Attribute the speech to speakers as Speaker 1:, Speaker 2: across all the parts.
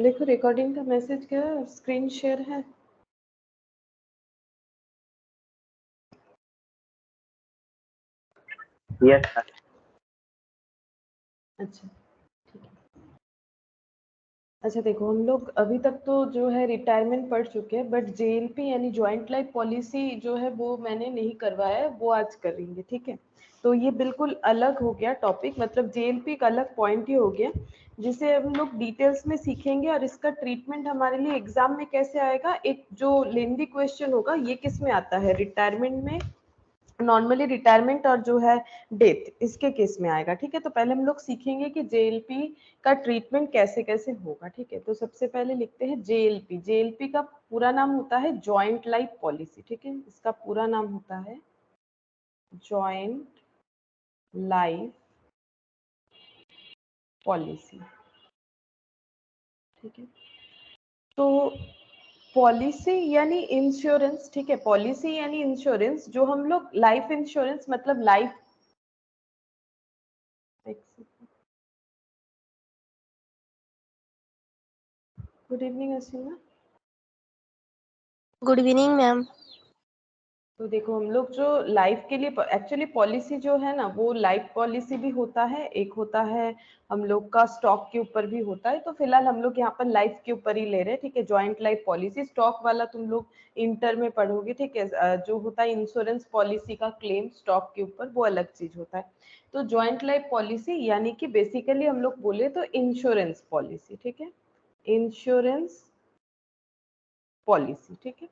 Speaker 1: देखो रिकॉर्डिंग का मैसेज क्या है, स्क्रीन शेयर है।
Speaker 2: Yes sir.
Speaker 1: अच्छा ठीक है। अच्छा देखो, हम लोग अभी तक तो जो है रिटायरमेंट पढ़ चुके हैं, बट जेएलपी यानी जॉइंट लाइफ पॉलिसी जो है वो मैंने नहीं करवाया है, वो आज करेंगे। ठीक है, तो ये बिल्कुल अलग हो गया टॉपिक, मतलब जेएलपी का अलग पॉइंट ही हो गया, जिसे हम लोग डिटेल्स में सीखेंगे। और इसका ट्रीटमेंट हमारे लिए एग्जाम में कैसे आएगा, एक जो लेंदी क्वेश्चन होगा, ये किस में आता है, रिटायरमेंट में, नॉर्मली रिटायरमेंट और जो है डेथ, इसके केस में आएगा। ठीक है, तो पहले हम लोग सीखेंगे कि जेएलपी का ट्रीटमेंट कैसे कैसे होगा। ठीक है, तो सबसे पहले लिखते हैं जेएलपी। जेएलपी का पूरा नाम होता है जॉइंट लाइफ पॉलिसी। ठीक है, इसका पूरा नाम होता है जॉइंट लाइफ पॉलिसी। ठीक है, तो पॉलिसी यानी इंश्योरेंस। ठीक है, पॉलिसी यानी इंश्योरेंस, जो हम लोग लाइफ इंश्योरेंस मतलब life, good evening Asima.
Speaker 3: Good evening ma'am.
Speaker 1: तो देखो, हम लोग जो लाइफ के लिए एक्चुअली पॉलिसी जो है ना, वो लाइफ पॉलिसी भी होता है, एक होता है हम लोग का स्टॉक के ऊपर भी होता है। तो फिलहाल हम लोग यहाँ पर लाइफ के ऊपर ही ले रहे हैं। ठीक है, जॉइंट लाइफ पॉलिसी, स्टॉक वाला तुम लोग इंटर में पढ़ोगे। ठीक है, जो होता है इंश्योरेंस पॉलिसी का क्लेम स्टॉक के ऊपर, वो अलग चीज होता है। तो जॉइंट लाइफ पॉलिसी यानी कि बेसिकली हम लोग बोले तो इंश्योरेंस पॉलिसी। ठीक है, इंश्योरेंस पॉलिसी। ठीक है,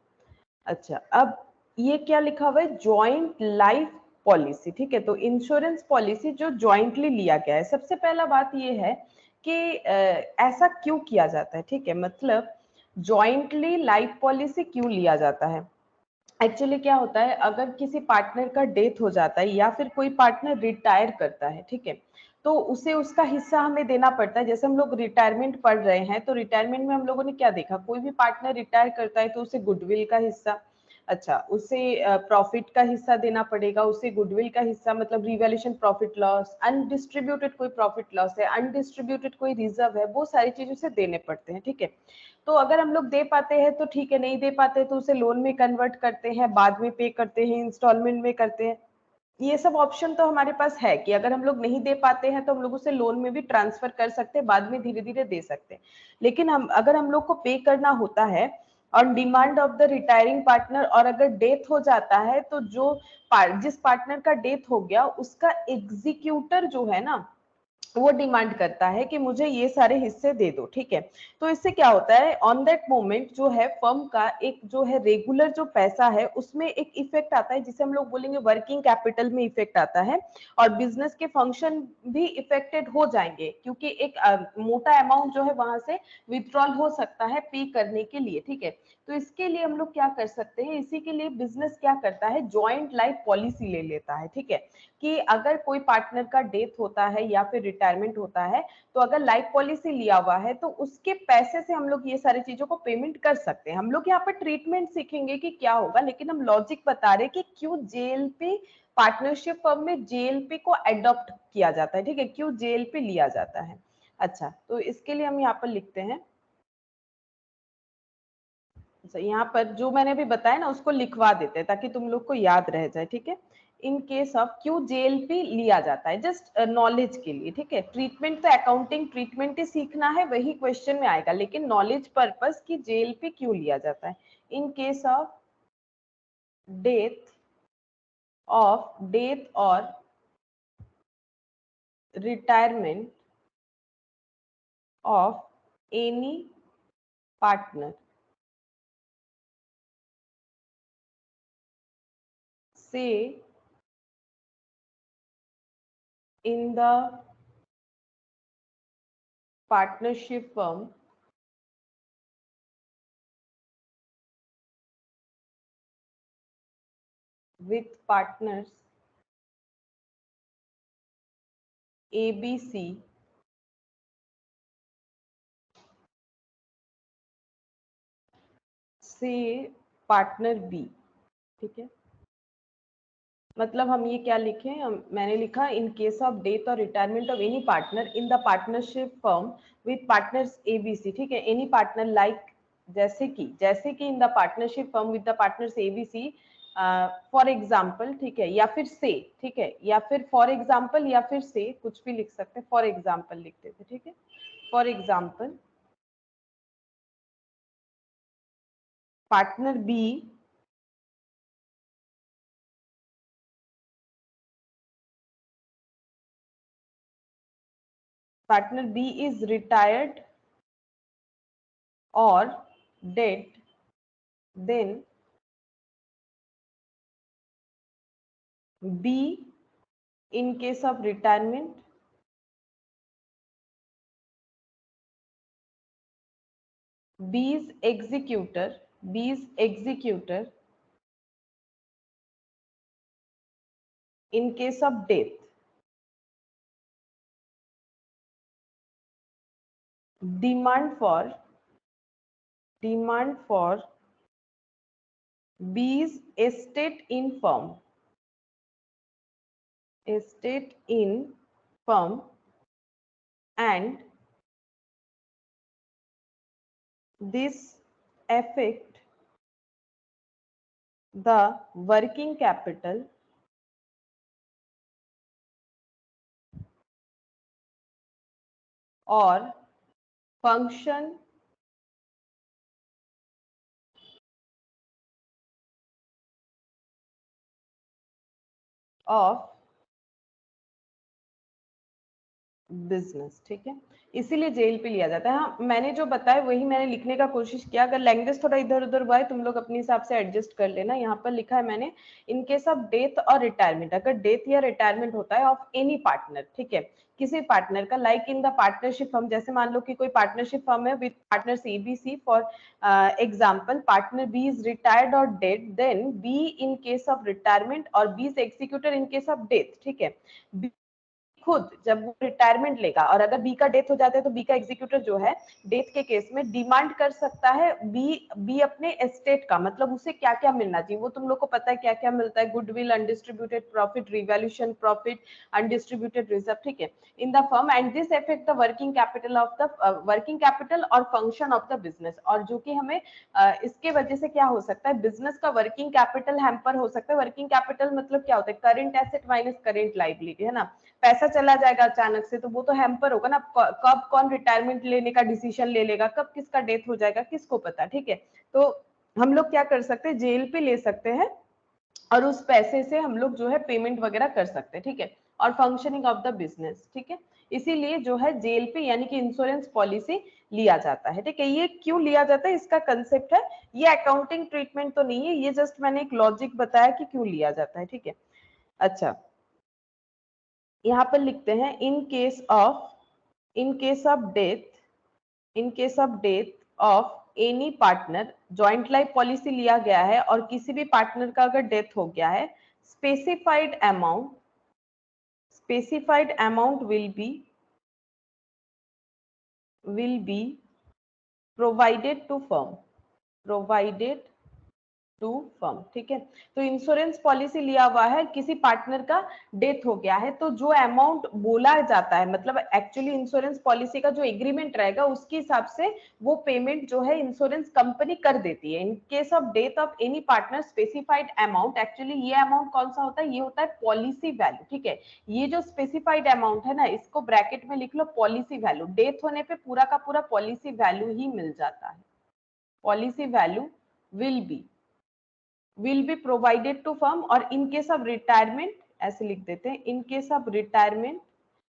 Speaker 1: अच्छा अब ये क्या लिखा हुआ है, जॉइंट लाइफ पॉलिसी। ठीक है, तो इंश्योरेंस पॉलिसी जो जॉइंटली लिया गया है। सबसे पहला बात ये है कि ऐसा क्यों किया जाता है। ठीक है, मतलब जॉइंटली लाइफ पॉलिसी क्यों लिया जाता है। एक्चुअली क्या होता है, अगर किसी पार्टनर का डेथ हो जाता है या फिर कोई पार्टनर रिटायर करता है, ठीक है, तो उसे उसका हिस्सा हमें देना पड़ता है। जैसे हम लोग रिटायरमेंट पढ़ रहे हैं, तो रिटायरमेंट में हम लोगों ने क्या देखा, कोई भी पार्टनर रिटायर करता है तो उसे गुडविल का हिस्सा, अच्छा उसे प्रॉफिट का हिस्सा देना पड़ेगा, उसे गुडविल का हिस्सा मतलब रिवैल्यूएशन प्रॉफिट लॉस, अनडिस्ट्रीब्यूटेड कोई प्रॉफिट लॉस है, अनडिस्ट्रीब्यूटेड कोई रिजर्व है, वो सारी चीज उसे देने पड़ते हैं। ठीक है, तो अगर हम लोग दे पाते हैं तो ठीक है, नहीं दे पाते तो उसे लोन में कन्वर्ट करते हैं, बाद में पे करते हैं, इंस्टॉलमेंट में करते हैं। ये सब ऑप्शन तो हमारे पास है कि अगर हम लोग नहीं दे पाते हैं तो हम लोग उसे लोन में भी ट्रांसफर कर सकते हैं, बाद में धीरे धीरे दे सकते हैं। लेकिन अगर हम लोग को पे करना होता है on demand of the retiring partner, और अगर डेथ हो जाता है तो जिस पार्टनर का डेथ हो गया उसका एग्जीक्यूटर जो है ना, वो डिमांड करता है कि मुझे ये सारे हिस्से दे दो। ठीक है, तो इससे क्या होता है, ऑन दैट मोमेंट जो है फर्म का एक जो है रेगुलर जो पैसा है उसमें एक इफेक्ट आता है, जिसे हम लोग बोलेंगे वर्किंग कैपिटल में इफेक्ट आता है, और बिजनेस के फंक्शन भी इफेक्टेड हो जाएंगे, क्योंकि एक मोटा अमाउंट जो है वहां से विथड्रॉल हो सकता है पे करने के लिए। ठीक है, तो इसके लिए हम लोग क्या कर सकते हैं, इसी के लिए बिजनेस क्या करता है, जॉइंट लाइफ पॉलिसी ले लेता है। ठीक है, कि अगर कोई पार्टनर का डेथ होता है या फिर रिटायरमेंट होता है, तो अगर लाइफ पॉलिसी लिया हुआ है तो उसके पैसे से हम लोग ये सारी चीजों को पेमेंट कर सकते हैं। हम लोग यहाँ पर ट्रीटमेंट सीखेंगे कि क्या होगा, लेकिन हम लॉजिक बता रहे कि क्यों जेएलपी पार्टनरशिप फर्म में जेएलपी को अडॉप्ट किया जाता है। ठीक है, क्यों जेएलपी लिया जाता है। अच्छा, तो इसके लिए हम यहाँ पर लिखते हैं, अच्छा यहाँ पर जो मैंने अभी बताया ना उसको लिखवा देते हैं ताकि तुम लोग को याद रह जाए। ठीक है, इन केस ऑफ क्यों जेएलपी लिया जाता है, जस्ट नॉलेज के लिए। ठीक है, ट्रीटमेंट तो अकाउंटिंग ट्रीटमेंट ही सीखना है, वही क्वेश्चन में आएगा, लेकिन नॉलेज पर्पस की जेएलपी क्यों लिया जाता है। इन केस ऑफ डेथ और retirement of any partner, say in the partnership firm with partners ABC से पार्टनर बी। ठीक है, मतलब हम ये क्या लिखे, मैंने लिखा इन केस ऑफ डेथ और retirement of any partner in the partnership firm with partners ABC, ठीक है, एनी पार्टनर लाइक, जैसे कि इन the partnership firm with the partners ABC for example, ठीक है, या फिर से, ठीक है, या फिर फॉर एग्जाम्पल या फिर से कुछ भी लिख सकते हैं, फॉर एग्जाम्पल लिख देते, ठीक है, for example partner B is retired or dead, then B in case of retirement, B's executor in case of death, demand for B's estate in firm and this affect the working capital or function of business, ठीक है, इसीलिए jail पे लिया जाता है। हाँ, मैंने जो बताया वही मैंने लिखने का कोशिश किया, अगर लैंग्वेज थोड़ा इधर उधर हुआ है तुम लोग अपने हिसाब से एडजस्ट कर लेना। यहाँ पर लिखा है मैंने इन केस ऑफ डेथ और रिटायरमेंट, अगर डेथ या रिटायरमेंट होता है ऑफ एनी पार्टनर, ठीक है, किसी पार्टनर का, like in the partnership firm, जैसे मान लो कि कोई पार्टनरशिप फर्म है with partners ABC, for example partner B is retired और dead, then B in case of retirement और B is executor in case of death, ठीक है, खुद जब वो रिटायरमेंट लेगा और अगर बी का डेथ हो जाता है तो बी का एग्जीक्यूटर जो है डेथ के केस में डिमांड कर सकता है बी अपने एस्टेट का, मतलब उसे क्या क्या मिलना चाहिए, वो तुम लोग को पता है क्या क्या मिलता है, goodwill, undistributed profit, revaluation profit, undistributed reserve, ठीक है, in the firm and this affect the working capital of the working capital और फंक्शन ऑफ द बिजनेस, और जो कि हमें इसके वजह से क्या हो सकता है, बिजनेस का वर्किंग कैपिटल हैम्पर हो सकता है। वर्किंग कैपिटल मतलब क्या होता है, current asset minus current liability, है ना, पैसा चला जाएगा अचानक से तो वो तो हैम्पर होगा ना, कब कौन रिटायरमेंट लेने का डिसीजन ले लेगा, कब किसका डेथ हो जाएगा किसको पता, ठीक है, तो हम लोग क्या कर सकते हैं, जेल पे ले सकते हैं और उस पैसे से हम लोग जो है पेमेंट वगैरह कर सकते हैं, ठीक है, और फंक्शनिंग ऑफ द बिजनेस, ठीक है, इसीलिए जो है जेल पे यानी कि इंश्योरेंस पॉलिसी लिया जाता है, ठीक है, ये क्यों लिया जाता है इसका कंसेप्ट है, ये अकाउंटिंग ट्रीटमेंट तो नहीं है, ये जस्ट मैंने एक लॉजिक बताया कि क्यों लिया जाता है, ठीक है। अच्छा, यहाँ पर लिखते हैं इन case of death of any partner, joint life policy लिया गया है और किसी भी पार्टनर का अगर डेथ हो गया है, specified amount will be provided to firm, ठीक है, तो इंश्योरेंस पॉलिसी लिया हुआ है, किसी पार्टनर का डेथ हो गया है तो जो अमाउंट बोला जाता है, मतलब एक्चुअली इंश्योरेंस पॉलिसी का जो एग्रीमेंट रहेगा उसके हिसाब से वो पेमेंट जो है इंश्योरेंस कंपनी कर देती है। इन case of death of any partner specified amount, actually ये अमाउंट कौन सा होता है, ये होता है पॉलिसी वैल्यू, ठीक है, ये जो स्पेसिफाइड अमाउंट है ना, इसको ब्रैकेट में लिख लो पॉलिसी वैल्यू, डेथ होने पे पूरा का पूरा पॉलिसी वैल्यू ही मिल जाता है, policy value will be provided to firm, और इन केस ऑफ रिटायरमेंट ऐसे लिख देते हैं, इन केस ऑफ रिटायरमेंट,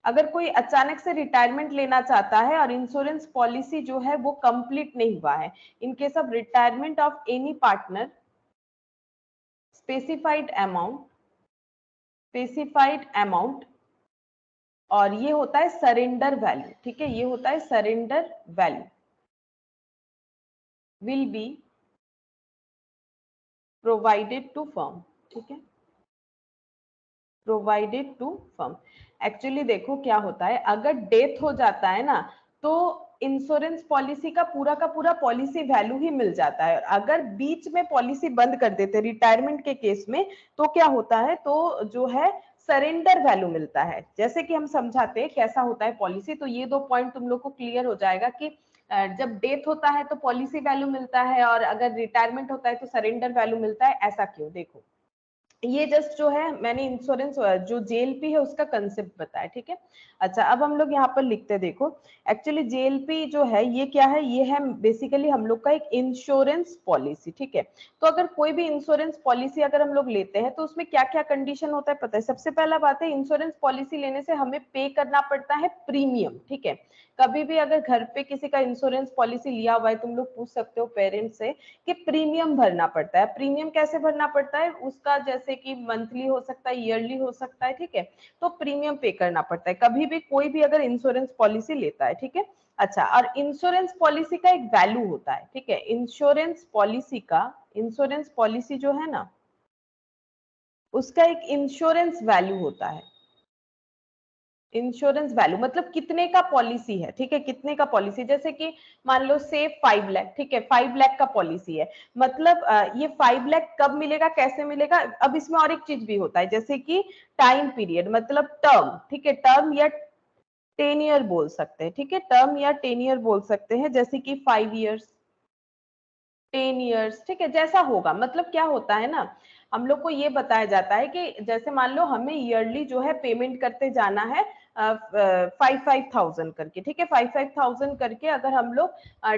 Speaker 1: अगर कोई अचानक से रिटायरमेंट लेना चाहता है और इंश्योरेंस पॉलिसी जो है वो कंप्लीट नहीं हुआ है, इन case of retirement of any partner specified amount, और ये होता है सरेंडर वैल्यू, ठीक है, ये होता है surrender value will be provided to firm, ठीक है, प्रोवाइडेड टू फर्म। एक्चुअली देखो क्या होता है, अगर डेथ हो जाता है ना तो इंश्योरेंस पॉलिसी का पूरा पॉलिसी वैल्यू ही मिल जाता है। अगर बीच में पॉलिसी बंद कर देते रिटायरमेंट के केस में, तो क्या होता है, तो जो है सरेंडर वैल्यू मिलता है। जैसे कि हम समझाते हैं कैसा होता है पॉलिसी, तो ये 2 पॉइंट तुम लोग को क्लियर हो जाएगा कि जब डेथ होता है तो पॉलिसी वैल्यू मिलता है, और अगर रिटायरमेंट होता है तो सरेंडर वैल्यू मिलता है। ऐसा क्यों, देखो ये जस्ट जो है मैंने इंश्योरेंस जो जेएलपी है उसका कंसेप्ट बताया, ठीक है। अच्छा, अब हम लोग यहाँ पर लिखते हैं, देखो एक्चुअली जेएलपी जो है ये क्या है, ये है बेसिकली हम लोग का एक इंश्योरेंस पॉलिसी, ठीक है। तो अगर कोई भी इंश्योरेंस पॉलिसी अगर हम लोग लेते हैं तो उसमें क्या क्या कंडीशन होता है पता है। सबसे पहला बात है, इंश्योरेंस पॉलिसी लेने से हमें पे करना पड़ता है प्रीमियम, ठीक है। कभी भी अगर घर पे किसी का इंश्योरेंस पॉलिसी लिया हुआ है, तुम लोग पूछ सकते हो पेरेंट्स से कि प्रीमियम भरना पड़ता है। प्रीमियम कैसे भरना पड़ता है, उसका जैसे कि मंथली हो सकता है, ईयरली हो सकता है, ठीक है। तो प्रीमियम पे करना पड़ता है कभी भी कोई भी अगर इंश्योरेंस पॉलिसी लेता है, ठीक है। अच्छा, और इंश्योरेंस पॉलिसी का एक वैल्यू होता है, ठीक है। इंश्योरेंस पॉलिसी जो है ना, उसका एक इंश्योरेंस वैल्यू होता है। इंश्योरेंस वैल्यू मतलब कितने का पॉलिसी है, ठीक है, कितने का पॉलिसी। जैसे कि मान लो से 5 लाख, ठीक है, 5 लाख का पॉलिसी है, मतलब ये 5 लाख कब मिलेगा, कैसे मिलेगा। अब इसमें और एक चीज भी होता है, जैसे कि टाइम पीरियड मतलब टर्म, ठीक है, टर्म या 10 ईयर बोल सकते हैं, ठीक है, टर्म या 10 ईयर बोल सकते हैं, जैसे कि 5 ईयर्स, 10 ईयर्स, ठीक है, जैसा होगा। मतलब क्या होता है ना, हम लोग को ये बताया जाता है कि जैसे मान लो हमें ईयरली जो है पेमेंट करते जाना है 5,000 करके, ठीक है, 5,000 करके अगर हम लोग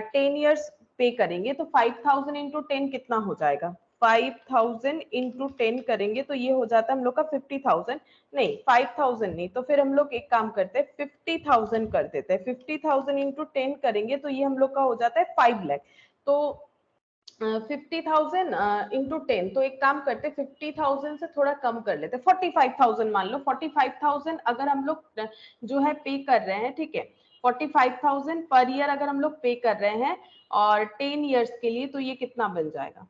Speaker 1: 10 ईयर्स पे करेंगे तो 5,000 इंटू 10 कितना हो जाएगा, 5,000 इंटू 10 करेंगे तो ये हो जाता है हम लोग का 50,000, नहीं 5,000 नहीं, तो फिर हम लोग एक काम करते हैं 50,000 कर देते हैं। 50,000 इंटू 10 करेंगे तो ये हम लोग का हो जाता है 5 लाख। तो 50,000 इंटू 10, तो एक काम करते 50,000 से थोड़ा कम कर लेते, 45,000 मान लो। 45,000 अगर हम लोग जो है पे कर रहे हैं, ठीक है, 45,000 पर ईयर अगर हम लोग पे कर रहे हैं और 10 ईयर्स के लिए, तो ये कितना बन जाएगा,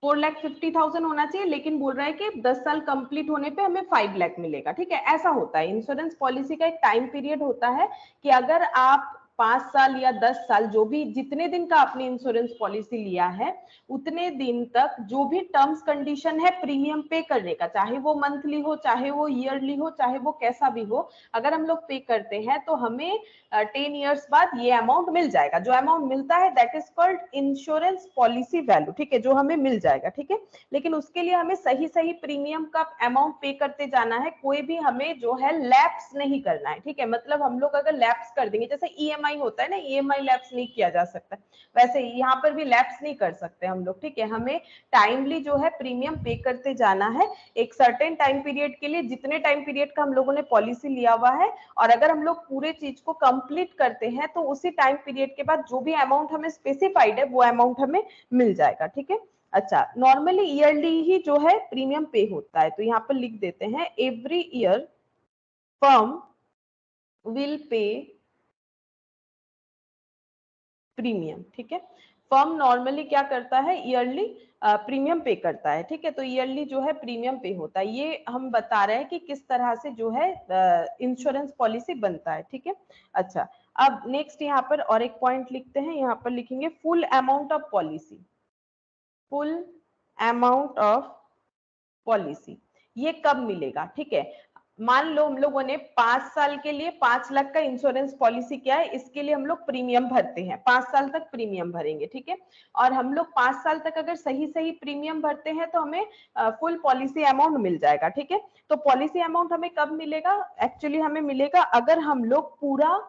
Speaker 1: 4,50,000 होना चाहिए, लेकिन बोल रहा है कि 10 साल कंप्लीट होने पे हमें 5 लाख मिलेगा, ठीक है। ऐसा होता है इंश्योरेंस पॉलिसी का एक टाइम पीरियड होता है कि अगर आप 5 साल या 10 साल जो भी जितने दिन का आपने इंश्योरेंस पॉलिसी लिया है उतने दिन तक जो भी टर्म्स कंडीशन है प्रीमियम पे करने का, चाहे वो मंथली हो, चाहे वो ईयरली हो, चाहे वो कैसा भी हो, अगर हम लोग पे करते हैं तो हमें 10 ईयर्स बाद ये अमाउंट मिल जाएगा। जो अमाउंट मिलता है that is called insurance policy value, ठीक है, जो हमें मिल जाएगा, ठीक है। लेकिन उसके लिए हमें सही सही प्रीमियम का अमाउंट पे करते जाना है, कोई भी हमें जो है लैप्स नहीं करना है, ठीक है। मतलब हम लोग अगर लैप्स कर देंगे, जैसे ईएमआई होता है ना, ईएमआई लैप्स नहीं किया जा सकता, वैसे यहाँ पर भी लैप्स नहीं कर सकते हम लोग, ठीक है। हमें टाइमली जो है प्रीमियम पे करते जाना है एक सर्टेन टाइम पीरियड के लिए, जितने टाइम पीरियड का हम लोगों ने पॉलिसी लिया हुआ है। और अगर हम लोग पूरे चीज को कंप्लीट करते हैं तो उसी टाइम पीरियड के बाद जो भी अमाउंट हमें स्पेसिफाइड है वो अमाउंट हमें मिल जाएगा, ठीक है। अच्छा, नॉर्मली ईयरली ही जो है प्रीमियम पे होता है, तो यहाँ पर लिख देते हैं every year firm will pay premium, ठीक है। फर्म नॉर्मली क्या करता है, ईयरली प्रीमियम पे करता है, ठीक है। तो ईयरली जो है प्रीमियम पे होता है। ये हम बता रहे हैं कि किस तरह से जो है इंश्योरेंस पॉलिसी बनता है, ठीक है। अच्छा, अब नेक्स्ट यहाँ पर और एक पॉइंट लिखते हैं, यहाँ पर लिखेंगे full amount of policy, full amount of policy ये कब मिलेगा, ठीक है। मान लो हम लोगों ने 5 साल के लिए 5 लाख का इंश्योरेंस पॉलिसी किया है, इसके लिए हम लोग प्रीमियम भरते हैं, 5 साल तक प्रीमियम भरेंगे, ठीक है। और हम लोग 5 साल तक अगर सही सही प्रीमियम भरते हैं तो हमें फुल पॉलिसी अमाउंट मिल जाएगा, ठीक है। तो पॉलिसी अमाउंट हमें कब मिलेगा, एक्चुअली हमें मिलेगा अगर हम लोग पूरा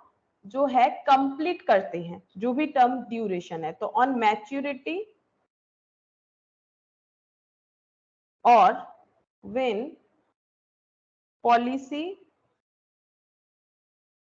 Speaker 1: जो है कंप्लीट करते हैं जो भी टर्म ड्यूरेशन है, तो ऑन मैच्योरिटी और व्हेन पॉलिसी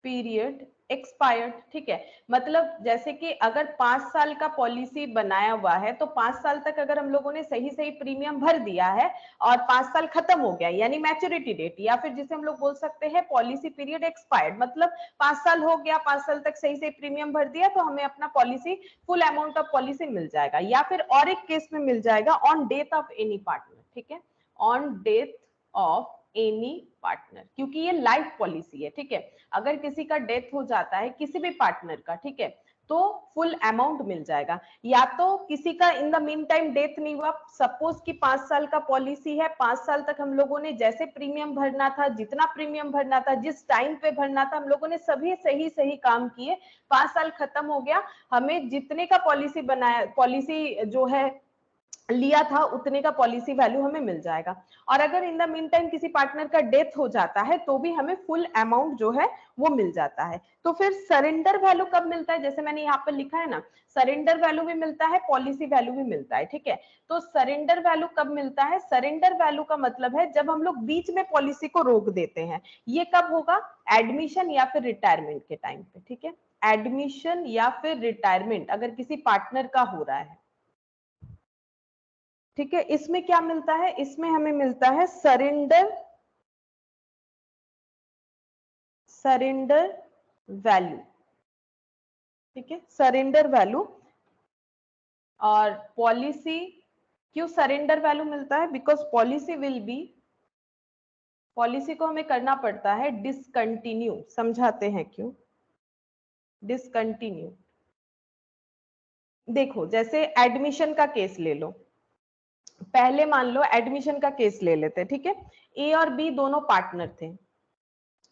Speaker 1: पीरियड एक्सपायर्ड, ठीक है। मतलब जैसे कि अगर 5 साल का पॉलिसी बनाया हुआ है तो 5 साल तक अगर हम लोगों ने सही सही प्रीमियम भर दिया है और 5 साल खत्म हो गया यानी मैच्योरिटी डेट, या फिर जिसे हम लोग बोल सकते हैं पॉलिसी पीरियड एक्सपायर्ड, मतलब 5 साल हो गया, 5 साल तक सही सही प्रीमियम भर दिया तो हमें अपना policy full amount of policy मिल जाएगा। या फिर और एक केस में मिल जाएगा on death of any partner, ठीक है, on death of any partner, क्योंकि ये लाइफ पॉलिसी है, ठीक है। अगर किसी का डेथ हो जाता है किसी भी पार्टनर का, ठीक है, तो फुल अमाउंट मिल जाएगा। या तो किसी का in the mean time death नहीं हुआ, सपोज कि 5 साल का पॉलिसी है, 5 साल तक हम लोगों ने जैसे प्रीमियम भरना था, जितना प्रीमियम भरना था, जिस टाइम पे भरना था, हम लोगों ने सभी सही सही काम किए, 5 साल खत्म हो गया, हमें जितने का पॉलिसी बनाया, पॉलिसी जो है लिया था, उतने का पॉलिसी वैल्यू हमें मिल जाएगा। और अगर इन द मीन टाइम किसी पार्टनर का डेथ हो जाता है तो भी हमें फुल अमाउंट जो है वो मिल जाता है। तो फिर सरेंडर वैल्यू कब मिलता है, जैसे मैंने यहाँ पर लिखा है ना, सरेंडर वैल्यू भी मिलता है, पॉलिसी वैल्यू भी मिलता है, ठीक है। तो सरेंडर वैल्यू कब मिलता है, सरेंडर वैल्यू का मतलब है जब हम लोग बीच में पॉलिसी को रोक देते हैं। ये कब होगा, एडमिशन या फिर रिटायरमेंट के टाइम पे, ठीक है। एडमिशन या फिर रिटायरमेंट अगर किसी पार्टनर का हो रहा है, ठीक है, इसमें क्या मिलता है, इसमें हमें मिलता है सरेंडर, सरेंडर वैल्यू, ठीक है, सरेंडर वैल्यू। और पॉलिसी, क्यों सरेंडर वैल्यू मिलता है, because policy will be, policy को हमें करना पड़ता है डिसकंटिन्यू, समझाते हैं क्यों डिसकंटिन्यू। देखो जैसे एडमिशन का केस ले लो, पहले मान लो एडमिशन का केस ले लेते हैं, ठीक है। ए और बी दोनों पार्टनर थे।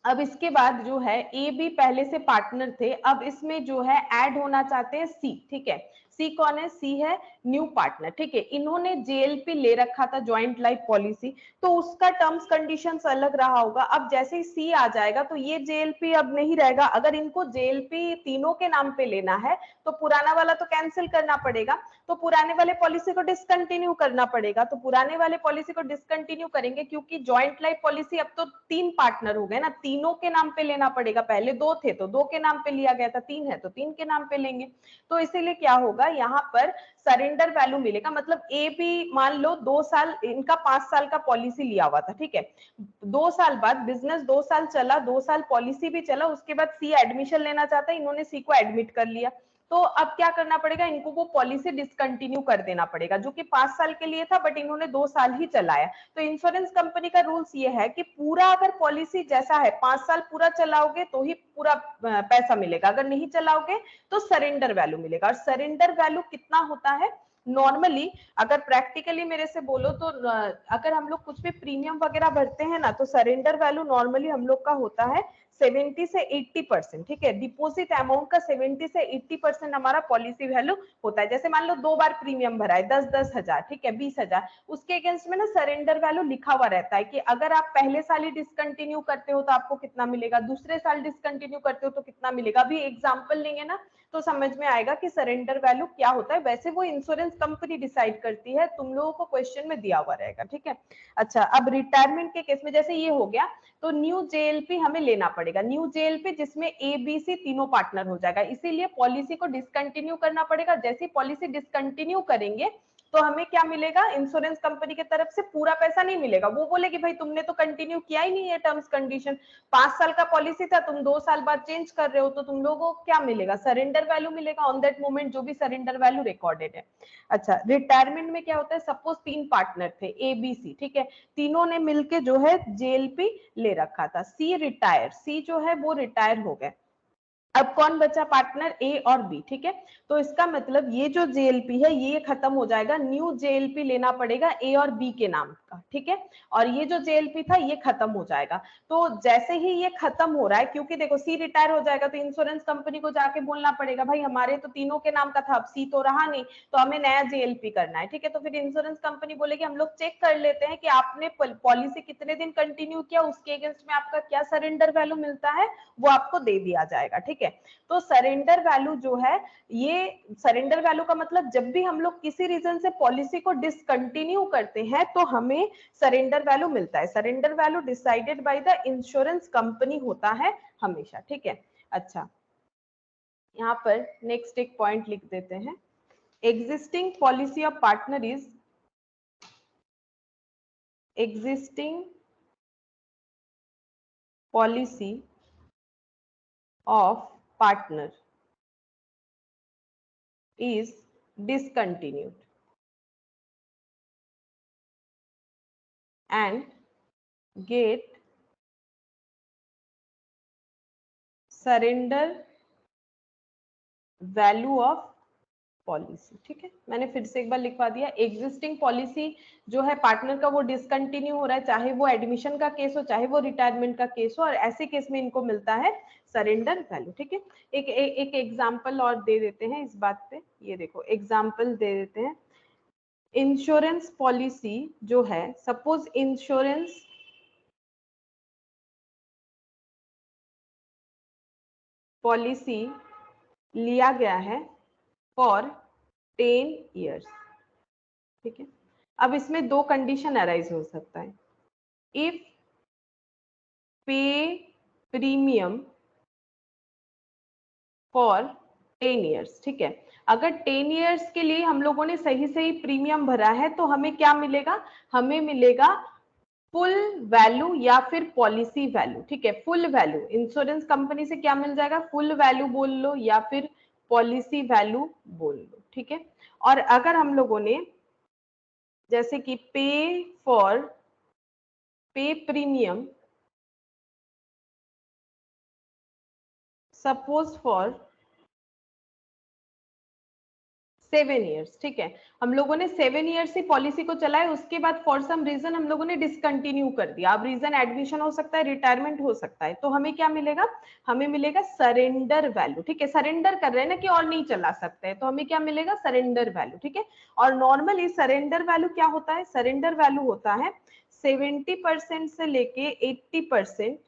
Speaker 1: अब इसके बाद जो है ए बी पहले से पार्टनर थे, अब इसमें जो है ऐड होना चाहते हैं सी, ठीक है। सी कौन है, सी है न्यू पार्टनर, ठीक है। इन्होंने जेएलपी ले रखा था, ज्वाइंट लाइफ पॉलिसी, तो उसका टर्म्स कंडीशंस अलग रहा होगा। अब जैसे ही सी आ जाएगा तो ये जेएलपी अब नहीं रहेगा। अगर इनको जेएलपी तीनों के नाम पे लेना है तो पुराना वाला तो कैंसिल करना पड़ेगा, तो पुराने वाले पॉलिसी को डिसकंटिन्यू करना पड़ेगा। तो पुराने वाले पॉलिसी को डिसकंटिन्यू करेंगे, क्योंकि ज्वाइंट लाइफ पॉलिसी अब तो 3 पार्टनर हो गए ना, तीनों के नाम पे लेना पड़ेगा। पहले 2 थे तो 2 के नाम पे लिया गया था, 3 है तो 3 के नाम पे लेंगे। तो इसीलिए क्या होगा, यहाँ पर सरेंडर वैल्यू मिलेगा। मतलब ए भी मान लो 2 साल, इनका 5 साल का पॉलिसी लिया हुआ था, ठीक है। 2 साल बाद बिजनेस 2 साल चला, 2 साल पॉलिसी भी चला, उसके बाद सी एडमिशन लेना चाहता है, इन्होंने सी को एडमिट कर लिया। तो अब क्या करना पड़ेगा, इनको वो पॉलिसी डिसकंटिन्यू कर देना पड़ेगा, जो कि 5 साल के लिए था, बट इन्होंने 2 साल ही चलाया। तो इंश्योरेंस कंपनी का रूल्स ये है कि पूरा अगर पॉलिसी जैसा है 5 साल पूरा चलाओगे तो ही पूरा पैसा मिलेगा, अगर नहीं चलाओगे तो सरेंडर वैल्यू मिलेगा। और सरेंडर वैल्यू कितना होता है नॉर्मली, अगर प्रैक्टिकली मेरे से बोलो तो अगर हम लोग कुछ भी प्रीमियम वगैरह भरते हैं ना, तो सरेंडर वैल्यू नॉर्मली हम लोग का होता है 70 से 80%, ठीक है। डिपॉजिट अमाउंट का 70 से 80% हमारा पॉलिसी वैल्यू होता है। जैसे मान लो 2 बार प्रीमियम भरा है, 10-10 हजार, ठीक है, 20 हजार, उसके अगेंस्ट में ना सरेंडर वैल्यू लिखा हुआ रहता है कि अगर आप पहले साल ही डिसकंटिन्यू करते हो तो आपको कितना मिलेगा, दूसरे साल डिसकंटिन्यू करते हो तो कितना मिलेगा। अभी एग्जाम्पल लेंगे ना तो समझ में आएगा कि सरेंडर वैल्यू क्या होता है। वैसे वो इंश्योरेंस कंपनी डिसाइड करती है, तुम लोगों को क्वेश्चन में दिया हुआ रहेगा, ठीक है। अच्छा, अब रिटायरमेंट के केस में जैसे ये हो गया, तो न्यू जेएलपी हमें लेना पड़ेगा, न्यू जेएलपी जिसमें ए बी सी तीनों पार्टनर हो जाएगा, इसीलिए पॉलिसी को डिसकंटिन्यू करना पड़ेगा। जैसे पॉलिसी डिसकंटिन्यू करेंगे तो हमें क्या मिलेगा, इंश्योरेंस कंपनी की तरफ से पूरा पैसा नहीं मिलेगा, वो बोलेगी भाई तुमने तो कंटिन्यू किया ही नहीं है टर्म्स कंडीशन, 5 साल का पॉलिसी था, तुम 2 साल बाद चेंज कर रहे हो, तो तुम लोगों को क्या मिलेगा, सरेंडर वैल्यू मिलेगा ऑन दैट मोमेंट, जो भी सरेंडर वैल्यू रिकॉर्डेड है। अच्छा, रिटायरमेंट में क्या होता है, सपोज 3 पार्टनर थे ए बी सी, ठीक है, तीनों ने मिलके जो है जेएलपी ले रखा था, सी रिटायर, सी जो है वो रिटायर हो गए। अब कौन बचा पार्टनर, ए और बी, ठीक है। तो इसका मतलब ये जो जेएलपी है ये खत्म हो जाएगा, न्यू जेएलपी लेना पड़ेगा ए और बी के नाम का, ठीक है। और ये जो जेएलपी था ये खत्म हो जाएगा। तो जैसे ही ये खत्म हो रहा है, क्योंकि देखो सी रिटायर हो जाएगा तो इंश्योरेंस कंपनी को जाके बोलना पड़ेगा भाई हमारे तो तीनों के नाम का था, अब सी तो रहा नहीं, तो हमें नया जेएलपी करना है, ठीक है। तो फिर इंश्योरेंस कंपनी बोलेगी हम लोग चेक कर लेते हैं कि आपने पॉलिसी कितने दिन कंटिन्यू किया, उसके अगेंस्ट में आपका क्या सरेंडर वैल्यू मिलता है वो आपको दे दिया जाएगा, ठीक है। तो सरेंडर वैल्यू जो है, ये सरेंडर वैल्यू का मतलब जब भी हम लोग किसी रीजन से पॉलिसी को डिसकंटिन्यू करते हैं तो हमें सरेंडर वैल्यू मिलता है। Surrender value decided by the insurance company होता है हमेशा, ठीक है। अच्छा, यहाँ पर नेक्स्ट एक पॉइंट लिख देते हैं, existing policy of partner is, existing policy of partner is discontinued and get surrender value of policy. ठीक है, मैंने फिर से एक बार लिखवा दिया। एग्जिस्टिंग पॉलिसी जो है पार्टनर का वो डिसकंटिन्यू हो रहा है, चाहे वो एडमिशन का केस हो चाहे वो रिटायरमेंट का केस हो, और ऐसे केस में इनको मिलता है सरेंडर वैल्यू। ठीक है, एक एग्जांपल और दे देते हैं इस बात पे। ये देखो एग्जांपल दे देते हैं। इंश्योरेंस पॉलिसी जो है, सपोज इंश्योरेंस पॉलिसी लिया गया है फॉर 10 ईयर्स। ठीक है, अब इसमें दो कंडीशन अराइज हो सकता है। इफ पे प्रीमियम फॉर 10 ईयर्स। ठीक है, अगर 10 ईयर्स के लिए हम लोगों ने सही सही प्रीमियम भरा है तो हमें क्या मिलेगा, हमें मिलेगा फुल वैल्यू या फिर पॉलिसी वैल्यू। ठीक है, फुल वैल्यू इंश्योरेंस कंपनी से क्या मिल जाएगा, फुल वैल्यू बोल लो या फिर पॉलिसी वैल्यू बोल लो। ठीक है, और अगर हम लोगों ने जैसे कि पे प्रीमियम सपोज फॉर 7 ईयर्स। ठीक है, हम लोगों ने 7 ईयर्स ही पॉलिसी को चलाया, उसके बाद फॉर सम रीजन हम लोगों ने डिसकंटिन्यू कर दिया। अब रीजन एडमिशन हो सकता है, रिटायरमेंट हो सकता है, तो हमें क्या मिलेगा, हमें मिलेगा सरेंडर वैल्यू। ठीक है, सरेंडर कर रहे हैं ना कि और नहीं चला सकते हैं, तो हमें क्या मिलेगा, सरेंडर वैल्यू। ठीक है, और नॉर्मली सरेंडर वैल्यू क्या होता है, सरेंडर वैल्यू होता है 70% से लेके 80%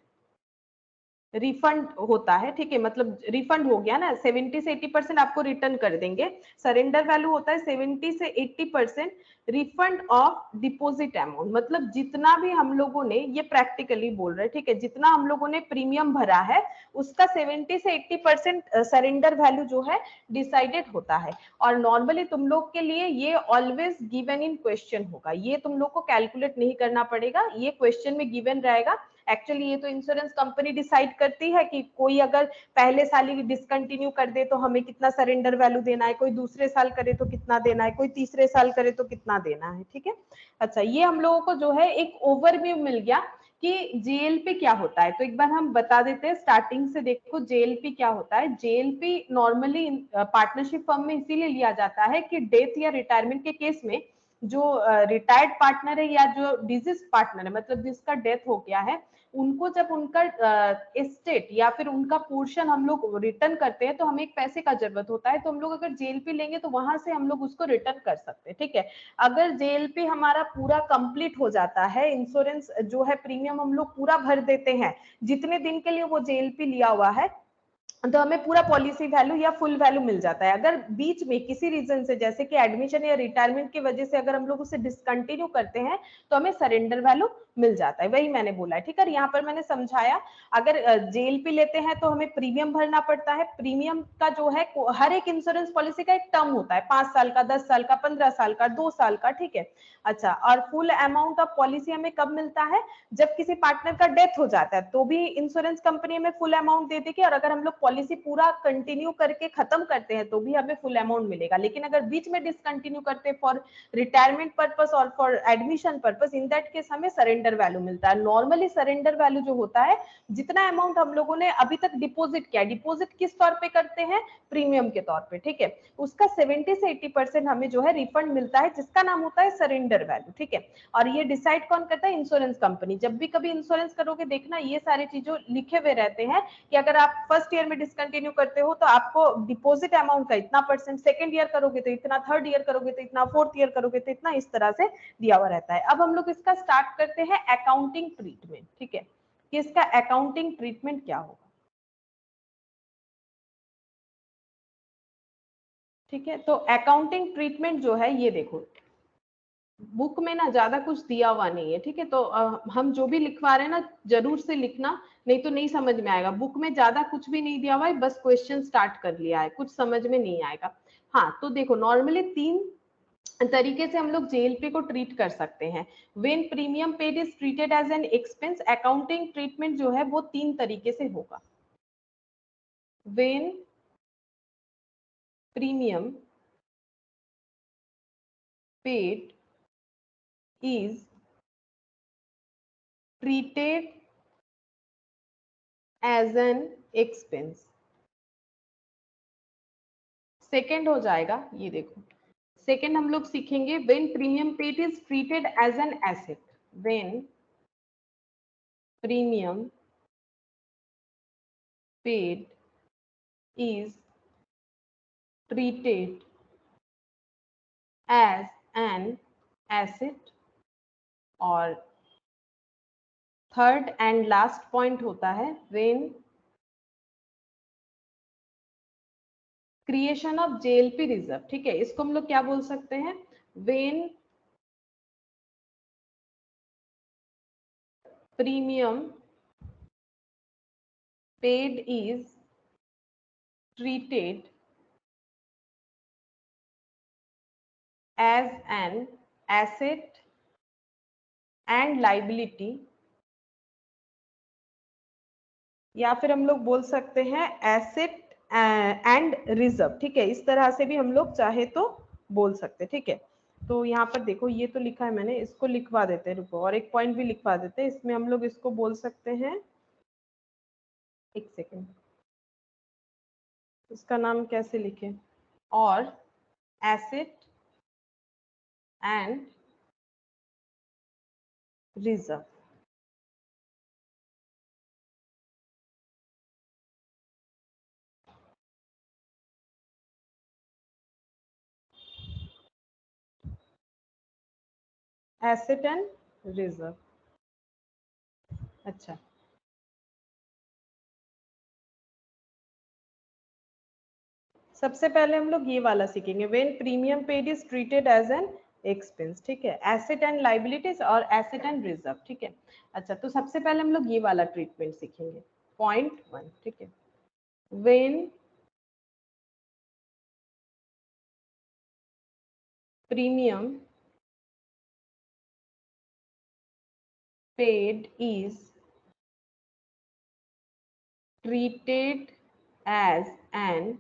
Speaker 1: रिफंड होता है। ठीक है, मतलब रिफंड हो गया ना, 70 से 80% आपको रिटर्न कर देंगे। सरेंडर वैल्यू होता है 70 से 80% रिफंड ऑफ डिपॉजिट अमाउंट, मतलब जितना भी हम लोगों ने, ये प्रैक्टिकली बोल रहे हैं, ठीक है, जितना हम लोगों ने प्रीमियम भरा है उसका 70 से 80% सरेंडर वैल्यू जो है डिसाइडेड होता है। और नॉर्मली तुम लोग के लिए ये ऑलवेज गिवन इन क्वेश्चन होगा, ये तुम लोग को कैलकुलेट नहीं करना पड़ेगा, ये क्वेश्चन में गिवन रहेगा। एक्चुअली ये तो इंश्योरेंस कंपनी डिसाइड करती है कि कोई अगर पहले साल ही डिसकंटिन्यू कर दे तो हमें कितना सरेंडर वैल्यू देना है, कोई दूसरे साल करे तो कितना देना है, कोई तीसरे साल करे तो कितना देना है। ठीक है, अच्छा, ये हम लोगों को जो है एक ओवरव्यू मिल गया कि जेएलपी क्या होता है। तो एक बार हम बता देते हैं स्टार्टिंग से। देखो जेएलपी क्या होता है, जेएलपी नॉर्मली पार्टनरशिप फर्म में इसीलिए लिया जाता है कि डेथ या रिटायरमेंट के केस में जो रिटायर्ड पार्टनर है या जो डिजीज पार्टनर है, मतलब जिसका डेथ हो गया है, उनको जब उनका एस्टेट या फिर उनका पोर्शन हम लोग रिटर्न करते हैं तो हमें एक पैसे का जरूरत होता है, तो हम लोग अगर जेएलपी लेंगे तो वहां से हम लोग उसको रिटर्न कर सकते हैं। ठीक है, अगर जेएलपी हमारा पूरा कंप्लीट हो जाता है, इंश्योरेंस जो है प्रीमियम हम लोग पूरा भर देते हैं जितने दिन के लिए वो जेएलपी लिया हुआ है, तो हमें पूरा पॉलिसी वैल्यू या फुल वैल्यू मिल जाता है। अगर बीच में किसी रीजन से जैसे कि एडमिशन या रिटायरमेंट की वजह से अगर हम लोग उसे डिसकंटिन्यू करते हैं तो हमें सरेंडर वैल्यू मिल जाता है, वही मैंने बोला है। ठीक है, यहाँ पर मैंने समझाया, अगर जेएलपी लेते हैं तो हमें प्रीमियम भरना पड़ता है। प्रीमियम का जो है हर एक इंश्योरेंस पॉलिसी का एक टर्म होता है, 5 साल का, 10 साल का, 15 साल का, 2 साल का। ठीक है, अच्छा, और फुल अमाउंट ऑफ पॉलिसी हमें कब मिलता है, जब किसी पार्टनर का डेथ हो जाता है तो भी इंश्योरेंस कंपनी हमें फुल अमाउंट दे देगी, और अगर हम लोग पॉलिसी पूरा कंटिन्यू करके खत्म करते हैं तो भी हमें फुल अमाउंट मिलेगा। लेकिन अगर बीच में डिसकंटिन्यू करते हैं फॉर रिटायरमेंट पर्पस और for admission purpose, in that case हमें सरेंडर वैल्यू मिलता है। नॉर्मली सरेंडर वैल्यू जो होता है, जितना अमाउंट हम लोगों ने अभी तक डिपॉजिट किया, डिपॉजिट किस तौर पे करते हैं, प्रीमियम के तौर पे। ठीक है, उसका 70 से 80% हमें जो है रिफंड मिलता है, जिसका नाम होता है सरेंडर वैल्यू। ठीक है, और ये डिसाइड कौन करता है, इंश्योरेंस कंपनी। जब भी कभी इंश्योरेंस करोगे देखना ये सारी चीजों लिखे हुए रहते हैं कि अगर आप फर्स्ट ईयर में डिसकंटिन्यू करते हो तो आपको डिपॉजिट अमाउंट का इतना परसेंट, सेकंड ईयर करोगे तो इतना, थर्ड ईयर करोगे तो इतना, फोर्थ ईयर करोगे तो इतना, इस तरह से दिया हुआ रहता है। अब हम लोग इसका स्टार्ट करते हैं अकाउंटिंग ट्रीटमेंट। ठीक है, कि इसका अकाउंटिंग ट्रीटमेंट क्या होगा। ठीक है, तो अकाउंटिंग ट्रीटमेंट जो है, ये देखो बुक में ना ज्यादा कुछ दिया हुआ नहीं है। ठीक है, तो हम जो भी लिखवा रहे हैं ना जरूर से लिखना, नहीं तो नहीं समझ में आएगा। बुक में ज्यादा कुछ भी नहीं दिया हुआ है, बस क्वेश्चन स्टार्ट कर लिया है, कुछ समझ में नहीं आएगा। हाँ, तो देखो नॉर्मली 3 तरीके से हम लोग जेएलपी को ट्रीट कर सकते हैं। When premium paid is treated as an expense, accounting treatment जो है वो 3 तरीके से होगा। When premium paid is treated as an expense। Second हो जाएगा, ये देखो सेकेंड हम लोग सीखेंगे when premium paid is treated as an asset। when premium paid is treated as an asset। और थर्ड एंड लास्ट पॉइंट होता है when creation of JLP reserve. ठीक है, इसको हम लोग क्या बोल सकते हैं, when premium paid is treated as an asset and liability, या फिर हम लोग बोल सकते हैं एसेट एंड रिजर्व। ठीक है, इस तरह से भी हम लोग चाहे तो बोल सकते हैं। ठीक है, तो यहाँ पर देखो ये तो लिखा है मैंने, इसको लिखवा देते हैं, रुको और एक पॉइंट भी लिखवा देते हैं। इसमें हम लोग इसको बोल सकते हैं, एक सेकेंड, इसका नाम कैसे लिखें, और asset and reserve. Asset and reserve. अच्छा, सबसे पहले हम लोग ये वाला सीखेंगे when premium paid is treated as an expense. ठीक है, एसेट एंड लाइबिलिटीज और एसेट एंड रिजर्व। ठीक है, अच्छा तो सबसे पहले हम लोग ये वाला ट्रीटमेंट सीखेंगे, पॉइंट 1। ठीक है, when premium paid is treated as an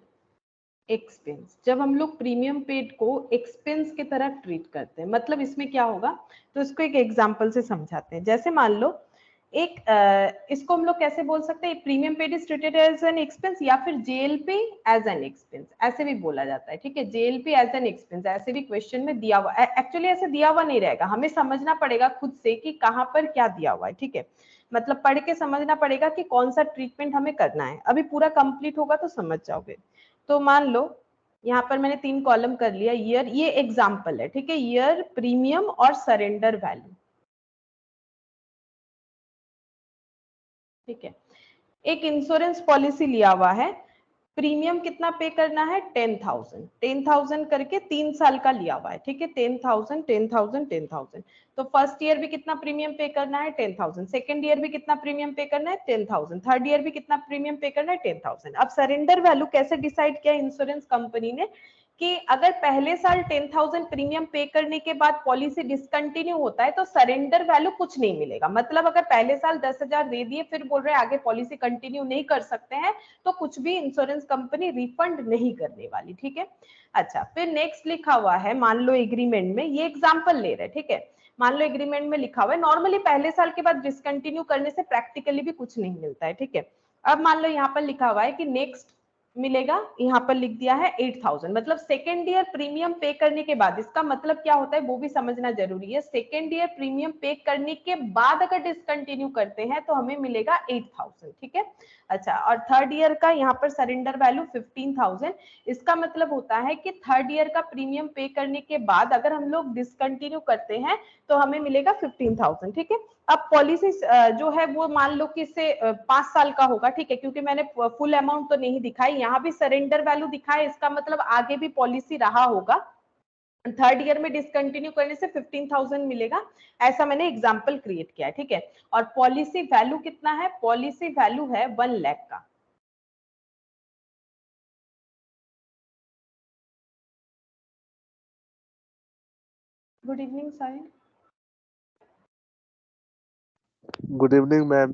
Speaker 1: expense. जब हम लोग प्रीमियम पेड को एक्सपेंस की तरह ट्रीट करते हैं, मतलब इसमें क्या होगा, तो इसको एक एग्जांपल से समझाते हैं। जैसे मान लो एक इसको हम लोग कैसे बोल सकते हैं, premium paid is treated as an expense या फिर जेएलपी एज एन एक्सपेंस, ऐसे भी बोला जाता है। ठीक है, जेएलपी एज एन एक्सपेंस ऐसे भी क्वेश्चन में दिया हुआ, एक्चुअली ऐसे दिया हुआ नहीं रहेगा, हमें समझना पड़ेगा खुद से कि कहाँ पर क्या दिया हुआ है। ठीक है, मतलब पढ़ के समझना पड़ेगा कि कौन सा ट्रीटमेंट हमें करना है, अभी पूरा कंप्लीट होगा तो समझ जाओगे। तो मान लो यहाँ पर मैंने 3 कॉलम कर लिया, ईयर, ये एग्जाम्पल है। ठीक है, ईयर, प्रीमियम और सरेंडर वैल्यू। ठीक है, एक इंश्योरेंस पॉलिसी लिया हुआ है, प्रीमियम कितना पे करना है, 10,000 10,000 करके 3 साल का लिया हुआ है। ठीक है, 10,000 10,000 10,000, तो फर्स्ट ईयर भी कितना प्रीमियम पे करना है, 10,000, सेकंड ईयर भी कितना प्रीमियम पे करना है, 10,000, थर्ड ईयर भी कितना प्रीमियम पे करना है, 10,000। अब सरेंडर वैल्यू कैसे डिसाइड किया इंश्योरेंस कंपनी ने, कि अगर पहले साल 10,000 प्रीमियम पे करने के बाद पॉलिसी डिसकंटिन्यू होता है तो सरेंडर वैल्यू कुछ नहीं मिलेगा। मतलब अगर पहले साल 10,000 दे दिए, फिर बोल रहे हैं आगे पॉलिसी कंटिन्यू नहीं कर सकते हैं, तो कुछ भी इंश्योरेंस कंपनी रिफंड नहीं करने वाली। ठीक है, अच्छा फिर नेक्स्ट लिखा हुआ है, मान लो एग्रीमेंट में, ये एग्जाम्पल ले रहे हैं। ठीक है, मान लो एग्रीमेंट में लिखा हुआ है नॉर्मली पहले साल के बाद डिसकंटिन्यू करने से प्रैक्टिकली भी कुछ नहीं मिलता है। ठीक है, अब मान लो यहाँ पर लिखा हुआ है कि नेक्स्ट मिलेगा, यहाँ पर लिख दिया है 8,000, मतलब सेकेंड ईयर प्रीमियम पे करने के बाद, इसका मतलब क्या होता है वो भी समझना जरूरी है। सेकेंड ईयर प्रीमियम पे करने के बाद अगर डिसकंटिन्यू करते हैं तो हमें मिलेगा 8,000। ठीक है, अच्छा और थर्ड ईयर का यहाँ पर सरेंडर वैल्यू 15,000, इसका मतलब होता है कि थर्ड ईयर का प्रीमियम पे करने के बाद अगर हम लोग डिसकंटिन्यू करते हैं तो हमें मिलेगा 15,000। ठीक है, अब पॉलिसी जो है वो मान लो कि इससे 5 साल का होगा। ठीक है, क्योंकि मैंने फुल अमाउंट तो नहीं दिखाई, यहाँ भी सरेंडर वैल्यू दिखा है, इसका मतलब आगे भी पॉलिसी रहा होगा, थर्ड ईयर में डिसकंटिन्यू करने से 15,000 मिलेगा, ऐसा मैंने एग्जांपल क्रिएट किया है। ठीक है, और पॉलिसी वैल्यू कितना है, पॉलिसी वैल्यू है 1 लाख का। Good evening Sahil.
Speaker 2: Good evening ma'am.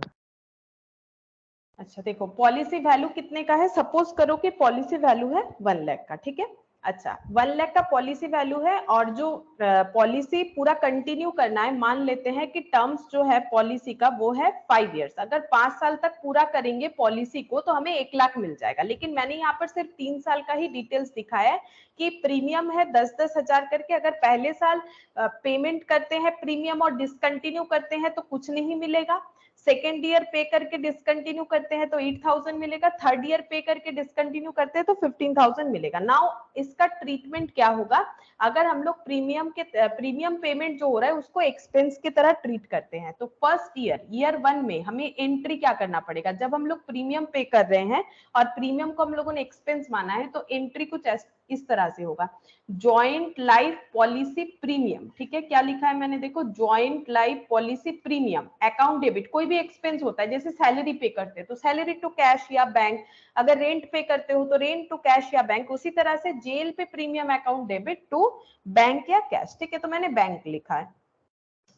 Speaker 1: अच्छा देखो, पॉलिसी वैल्यू कितने का है, सपोज करो कि पॉलिसी वैल्यू है 1 लाख का। ठीक है, अच्छा 1 लाख का पॉलिसी वैल्यू है और जो पॉलिसी पूरा कंटिन्यू करना है, मान लेते हैं कि टर्म्स जो है पॉलिसी का वो है 5 इयर्स, अगर 5 साल तक पूरा करेंगे पॉलिसी को तो हमें 1 लाख मिल जाएगा। लेकिन मैंने यहाँ पर सिर्फ 3 साल का ही डिटेल्स दिखाया है कि प्रीमियम है 10-10 हजार करके, अगर पहले साल पेमेंट करते हैं प्रीमियम और डिसकंटिन्यू करते हैं तो कुछ नहीं मिलेगा, सेकेंड ईयर पे करके डिसकंटिन्यू करते हैं तो 8000 मिलेगा, थर्ड ईयर पे करके डिसकंटिन्यू करते हैं तो 15000 मिलेगा। नाउ इसका ट्रीटमेंट क्या होगा, अगर हम लोग प्रीमियम पेमेंट जो हो रहा है उसको एक्सपेंस की तरह ट्रीट करते हैं तो फर्स्ट ईयर 1 में हमें एंट्री क्या करना पड़ेगा, जब हम लोग प्रीमियम पे कर रहे हैं और प्रीमियम को हम लोगों ने एक्सपेंस माना है तो एंट्री कुछ इस तरह से होगा, जॉइंट लाइफ पॉलिसी प्रीमियम। ठीक है, क्या लिखा है मैंने, देखो joint life policy premium account debit, कोई भी एक्सपेंस होता है जैसे सैलरी पे करते हैं तो सैलरी टू कैश या बैंक, अगर रेंट पे करते हो तो रेंट टू कैश या बैंक, उसी तरह से JLP premium account debit to bank या कैश। ठीक है, तो मैंने बैंक लिखा है,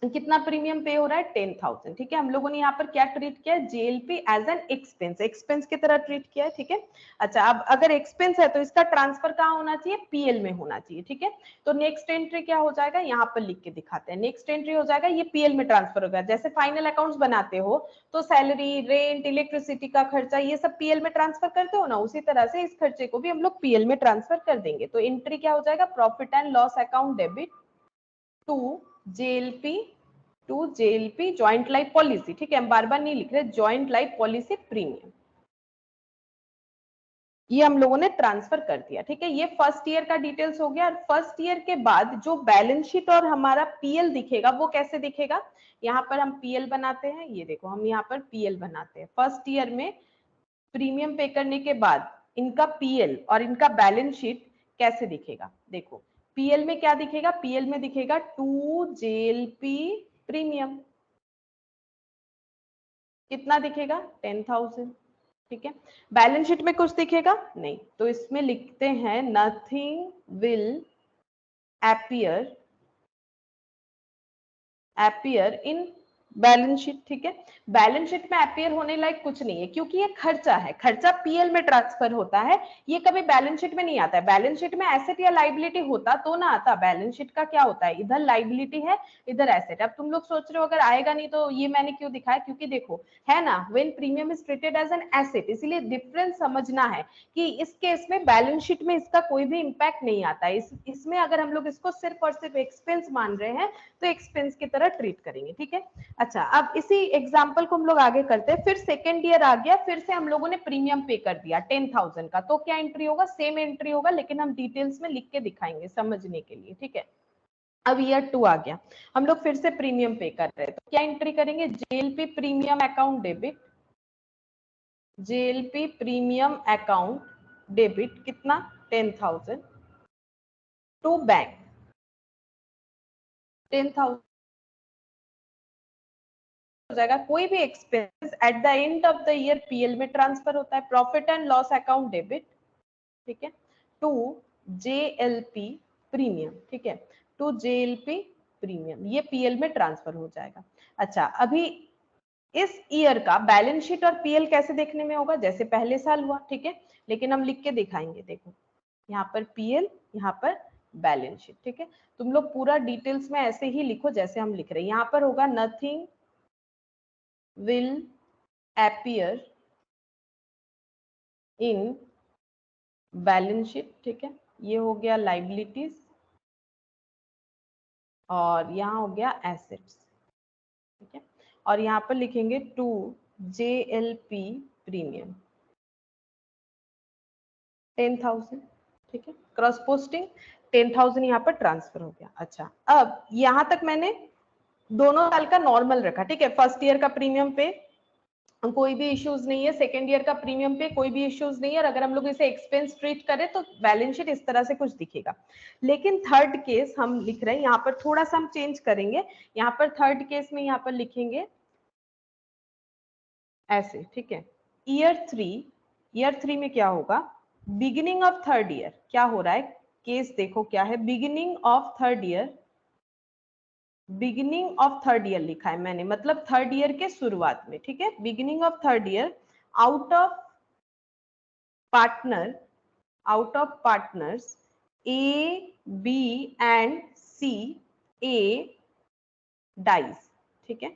Speaker 1: कितना प्रीमियम पे हो रहा है 10,000। ठीक है, हम लोगों ने यहाँ पर क्या ट्रीट किया है, जेएलपी एज एन एक्सपेंस की तरह ट्रीट किया है। ठीक है, अच्छा अब अगर एक्सपेंस है तो इसका ट्रांसफर कहाँ होना चाहिए, पीएल में होना चाहिए। ठीक है, तो नेक्स्ट एंट्री क्या हो जाएगा, यहाँ पर लिख के दिखाते हैं, नेक्स्ट एंट्री हो जाएगा ये पीएल में ट्रांसफर होगा। जैसे फाइनल अकाउंट्स बनाते हो तो सैलरी, रेंट, इलेक्ट्रिसिटी का खर्चा ये सब पीएल में ट्रांसफर करते हो ना, उसी तरह से इस खर्चे को भी हम लोग पीएल में ट्रांसफर कर देंगे। तो एंट्री क्या हो जाएगा, profit and loss account debit to JLP joint life policy. ठीक है, हम बार बार नहीं लिख रहे, जॉइंट लाइफ पॉलिसी प्रीमियम, ये हम लोगों ने ट्रांसफर कर दिया। ठीक है, ये फर्स्ट ईयर का डिटेल्स हो गया। और फर्स्ट ईयर के बाद जो बैलेंस शीट और हमारा पीएल दिखेगा वो कैसे दिखेगा, यहाँ पर हम पीएल बनाते हैं, ये देखो हम यहाँ पर पीएल बनाते हैं। फर्स्ट ईयर में प्रीमियम पे करने के बाद इनका पीएल और इनका बैलेंस शीट कैसे दिखेगा, देखो पीएल में क्या दिखेगा, पीएल में दिखेगा टू जेएलपी प्रीमियम, कितना दिखेगा 10,000। ठीक है, बैलेंस शीट में कुछ दिखेगा नहीं, तो इसमें लिखते हैं nothing will appear in balance sheet. ठीक है, बैलेंस शीट में अपियर होने लायक कुछ नहीं है क्योंकि ये खर्चा है, खर्चा पीएल में ट्रांसफर होता है, ये कभी बैलेंस शीट में नहीं आता है। बैलेंस शीट में एसेट या लाइबिलिटी होता तो ना आता, बैलेंस शीट का क्या होता है, इधर लाइबिलिटी है इधर एसेट। अब तुम लोग सोच रहे हो अगर आएगा नहीं तो ये मैंने क्यों दिखाया, क्योंकि देखो है ना, when premium is treated as an asset, इसीलिए डिफरेंस समझना है कि इस केस में बैलेंस शीट में इसका कोई भी इंपैक्ट नहीं आता है। इसमें अगर हम लोग इसको सिर्फ और सिर्फ एक्सपेंस मान रहे हैं तो एक्सपेंस की तरह ट्रीट करेंगे। ठीक है, अच्छा अब इसी एग्जाम्पल को हम लोग आगे करते हैं। फिर सेकेंड ईयर आ गया, फिर से हम लोगों ने प्रीमियम पे कर दिया 10,000 का, तो क्या एंट्री होगा, सेम एंट्री होगा, लेकिन हम डिटेल्स में लिख के दिखाएंगे समझने के लिए। ठीक है, अब ईयर 2 आ गया, हम लोग फिर से प्रीमियम पे कर रहे हैं, तो क्या एंट्री करेंगे, JLP premium account debit, JLP premium account debit कितना 10,000 टू बैंक, 10,000 हो जाएगा। कोई भी expense eight the end of the year PL में ट्रांसफर होता है, profit and loss account debit, ठीक है, टू जेएलपी प्रीमियम। ठीक है, टू जेएलपी प्रीमियम, ये पीएल में ट्रांसफर हो जाएगा। अच्छा अभी इस ईयर का बैलेंस शीट और पीएल कैसे देखने में होगा, जैसे पहले साल हुआ। ठीक है, लेकिन हम लिख के दिखाएंगे, देखो यहाँ पर पीएल, यहाँ पर बैलेंस शीट। ठीक है, तुम लोग पूरा डिटेल्स में ऐसे ही लिखो जैसे हम लिख रहे हैं। यहाँ पर होगा nothing will appear in balance sheet. ठीक है, ये हो गया लाइबिलिटीज और यहाँ हो गया एसेट्स। ठीक है, और यहाँ पर लिखेंगे टू जेएलपी प्रीमियम 10,000। ठीक है, क्रॉस पोस्टिंग 10,000 यहाँ पर ट्रांसफर हो गया। अच्छा अब यहाँ तक मैंने दोनों साल का नॉर्मल रखा। ठीक है, फर्स्ट ईयर का प्रीमियम पे कोई भी इश्यूज नहीं है, सेकेंड ईयर का प्रीमियम पे कोई भी इश्यूज नहीं है, और अगर हम लोग इसे एक्सपेंस ट्रीट करें तो बैलेंस शीट इस तरह से कुछ दिखेगा। लेकिन थर्ड केस हम लिख रहे हैं, यहाँ पर थोड़ा सा हम चेंज करेंगे, यहाँ पर थर्ड केस में यहाँ पर लिखेंगे ऐसे। ठीक है, ईयर 3 में क्या होगा, बिगिनिंग ऑफ थर्ड ईयर क्या हो रहा है, केस देखो क्या है, beginning of third year, beginning of third year लिखा है मैंने, मतलब थर्ड ईयर के शुरुआत में। ठीक है, beginning of third year, out of partner, out of partners A, B and C, A dies, ठीक है।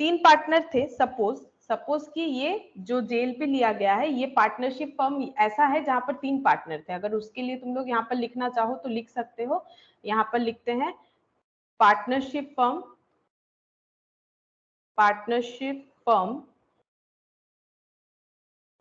Speaker 1: 3 पार्टनर थे, सपोज कि ये जो जेल पे लिया गया है ये पार्टनरशिप फर्म ऐसा है जहां पर 3 पार्टनर थे। अगर उसके लिए तुम लोग यहाँ पर लिखना चाहो तो लिख सकते हो। यहाँ पर लिखते हैं पार्टनरशिप फर्म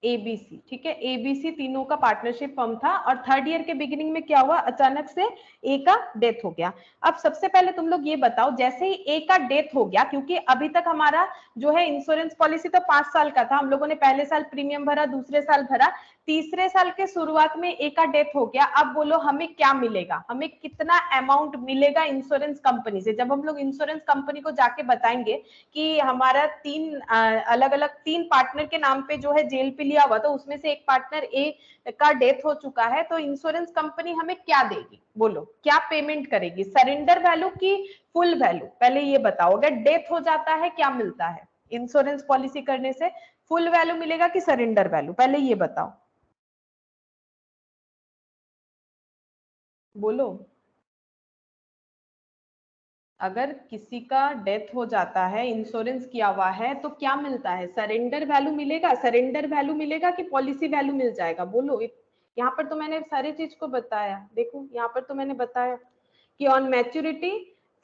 Speaker 1: एबीसी, ठीक है। एबीसी तीनों का पार्टनरशिप फर्म था और थर्ड ईयर के बिगिनिंग में क्या हुआ, अचानक से ए का डेथ हो गया। अब सबसे पहले तुम लोग ये बताओ, जैसे ही ए का डेथ हो गया, क्योंकि अभी तक हमारा जो है इंश्योरेंस पॉलिसी तो 5 साल का था, हम लोगों ने पहले साल प्रीमियम भरा, दूसरे साल भरा, तीसरे साल के शुरुआत में ए का डेथ हो गया। अब बोलो हमें क्या मिलेगा, हमें कितना अमाउंट मिलेगा इंश्योरेंस कंपनी से। जब हम लोग इंश्योरेंस कंपनी को जाके बताएंगे कि हमारा अलग अलग 3 पार्टनर के नाम पे जो है जेल पे लिया हुआ, तो उसमें से एक पार्टनर ए का डेथ हो चुका है, तो इंश्योरेंस कंपनी हमें क्या देगी, बोलो क्या पेमेंट करेगी, सरेंडर वैल्यू की फुल वैल्यू, पहले ये बताओ। अगर डेथ हो जाता है क्या मिलता है इंश्योरेंस पॉलिसी करने से, फुल वैल्यू मिलेगा कि सरेंडर वैल्यू, पहले ये बताओ, बोलो। अगर किसी का डेथ हो जाता है, इंश्योरेंस किया हुआ है, तो क्या मिलता है, सरेंडर वैल्यू मिलेगा, सरेंडर वैल्यू मिलेगा कि पॉलिसी वैल्यू मिल जाएगा, बोलो। यहाँ पर तो मैंने सारी चीज को बताया, देखो यहाँ पर तो मैंने बताया कि ऑन मैच्योरिटी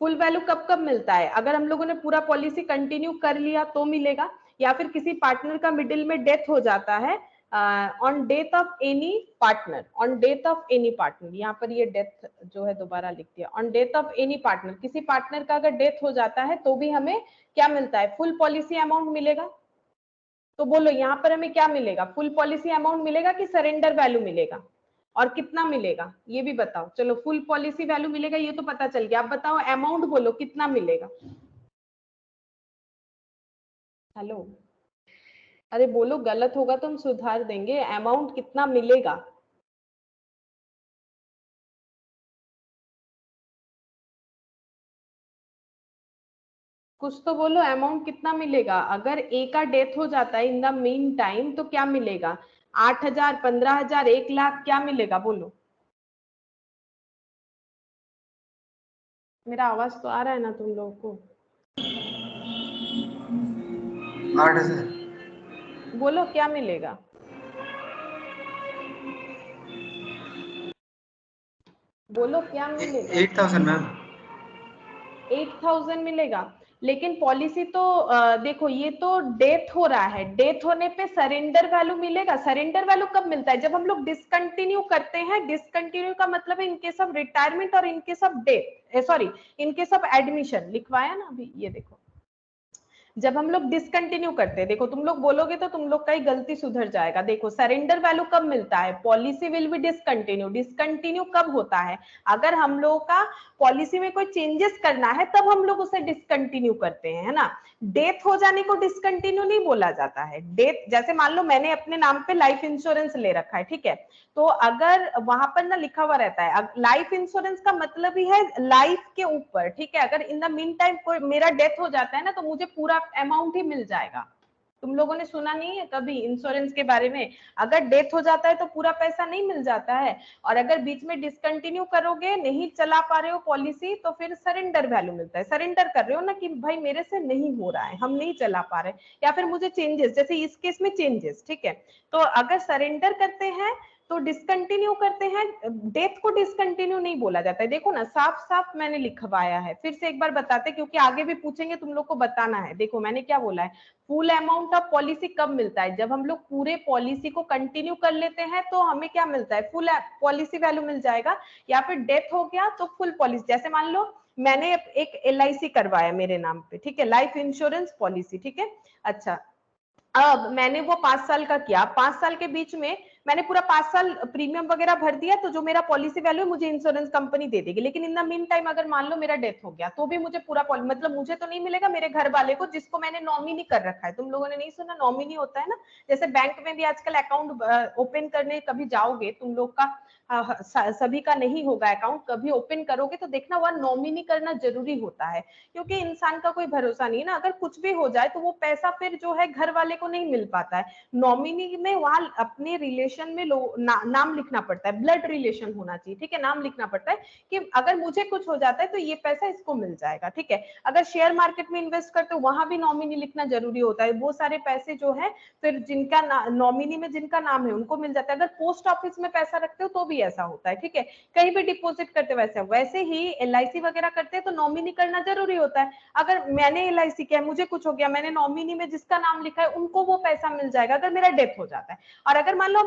Speaker 1: फुल वैल्यू कब कब मिलता है, अगर हम लोगों ने पूरा पॉलिसी कंटिन्यू कर लिया तो मिलेगा, या फिर किसी पार्टनर का मिडिल में डेथ हो जाता है on death of any partner, on death of any partner, यहाँ पर ये डेथ जो है दोबारा लिख दिया, on death of any partner, किसी पार्टनर का अगर डेथ हो जाता है तो भी हमें क्या मिलता है, फुल पॉलिसी अमाउंट मिलेगा। तो बोलो यहाँ पर हमें क्या मिलेगा, फुल पॉलिसी अमाउंट मिलेगा कि सरेंडर वैल्यू मिलेगा, और कितना मिलेगा ये भी बताओ। चलो फुल पॉलिसी वैल्यू मिलेगा ये तो पता चल गया, अब बताओ अमाउंट बोलो कितना मिलेगा। हेलो, अरे बोलो, गलत होगा तो हम सुधार देंगे, अमाउंट कितना मिलेगा। कुछ तो बोलो, अमाउंट कितना मिलेगा, अगर ए का डेथ हो जाता है इन द मीन टाइम तो क्या मिलेगा, 8,000, 15,000, 1 लाख, क्या मिलेगा बोलो। मेरा आवाज तो आ रहा है ना तुम लोगों को,
Speaker 3: 8,000
Speaker 1: बोलो क्या मिलेगा, बोलो क्या मिलेगा।
Speaker 3: 8,000 मैम।
Speaker 1: 8,000 मिलेगा, लेकिन पॉलिसी तो देखो ये तो डेथ हो रहा है, डेथ होने पे सरेंडर वैल्यू मिलेगा। सरेंडर वैल्यू कब मिलता है, जब हम लोग डिसकंटिन्यू करते हैं। डिसकंटिन्यू का मतलब है इन केस ऑफ रिटायरमेंट और in case of death, sorry in case of admission, लिखवाया ना अभी, ये देखो जब हम लोग डिसकंटिन्यू करते हैं, देखो तुम लोग बोलोगे तो तुम लोग का ही गलती सुधर जाएगा। देखो सरेंडर वैल्यू कब मिलता है, policy will be discontinue, discontinue कब होता है, अगर हम लोगों का पॉलिसी में कोई चेंजेस करना है तब हम लोग उसे डिसकंटिन्यू करते हैं, है ना। डेथ हो जाने को डिसकंटिन्यू नहीं बोला जाता है। डेथ जैसे मान लो मैंने अपने नाम पे लाइफ इंश्योरेंस ले रखा है, ठीक है, तो अगर वहां पर ना लिखा हुआ रहता है लाइफ इंश्योरेंस का मतलब ही है लाइफ के ऊपर, ठीक है, अगर इन द मीन टाइम कोई मेरा डेथ हो जाता है ना तो मुझे पूरा अमाउंट ही मिल जाएगा। तुम लोगों ने सुना नहीं है कभी इंश्योरेंस के बारे में, अगर डेथ हो जाता है तो पूरा पैसा नहीं मिल जाता है, और अगर बीच में डिसकंटिन्यू करोगे, नहीं चला पा रहे हो पॉलिसी, तो फिर सरेंडर वैल्यू मिलता है। सरेंडर कर रहे हो ना कि भाई मेरे से नहीं हो रहा है, हम नहीं चला पा रहे, या फिर मुझे चेंजेस, जैसे इस केस में चेंजेस, ठीक है, तो अगर सरेंडर करते हैं तो डिसकंटिन्यू करते हैं, डेथ को डिसकंटिन्यू नहीं बोला जाता है। देखो ना साफ साफ मैंने लिखवाया है, फिर से एक बार बताते क्योंकि आगे भी पूछेंगे, तुम लोग को बताना है। देखो मैंने क्या बोला है, फुल अमाउंट ऑफ पॉलिसी कब मिलता है, जब हम लोग पूरे पॉलिसी को कंटिन्यू कर लेते हैं तो हमें क्या मिलता है, फुल पॉलिसी वैल्यू मिल जाएगा, या फिर डेथ हो गया तो फुल पॉलिसी। जैसे मान लो मैंने एक LIC करवाया मेरे नाम पे, ठीक है, लाइफ इंश्योरेंस पॉलिसी, ठीक है, अच्छा अब मैंने वो 5 साल का किया, 5 साल के बीच में मैंने पूरा 5 साल प्रीमियम वगैरह भर दिया, तो जो मेरा पॉलिसी वैल्यू है मुझे इंश्योरेंस कंपनी दे देगी। लेकिन इन द मीन टाइम अगर मान लो मेरा डेथ हो गया तो भी मुझे पूरा मतलब मुझे तो नहीं मिलेगा, मेरे घर वाले को जिसको मैंने नॉमिनी कर रखा है। तुम लोगों ने नहीं सुना नॉमिनी होता है ना, जैसे बैंक में भी आजकल अकाउंट ओपन करने कभी जाओगे तुम लोग का, सभी का नहीं होगा अकाउंट, कभी ओपन करोगे तो देखना वहाँ नॉमिनी करना जरूरी होता है, क्योंकि इंसान का कोई भरोसा नहीं है ना, अगर कुछ भी हो जाए तो वो पैसा फिर जो है घर वाले को नहीं मिल पाता है। नॉमिनी में वहां अपने रिलेशन में नाम लिखना पड़ता है, ब्लड रिलेशन होना चाहिए, ठीक है, नाम लिखना पड़ता है कि अगर मुझे कुछ हो जाता है तो ये पैसा इसको मिल जाएगा, ठीक है। अगर शेयर मार्केट में इन्वेस्ट करते हो वहां भी नॉमिनी लिखना जरूरी होता है, वो सारे पैसे जो है फिर जिनका नॉमिनी में जिनका नाम है उनको मिल जाता है। अगर पोस्ट ऑफिस में पैसा रखते हो तो भी ऐसा होता है, ठीक है, कहीं भी डिपॉजिट करते वैसे ही LIC वगैरह करते हैं तो नॉमिनी करना जरूरी होता है। अगर मैंने LIC किया, मुझे कुछ हो गया, मैंने नॉमिनी में जिसका नाम लिखा है उनको वो पैसा मिल जाएगा अगर मेरा डेथ हो जाता है। और अगर मान लो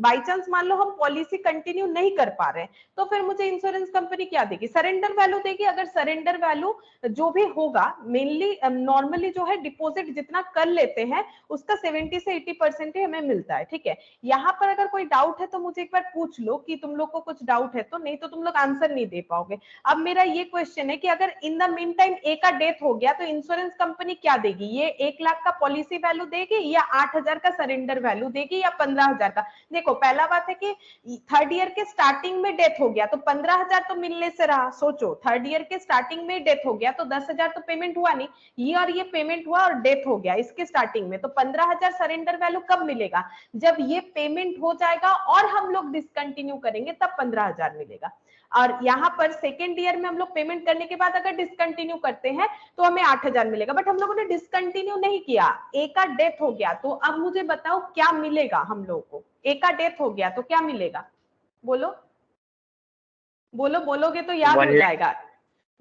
Speaker 1: बाई चांस मान लो हम पॉलिसी कंटिन्यू नहीं कर पा रहे हैं तो फिर मुझे इंश्योरेंस कंपनी क्या देगी, सरेंडर वैल्यू देगी। अगर सरेंडर वैल्यू जो भी होगा, मेनली नॉर्मली जो है डिपॉजिट जितना कर लेते हैं उसका 70 से 80% ही हमें मिलता है, ठीक है। यहाँ पर अगर कोई डाउट है तो मुझे एक बार पूछ लो कि तुम लोग को कुछ डाउट है तो, नहीं तो तुम लोग आंसर नहीं दे पाओगे। अब मेरा ये क्वेश्चन है कि अगर इन द मीन टाइम ए का डेथ हो गया तो इंश्योरेंस कंपनी क्या देगी, ये 1 लाख का पॉलिसी वैल्यू देगी या 8,000 का सरेंडर वैल्यू देगी या 15,000 का। देखो पहला बात है कि थर्ड ईयर के स्टार्टिंग में डेथ हो गया तो 15,000 तो मिलने से रहा। सोचो थर्ड ईयर के स्टार्टिंग में डेथ हो गया तो 10,000 तो पेमेंट हुआ नहीं, ये और ये पेमेंट हुआ और डेथ हो गया इसके स्टार्टिंग में, तो 15,000 सरेंडर वैल्यू कब मिलेगा, जब ये पेमेंट हो जाएगा और हम लोग डिसकंटिन्यू करेंगे तब 15,000 मिलेगा। और यहाँ पर सेकेंड ईयर में हम लोग पेमेंट करने के बाद अगर डिसकंटिन्यू करते हैं तो हमें 8,000 मिलेगा, बट हम लोगों ने डिसकंटिन्यू नहीं किया, ए का डेथ हो गया। तो अब मुझे बताओ क्या मिलेगा हम लोग को, ए का डेथ हो गया तो क्या मिलेगा, बोलो बोलो, बोलोगे तो याद हो
Speaker 2: 1 लाख।
Speaker 1: जाएगा।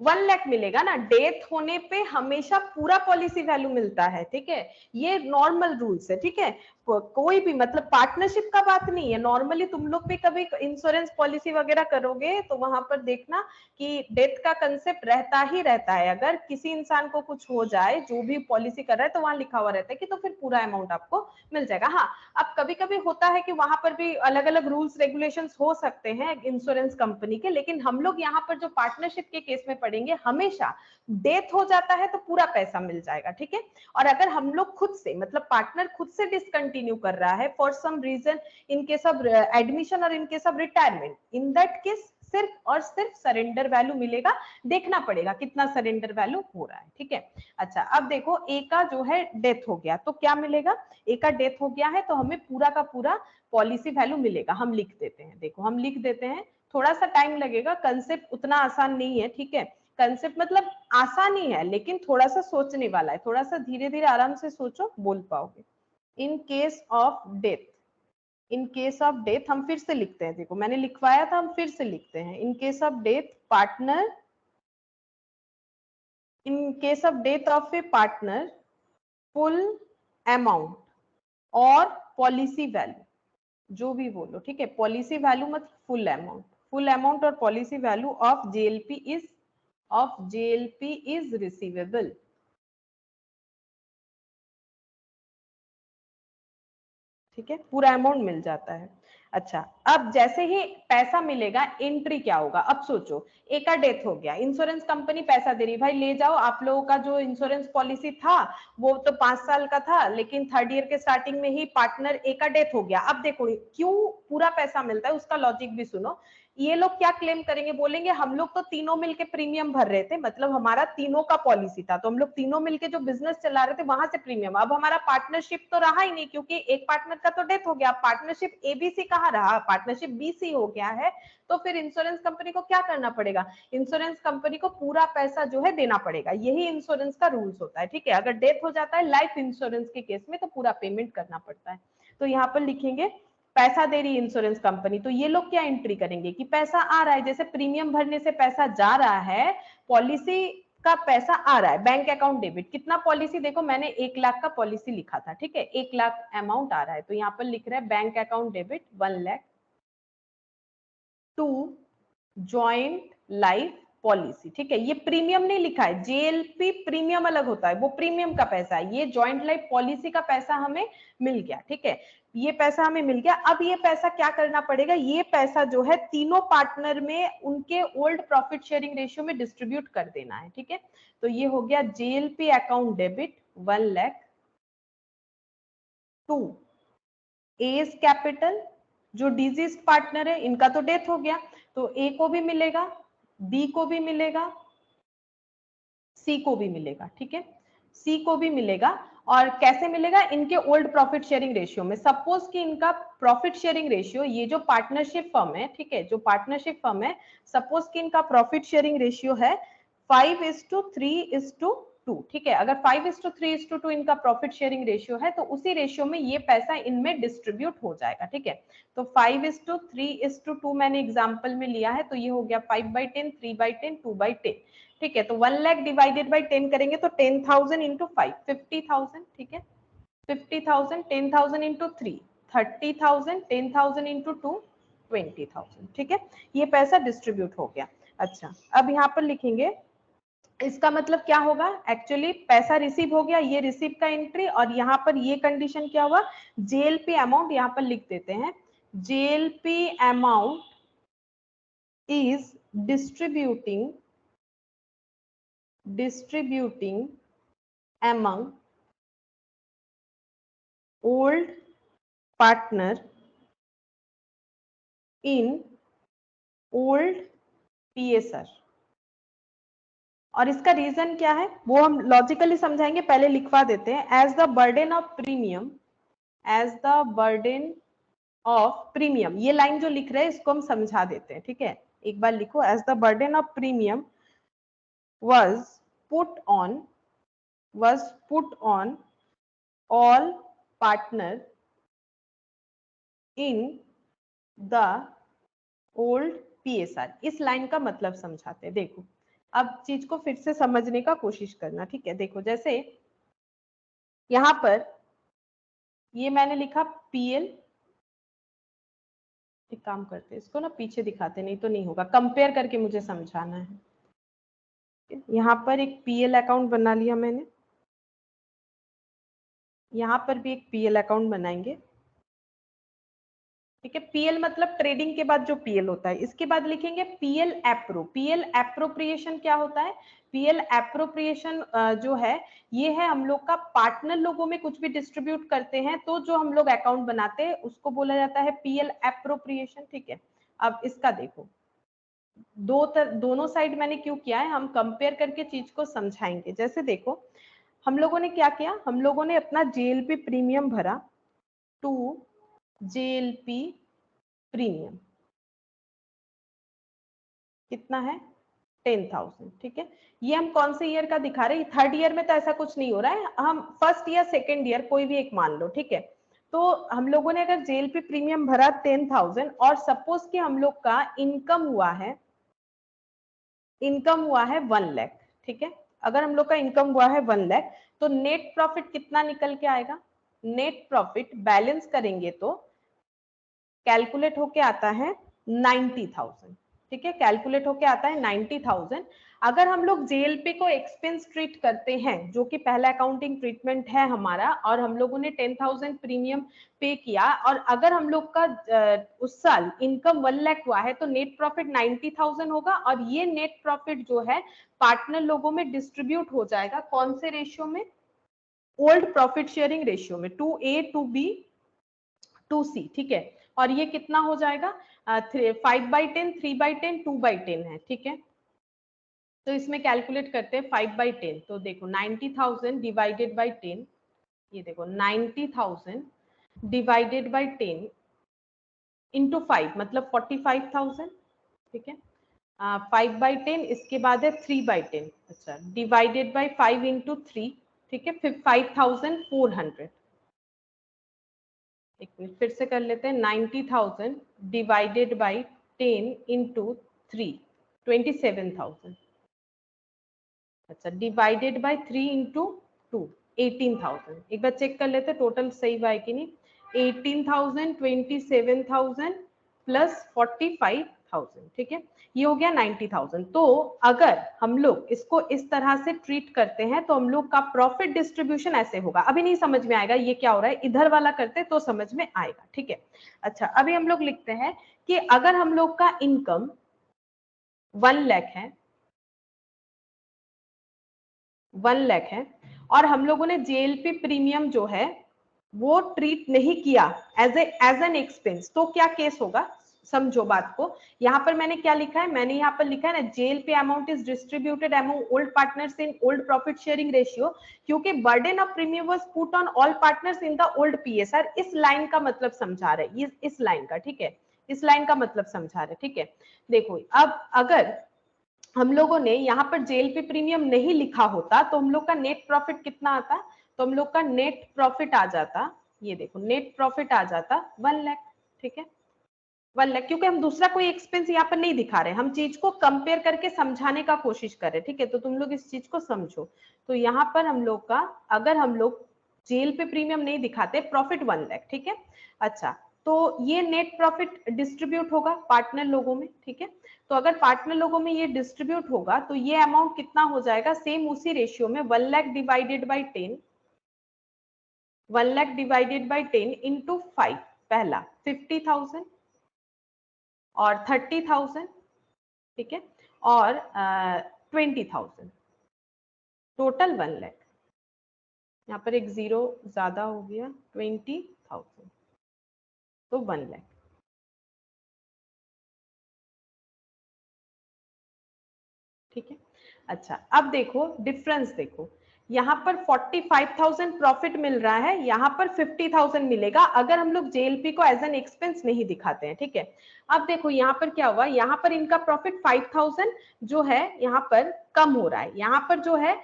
Speaker 1: 1 लाख मिलेगा ना, डेथ होने पे हमेशा पूरा पॉलिसी वैल्यू मिलता है, ठीक है, ये नॉर्मल रूल्स है, ठीक है। कोई भी मतलब पार्टनरशिप का बात नहीं है, नॉर्मली तुम लोग भी कभी इंश्योरेंस पॉलिसी वगैरह करोगे तो वहां पर देखना कि डेथ का कंसेप्ट रहता ही रहता है। अगर किसी इंसान को कुछ हो जाए जो भी पॉलिसी कर रहा है तो वहां लिखा हुआ रहता है कि तो फिर पूरा अमाउंट आपको मिल जाएगा। हाँ, अब कभी कभी होता है कि वहां पर भी अलग अलग रूल्स रेगुलेशंस हो सकते हैं इंश्योरेंस कंपनी के, लेकिन हम लोग यहाँ पर जो पार्टनरशिप के केस में पढ़ेंगे हमेशा डेथ हो जाता है तो पूरा पैसा मिल जाएगा, ठीक है। और अगर हम लोग खुद से मतलब पार्टनर खुद से डिसकंटिन्यू कर रहा है for some reason, in case of admission और in case of retirement, in that case सिर्फ और सिर्फ सरेंडर वैल्यू मिलेगा, देखना पड़ेगा कितना सरेंडर वैल्यू हो रहा है, ठीक है। अच्छा अब देखो ए का जो है डेथ हो गया तो क्या मिलेगा, ए का डेथ हो गया है तो हमें पूरा का पूरा पॉलिसी वैल्यू मिलेगा। हम लिख देते हैं, देखो हम लिख देते हैं, थोड़ा सा टाइम लगेगा, कंसेप्ट उतना आसान नहीं है, ठीक है। कंसेप्ट मतलब आसान ही है लेकिन थोड़ा सा सोचने वाला है, थोड़ा सा धीरे धीरे आराम से सोचो बोल पाओगे। इन case of death, in case of death हम फिर से लिखते हैं, देखो मैंने लिखवाया था, हम फिर से लिखते हैं। इन case of death partner, in case of death of A partner full amount और पॉलिसी वैल्यू, जो भी बोलो, ठीक है, पॉलिसी वैल्यू मत फुल अमाउंट, फुल अमाउंट और policy value of JLP is receivable, ठीक है, पूरा अमाउंट मिल जाता है। अच्छा अब जैसे ही पैसा मिलेगा एंट्री क्या होगा, अब सोचो ए का डेथ हो गया, इंश्योरेंस कंपनी पैसा दे रही, भाई ले जाओ, आप लोगों का जो इंश्योरेंस पॉलिसी था वो तो 5 साल का था, लेकिन थर्ड ईयर के स्टार्टिंग में ही पार्टनर ए का डेथ हो गया। अब देखो क्यों पूरा पैसा मिलता है उसका लॉजिक भी सुनो। ये लोग क्या क्लेम करेंगे, बोलेंगे हम लोग तो तीनों मिलके प्रीमियम भर रहे थे, मतलब हमारा तीनों का पॉलिसी था तो हम लोग तीनों मिलके जो बिजनेस चला रहे थे वहां से प्रीमियम, अब हमारा पार्टनरशिप तो रहा ही नहीं क्योंकि एक पार्टनर का तो डेथ हो गया, पार्टनरशिप ABC कहाँ रहा, पार्टनरशिप BC हो गया है। तो फिर इंश्योरेंस कंपनी को क्या करना पड़ेगा, इंश्योरेंस कंपनी को पूरा पैसा जो है देना पड़ेगा, यही इंश्योरेंस का रूल्स होता है, ठीक है। अगर डेथ हो जाता है लाइफ इंश्योरेंस के केस में तो पूरा पेमेंट करना पड़ता है। तो यहाँ पर लिखेंगे पैसा दे रही है इंश्योरेंस कंपनी, तो ये लोग क्या एंट्री करेंगे कि पैसा आ रहा है, जैसे प्रीमियम भरने से पैसा जा रहा है, पॉलिसी का पैसा आ रहा है, बैंक अकाउंट डेबिट, कितना पॉलिसी, देखो मैंने 1 लाख का पॉलिसी लिखा था, ठीक है, 1 लाख अमाउंट आ रहा है तो यहाँ पर लिख रहा है bank account debit 1 lakh to joint life policy, ठीक है। ये प्रीमियम नहीं लिखा है, JLP प्रीमियम अलग होता है, वो प्रीमियम का पैसा है, ये जॉइंट लाइफ पॉलिसी का पैसा हमें मिल गया, ठीक है, ये पैसा हमें मिल गया। अब ये पैसा क्या करना पड़ेगा, ये पैसा जो है तीनों पार्टनर में उनके ओल्ड प्रॉफिट शेयरिंग रेशियो में डिस्ट्रीब्यूट कर देना है, ठीक है। तो ये हो गया JLP account debit 1 lakh to A's capital जो डिजीज पार्टनर है इनका तो डेथ हो गया, तो ए को भी मिलेगा, बी को भी मिलेगा, सी को भी मिलेगा, ठीक है, सी को भी मिलेगा। और कैसे मिलेगा? इनके ओल्ड प्रॉफिट शेयरिंग रेशियो में। सपोज कि इनका प्रॉफिट शेयरिंग रेशियो, ये जो पार्टनरशिप फर्म है, ठीक है, जो पार्टनरशिप फर्म है, सपोज कि इनका प्रॉफिट शेयरिंग रेशियो है 5:3:2, ठीक है। अगर 5:3:2 इनका प्रॉफिट शेयरिंग रेशियो है तो उसी रेशियो में ये पैसा इनमें डिस्ट्रीब्यूट हो जाएगा, ठीक है। तो 5:3:2 मैंने एग्जांपल में लिया है, तो ये हो गया 5/10, 3/10, 2/10, ठीक है। तो 1 लाख डिवाइडेड बाई 10 करेंगे तो 10,000 इंटू 5 50,000, ठीक है। 50,000, 10,000 इंटू 3 30,000, 10,000 इंटू 2 20,000, ठीक है। ये पैसा डिस्ट्रीब्यूट हो गया। अच्छा, अब यहाँ पर लिखेंगे, इसका मतलब क्या होगा? एक्चुअली पैसा रिसीव हो गया, ये रिसीव का एंट्री, और यहाँ पर ये कंडीशन क्या हुआ? जेएलपी अमाउंट यहाँ पर लिख देते हैं, JLP amount is distributing among old partner in old PSR। और इसका रीजन क्या है वो हम लॉजिकली समझाएंगे, पहले लिखवा देते हैं। As the burden of premium, as the burden of premium, ये लाइन जो लिख रहे हैं इसको हम समझा देते हैं, ठीक है। एक बार लिखो, as the burden of premium was put on all partner in the old PSR। इस लाइन का मतलब समझाते हैं। देखो, अब चीज को फिर से समझने का कोशिश करना, ठीक है। देखो, जैसे यहां पर ये मैंने लिखा PL, एक काम करते हैं, इसको ना पीछे दिखाते, नहीं तो नहीं होगा, कंपेयर करके मुझे समझाना है। यहाँ पर एक PL अकाउंट बना लिया मैंने, यहाँ पर भी एक PL अकाउंट बनाएंगे, ठीक है। पीएल मतलब ट्रेडिंग के बाद जो पीएल होता है। इसके बाद लिखेंगे पीएल एप्रो। पीएल एप्रोप्रिएशन क्या होता है? पीएल एप्रोप्रिएशन जो है, ये है हम लोग का पार्टनर लोगों में कुछ भी डिस्ट्रीब्यूट करते हैं तो जो हम लोग अकाउंट बनाते हैं उसको बोला जाता है पीएल एप्रोप्रिएशन, ठीक है। अब इसका देखो, दोनों साइड मैंने क्यों किया है, हम कंपेयर करके चीज को समझाएंगे। जैसे देखो, हम लोगों ने क्या किया, हम लोगों ने अपना जेएलपी प्रीमियम भरा, टू जेएलपी प्रीमियम कितना है? 10,000, ठीक है। ये हम कौन से ईयर का दिखा रहे हैं? थर्ड ईयर में तो ऐसा कुछ नहीं हो रहा है, हम फर्स्ट ईयर सेकेंड ईयर कोई भी एक मान लो, ठीक है। तो हम लोगों ने अगर जेएलपी प्रीमियम भरा 10,000 और सपोज कि हम लोग का इनकम हुआ है 1 लाख, ठीक है। अगर हम लोग का इनकम हुआ है 1 लाख, तो नेट प्रॉफिट कितना निकल के आएगा? नेट प्रॉफिट बैलेंस करेंगे तो कैलकुलेट होके आता है 90,000, ठीक है। कैलकुलेट होके आता है 90,000। अगर हम लोग जेएलपी को एक्सपेंस ट्रीट करते हैं, जो कि पहला अकाउंटिंग ट्रीटमेंट है हमारा, और हम लोगों ने 10,000 प्रीमियम पे किया, और अगर हम लोग का उस साल इनकम 1 लाख हुआ है तो नेट प्रॉफिट 90,000 होगा, और ये नेट प्रॉफिट जो है पार्टनर लोगों में डिस्ट्रीब्यूट हो जाएगा कौन से रेशियो में? ओल्ड प्रॉफिट शेयरिंग रेशियो में, 2A 2B 2C, ठीक है। और ये कितना हो जाएगा? 5/10, 3/10, 2/10 है, ठीक है। तो इसमें कैलकुलेट करते हैं 5/10, तो देखो 90,000 डिवाइडेड बाई 10, ये देखो 90,000 डिवाइडेड बाई 10 इंटू 5 मतलब 45,000, ठीक है। 5/10, इसके बाद है 3/10, अच्छा, डिवाइडेड बाई 5 इंटू 3, ठीक है, फिर 5,400। एक मिनट फिर से कर लेते हैं, 90,000 डिवाइडेड बाई 10 इंटू 3 27,000, अच्छा, डिवाइडेड बाई 3 इंटू 2 18,000। एक बार चेक कर लेते हैं टोटल सही हुआ है कि नहीं। 18,000 27,000 प्लस 45,000, ठीक है, ये हो गया 90,000। तो अगर हम लोग इसको इस तरह से ट्रीट करते हैं तो हम लोग का प्रॉफिट डिस्ट्रीब्यूशन ऐसे होगा। अभी नहीं समझ में आएगा ये क्या हो रहा है, इधर वाला करते तो समझ में आएगा, ठीक है। अच्छा, अभी हम लोग लिखते हैं कि अगर हम लोग का इनकम 1 लाख है, 1 लाख है, और हम लोगों ने जेएलपी प्रीमियम जो है वो ट्रीट नहीं किया एज एन एक्सपेंस, तो क्या केस होगा, समझो बात को। यहाँ पर मैंने क्या लिखा है, मैंने यहाँ पर लिखा है ना, JLP amount is distributed among old partners in old profit sharing ratio, क्योंकि burden of premium was put on all partners in the old PSR. इस लाइन का मतलब समझा रहे हैं, इस लाइन का, ठीक है, इस लाइन का मतलब समझा रहे, ठीक है। देखो अब अगर हम लोगों ने यहाँ पर जेल पे प्रीमियम नहीं लिखा होता तो हम लोग का नेट प्रॉफिट कितना आता, तो हम लोग का नेट प्रॉफिट आ जाता, ये देखो नेट प्रॉफिट आ जाता 1 लाख, ठीक है, 1 लाख, क्योंकि हम दूसरा कोई एक्सपेंस यहाँ पर नहीं दिखा रहे, हम चीज को कंपेयर करके समझाने का कोशिश कर रहे, ठीक है। तो तुम लोग इस चीज को समझो। तो यहाँ पर हम लोग का, अगर हम लोग जेल पे प्रीमियम नहीं दिखाते, प्रॉफिट 1 लाख, ठीक है। अच्छा, तो ये नेट प्रॉफिट डिस्ट्रीब्यूट होगा पार्टनर लोगों में, ठीक है। तो अगर पार्टनर लोगों में ये डिस्ट्रीब्यूट होगा तो ये अमाउंट कितना हो जाएगा, सेम उसी रेशियो में 1 lakh divided by 10, 1 lakh divided by 10 into 5, पहला 50,000 और 30,000, ठीक है, और 20,000, टोटल 1 लाख। यहाँ पर एक जीरो ज्यादा हो गया, 20,000, तो 1 लाख, ठीक है। अच्छा, अब देखो डिफरेंस, देखो यहाँ पर 45,000 प्रॉफिट मिल रहा है, यहाँ पर 50,000 मिलेगा अगर हम लोग जेएलपी को एज एन एक्सपेंस नहीं दिखाते हैं, ठीक है। अब देखो यहाँ पर क्या हुआ, यहाँ पर इनका प्रॉफिट 5,000 जो है यहाँ पर कम हो रहा है, यहाँ पर जो है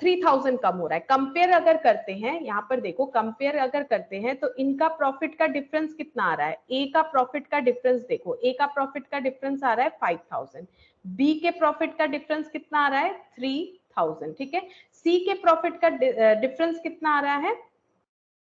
Speaker 1: 3,000 कम हो रहा है। कंपेयर अगर करते हैं, यहाँ पर देखो कंपेयर अगर करते हैं तो इनका प्रॉफिट का डिफरेंस कितना आ रहा है, ए का प्रॉफिट का डिफरेंस देखो, ए का प्रॉफिट का डिफरेंस आ रहा है 5,000, बी के प्रॉफिट का डिफरेंस कितना आ रहा है 3,000, ठीक है। सी के प्रॉफिट का डिफरेंस कितना आ रहा है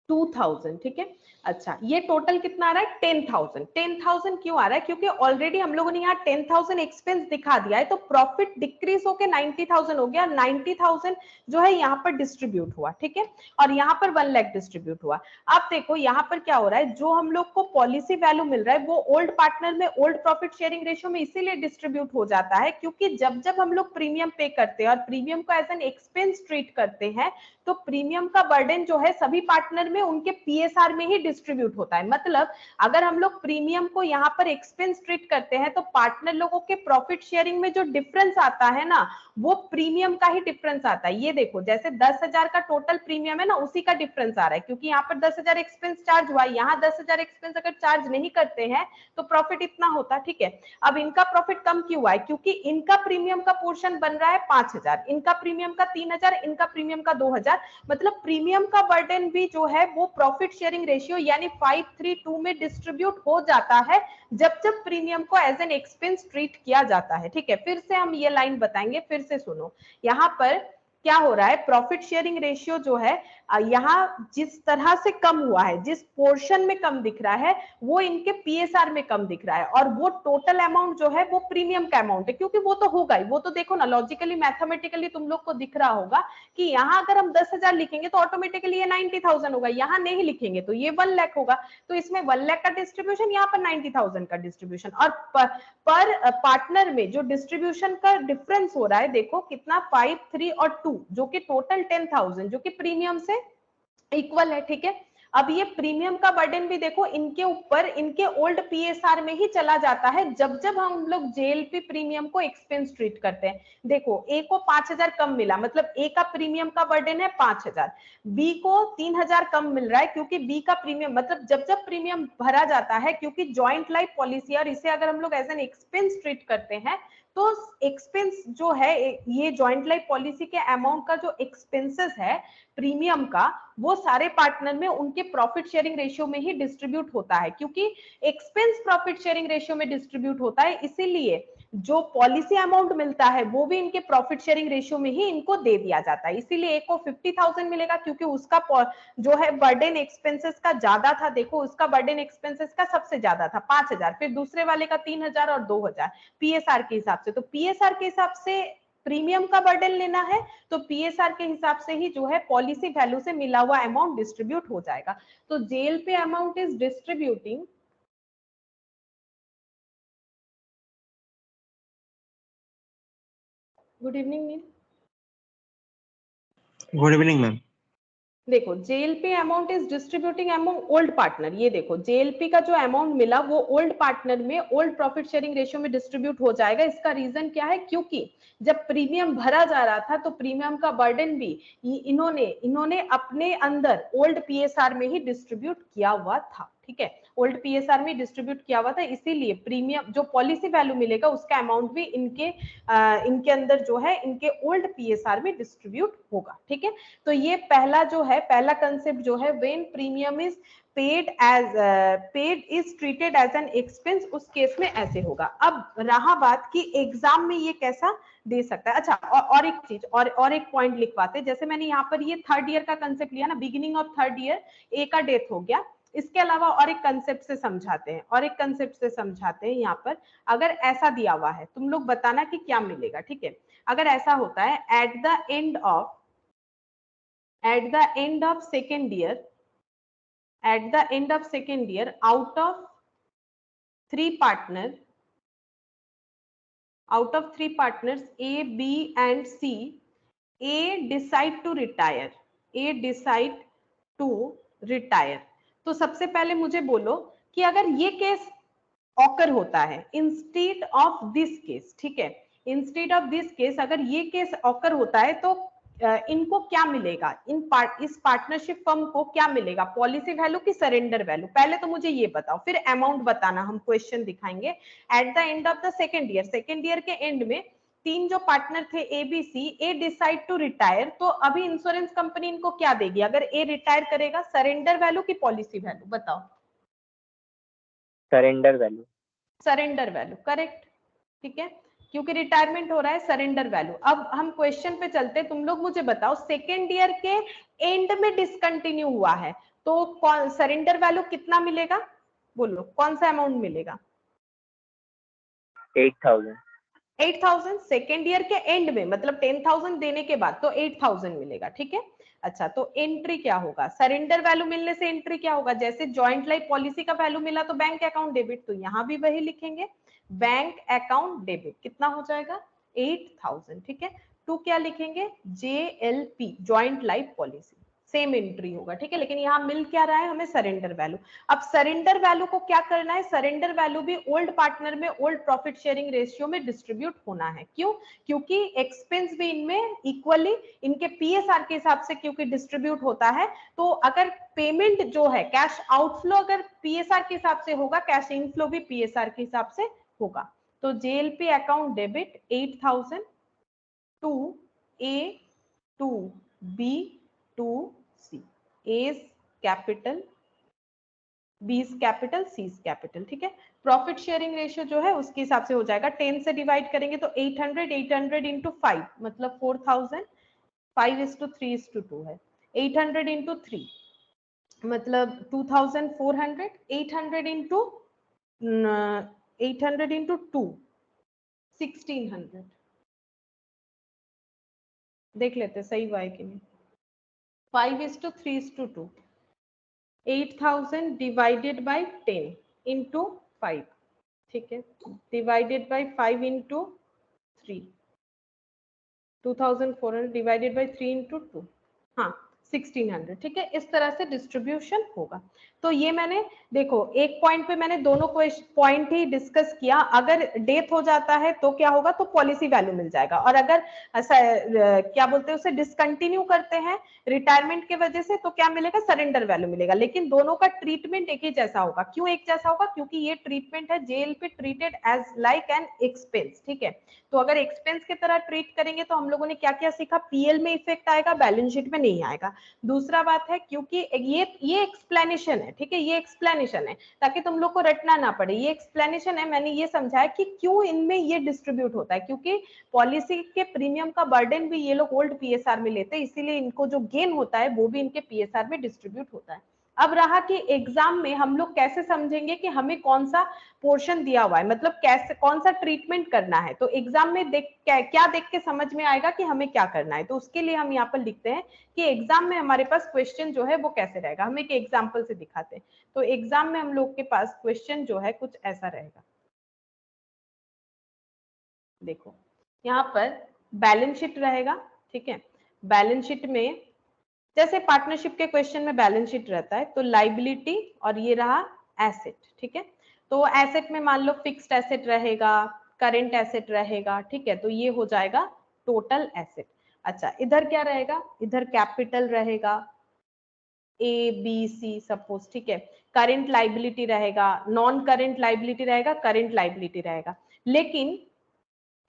Speaker 1: 2,000, ठीक है। अच्छा, ये टोटल कितना आ रहा है 10,000। 10,000 क्यों आ रहा है, क्योंकि ऑलरेडी हम लोगों ने यहाँ 10,000 एक्सपेंस दिखा दिया है, तो प्रॉफिट डिक्रीज होकर 90,000 हो गया, 90,000 जो है यहाँ पर डिस्ट्रीब्यूट हुआ, ठीक है, और यहाँ पर 1 लाख डिस्ट्रीब्यूट हुआ। अब देखो यहाँ पर क्या हो रहा है, जो हम लोग को पॉलिसी वैल्यू मिल रहा है वो ओल्ड पार्टनर में ओल्ड प्रॉफिट शेयरिंग रेशियो में इसीलिए डिस्ट्रीब्यूट हो जाता है, क्योंकि जब जब हम लोग प्रीमियम पे करते हैं और प्रीमियम को एज एन एक्सपेंस ट्रीट करते हैं, तो प्रीमियम का बर्डन जो है सभी पार्टनर में उनके पीएसआर में ही डिस्ट्रीब्यूट होता है। मतलब अगर हम लोग प्रीमियम को यहाँ पर एक्सपेंस ट्रीट करते हैं तो पार्टनर लोगों के प्रॉफिट शेयरिंग में जो डिफरेंस आता है ना, वो प्रीमियम का ही डिफरेंस आता है। ये देखो जैसे 10,000 का टोटल प्रीमियम है ना, उसी का डिफरेंस आ रहा है, क्योंकि यहाँ पर 10,000 एक्सपेंस चार्ज हुआ, यहाँ 10,000 एक्सपेंस अगर चार्ज नहीं करते हैं तो प्रॉफिट इतना होता, ठीक है। अब इनका प्रॉफिट कम क्यों हुआ है, क्योंकि इनका प्रीमियम का पोर्शन बन रहा है 5,000, इनका प्रीमियम का 3,000, इनका प्रीमियम का 2,000। मतलब प्रीमियम का बर्डन भी जो है वो प्रॉफिट शेयरिंग रेशियो यानी 5:3:2 में डिस्ट्रीब्यूट हो जाता है जब जब प्रीमियम को एज एन एक्सपेंस ट्रीट किया जाता है, ठीक है। फिर से हम ये लाइन बताएंगे, फिर से सुनो। यहाँ पर क्या हो रहा है, प्रॉफिट शेयरिंग रेशियो जो है यहाँ जिस तरह से कम हुआ है, जिस पोर्शन में कम दिख रहा है वो इनके पीएसआर में कम दिख रहा है, और वो टोटल अमाउंट जो है वो प्रीमियम का अमाउंट है, क्योंकि वो तो होगा ही, वो तो देखो ना लॉजिकली मैथमेटिकली तुम लोग को दिख रहा होगा कि यहाँ अगर हम 10,000 लिखेंगे तो ऑटोमेटिकली ये 90,000 होगा, यहाँ नहीं लिखेंगे तो ये 1 लाख होगा। तो इसमें 1 लाख का डिस्ट्रीब्यूशन, यहाँ पर 90,000 का डिस्ट्रीब्यूशन, और पर पार्टनर में जो डिस्ट्रीब्यूशन का डिफरेंस हो रहा है देखो कितना 5, 3 और 2, जो कि टोटल 10,000 जो कि प्रीमियम से इक्वल है, ठीक है। अब ये प्रीमियम का बर्डन भी देखो इनके ऊपर इनके ओल्ड पीएसआर में ही चला जाता है जब जब हम लोग जेएलपी प्रीमियम को एक्सपेंस ट्रीट करते हैं। देखो ए को 5,000 कम मिला, मतलब ए का प्रीमियम का बर्डन है 5,000, बी को 3,000 कम मिल रहा है क्योंकि बी का प्रीमियम, मतलब जब जब प्रीमियम भरा जाता है, क्योंकि ज्वाइंट लाइफ पॉलिसी और इसे अगर हम लोग एज एन एक्सपेंस ट्रीट करते हैं तो एक्सपेंस जो है ये ज्वाइंट लाइफ पॉलिसी के अमाउंट का जो एक्सपेंसेस है प्रीमियम का, वो सारे पार्टनर में उनके प्रॉफिट शेयरिंग रेशियो में ही डिस्ट्रीब्यूट होता है, क्योंकि एक्सपेंस प्रॉफिट शेयरिंग रेशियो में डिस्ट्रीब्यूट होता है, इसीलिए जो पॉलिसी अमाउंट मिलता है वो भी इनके प्रॉफिट शेयरिंग रेशियो में ही इनको दे दिया जाता है। इसीलिए एक को 50,000 मिलेगा क्योंकि उसका जो है बर्डन एक्सपेंसेस का ज्यादा था, देखो उसका बर्डन एक्सपेंसेस का सबसे ज्यादा था 5,000, फिर दूसरे वाले का 3,000 और 2,000 पीएसआर के हिसाब से। तो पीएसआर के हिसाब से प्रीमियम का बर्डन लेना है तो पीएसआर के हिसाब से ही जो है पॉलिसी वैल्यू से मिला हुआ अमाउंट डिस्ट्रीब्यूट हो जाएगा। तो JLP amount is distributing, good evening Neel.
Speaker 3: Good evening ma'am.
Speaker 1: देखो JLP amount is distributing among old partner, ये देखो जेएलपी का जो अमाउंट मिला वो ओल्ड पार्टनर में ओल्ड प्रॉफिट शेयरिंग रेशियो में डिस्ट्रीब्यूट हो जाएगा। इसका रीजन क्या है, क्योंकि जब प्रीमियम भरा जा रहा था तो प्रीमियम का बर्डन भी इन्होंने अपने अंदर ओल्ड पीएसआर में ही डिस्ट्रीब्यूट किया हुआ था। ठीक है, ओल्ड पीएसआर में डिस्ट्रीब्यूट किया हुआ था, इसीलिए प्रीमियम जो पॉलिसी वैल्यू मिलेगा उसका अमाउंट भी इनके अंदर जो है इनके ओल्ड पीएसआर में डिस्ट्रीब्यूट होगा। ठीक है, तो ये पहला जो है, पहला कंसेप्ट जो है when premium is paid is treated as an expense, उस केस में ऐसे होगा। अब रहा बात कि एग्जाम में ये कैसा दे सकता है। अच्छा, और एक चीज और एक पॉइंट लिखवाते, जैसे मैंने यहाँ पर ये थर्ड ईयर का कंसेप्ट लिया ना, beginning of third year A का डेथ हो गया, इसके अलावा और एक कंसेप्ट से समझाते हैं, और एक कंसेप्ट से समझाते हैं। यहाँ पर अगर ऐसा दिया हुआ है, तुम लोग बताना कि क्या मिलेगा। ठीक है, अगर ऐसा होता है at the end of second year, out of three partners A, B and C, A decide to retire, तो सबसे पहले मुझे बोलो कि अगर ये केस ऑकर होता है इंस्टेड ऑफ दिस केस, ठीक है, इंस्टेड ऑफ दिस केस अगर ये केस ऑकर होता है तो इनको क्या मिलेगा, इस पार्टनरशिप फर्म को क्या मिलेगा, पॉलिसी वैल्यू की सरेंडर वैल्यू, पहले तो मुझे ये बताओ, फिर अमाउंट बताना, हम क्वेश्चन दिखाएंगे। At the end of the second year के एंड में तीन जो पार्टनर थे A B C, A decide to retire, तो अभी इंश्योरेंस कंपनी इनको क्या देगी अगर ए रिटायर करेगा, सरेंडर वैल्यू की पॉलिसी वैल्यू, बताओ।
Speaker 3: Surrender value.
Speaker 1: Surrender value, correct. ठीक है, क्योंकि रिटायरमेंट हो रहा है, सरेंडर वैल्यू। अब हम क्वेश्चन पे चलते, तुम लोग मुझे बताओ सेकेंड ईयर के एंड में डिसकंटिन्यू हुआ है तो सरेंडर वैल्यू कितना मिलेगा, बोलो कौन सा अमाउंट मिलेगा।
Speaker 3: 8,000।
Speaker 1: 8,000 सेकेंड ईयर के एंड में, मतलब 10,000 देने के बाद तो 8,000 मिलेगा। ठीक है, अच्छा तो एंट्री क्या होगा, सरेंडर वैल्यू मिलने से एंट्री क्या होगा, जैसे जॉइंट लाइफ पॉलिसी का वैल्यू मिला तो बैंक अकाउंट डेबिट, तो यहां भी वही लिखेंगे, बैंक अकाउंट डेबिट कितना हो जाएगा 8,000। ठीक है, टू क्या लिखेंगे, JLP joint life policy, same entry होगा। ठीक है, लेकिन यहाँ मिल क्या रहा है हमें, सरेंडर वैल्यू। अब सरेंडर वैल्यू को क्या करना है, सरेंडर वैल्यू भी ओल्ड पार्टनर में ओल्ड प्रॉफिट शेयरिंग रेशियो में डिस्ट्रीब्यूट होना है। क्यों, क्योंकि एक्सपेंस भी इनमें इक्वली इनके पीएसआर के हिसाब से क्योंकि डिस्ट्रीब्यूट होता है, तो अगर पेमेंट जो है कैश आउटफ्लो अगर पीएसआर के हिसाब से होगा, कैश इनफ्लो भी पीएसआर के हिसाब से होगा। तो JLP account debit 8,000 to A to B to C, A's capital, B capital, C capital. ठीक है, प्रॉफिट शेयरिंग रेशियो जो है उसके हिसाब से हो जाएगा, 10 से डिवाइड करेंगे तो 800 इंटू 5 मतलब 4,000, 5:3:2 है, 800 इंटू 3 मतलब 2,400, 800 इंटू 2 1,600, देख लेते सही हुआ है कि नहीं, 5:3:2, 8,000 डिवाइडेड बाई 10 इंटू 5, ठीक है, divided by 5 into 3, 2,400 divided by 3 into 2, हाँ 1,600। ठीक है, इस तरह से डिस्ट्रीब्यूशन होगा। तो ये मैंने देखो एक पॉइंट पे मैंने दोनों पॉइंट ही डिस्कस किया, अगर डेथ हो जाता है तो क्या होगा, तो पॉलिसी वैल्यू मिल जाएगा, और अगर क्या बोलते हैं उसे डिसकंटिन्यू करते हैं रिटायरमेंट के वजह से तो क्या मिलेगा, सरेंडर वैल्यू मिलेगा। लेकिन दोनों का ट्रीटमेंट एक ही जैसा होगा, क्यों एक जैसा होगा, क्योंकि ये ट्रीटमेंट है JLP treated as like an expense. ठीक है, तो अगर एक्सपेंस की तरह ट्रीट करेंगे तो हम लोगों ने क्या क्या सीखा, पीएल में इफेक्ट आएगा, बैलेंस शीट में नहीं आएगा। दूसरा बात है क्योंकि ये एक्सप्लेनेशन है, ठीक है, ये एक्सप्लेनेशन है ताकि तुम लोग को रटना ना पड़े, ये एक्सप्लेनेशन है, मैंने ये समझाया कि क्यों इनमें ये डिस्ट्रीब्यूट होता है, क्योंकि पॉलिसी के प्रीमियम का बर्डन भी ये लोग ओल्ड पीएसआर में लेते हैं, इसीलिए इनको जो गेन होता है वो भी इनके पीएसआर में डिस्ट्रीब्यूट होता है। अब रहा कि एग्जाम में हम लोग कैसे समझेंगे कि हमें कौन सा पोर्शन दिया हुआ है, मतलब कैसे कौन सा ट्रीटमेंट करना है, तो एग्जाम में क्या देख के समझ में आएगा कि हमें क्या करना है, तो उसके लिए हम यहाँ पर लिखते हैं कि एग्जाम में हमारे पास क्वेश्चन जो है वो कैसे रहेगा, हम एक एग्जाम्पल से दिखाते हैं। तो एग्जाम में हम लोग के पास क्वेश्चन जो है कुछ ऐसा रहेगा, देखो यहाँ पर बैलेंस शीट रहेगा। ठीक है, बैलेंस शीट में जैसे पार्टनरशिप के क्वेश्चन में बैलेंस शीट रहता है, तो लाइबिलिटी और ये रहा एसेट, ठीक है। तो एसेट में मान लो फिक्स्ड एसेट रहेगा, करेंट एसेट रहेगा, ठीक है, तो ये हो जाएगा टोटल एसेट। अच्छा, इधर क्या रहेगा, इधर कैपिटल रहेगा, ए बी सी सपोज, ठीक है। करेंट लाइबिलिटी रहेगा, नॉन करेंट लाइबिलिटी रहेगा, करेंट लाइबिलिटी रहेगा। लेकिन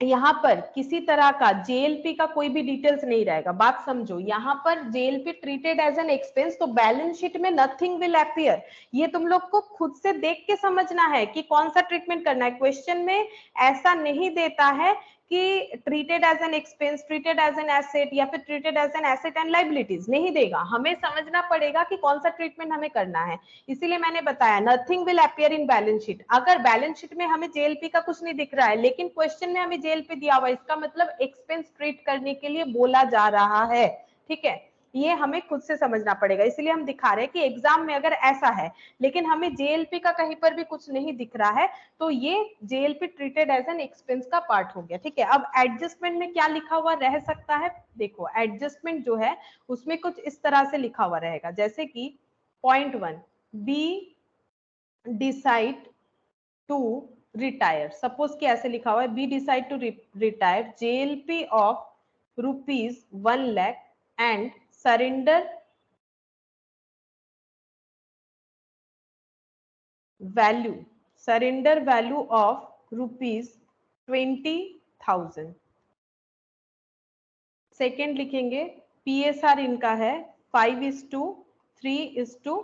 Speaker 1: यहाँ पर किसी तरह का जेएलपी का कोई भी डिटेल्स नहीं रहेगा। बात समझो, यहाँ पर JLP treated as an expense, तो बैलेंस शीट में नथिंग विल अपीयर। ये तुम लोग को खुद से देख के समझना है कि कौन सा ट्रीटमेंट करना है। क्वेश्चन में ऐसा नहीं देता है कि treated as an expense, treated as an asset या फिर treated as an asset and liabilities, नहीं देगा। हमें समझना पड़ेगा कि कौन सा ट्रीटमेंट हमें करना है। इसीलिए मैंने बताया nothing will appear in balance sheet. अगर बैलेंस शीट में हमें जेएलपी का कुछ नहीं दिख रहा है, लेकिन क्वेश्चन में हमें जेएलपी दिया हुआ है, इसका मतलब एक्सपेंस ट्रीट करने के लिए बोला जा रहा है, ठीक है। ये हमें खुद से समझना पड़ेगा, इसलिए हम दिखा रहे हैं कि एग्जाम में अगर ऐसा है लेकिन हमें जेएलपी का कहीं पर भी कुछ नहीं दिख रहा है, तो ये JLP treated as an expense का पार्ट हो गया, ठीक है। अब एडजस्टमेंट में क्या लिखा हुआ रह सकता है, देखो एडजस्टमेंट जो है उसमें कुछ इस तरह से लिखा हुआ रहेगा, जैसे कि point 1, B decide to retire. Suppose कि ऐसे लिखा हुआ है, B decide to retire JLP of ₹1 lakh and surrender value of ₹20,000। Second लिखेंगे, पीएसआर इनका है 5:3:2,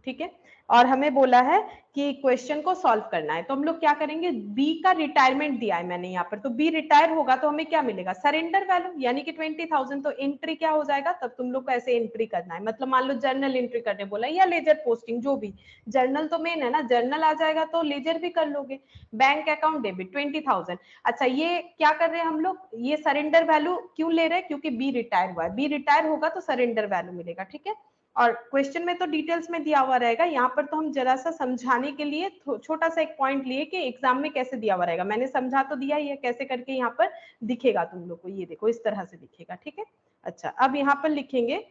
Speaker 1: ठीक है। और हमें बोला है कि क्वेश्चन को सॉल्व करना है, तो हम लोग क्या करेंगे, बी का रिटायरमेंट दिया है मैंने यहाँ पर, तो बी रिटायर होगा तो हमें क्या मिलेगा, सरेंडर वैल्यू यानी कि 20,000। तो एंट्री क्या हो जाएगा, तब तुम लोग को ऐसे एंट्री करना है। मतलब मान लो जर्नल एंट्री करने बोला या लेजर पोस्टिंग, जो भी, जर्नल तो मेन है ना, जर्नल आ जाएगा तो लेजर भी कर लोगे। Bank account debit 20,000। अच्छा, ये क्या कर रहे हैं हम लोग, ये सरेंडर वैल्यू क्यों ले रहे हैं, क्योंकि बी रिटायर हुआ है, बी रिटायर होगा तो सरेंडर वैल्यू मिलेगा, ठीक है। और क्वेश्चन में तो डिटेल्स में दिया हुआ रहेगा, यहाँ पर तो हम जरा सा समझाने के लिए छोटा सा एक पॉइंट लिए कि एग्जाम में कैसे दिया हुआ रहेगा। मैंने समझा तो दिया ही है कैसे करके यहाँ पर दिखेगा तुम लोग को, ये देखो इस तरह से दिखेगा, ठीक है। अच्छा, अब यहाँ पर लिखेंगे,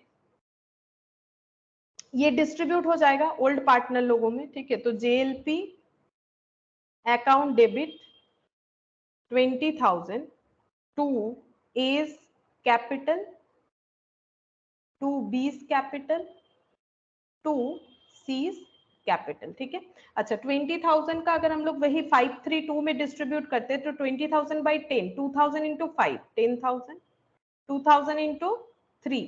Speaker 1: ये डिस्ट्रीब्यूट हो जाएगा ओल्ड पार्टनर लोगों में, ठीक है। तो JLP account debit 20,000 to A's capital, to B's capital, to C's capital, ठीक है। अच्छा, 20,000 का अगर हम लोग वही 532 में डिस्ट्रीब्यूट करते हैं, तो 20,000 बाई 10, 2,000 इंटू 5 10,000, 2,000 इंटू 3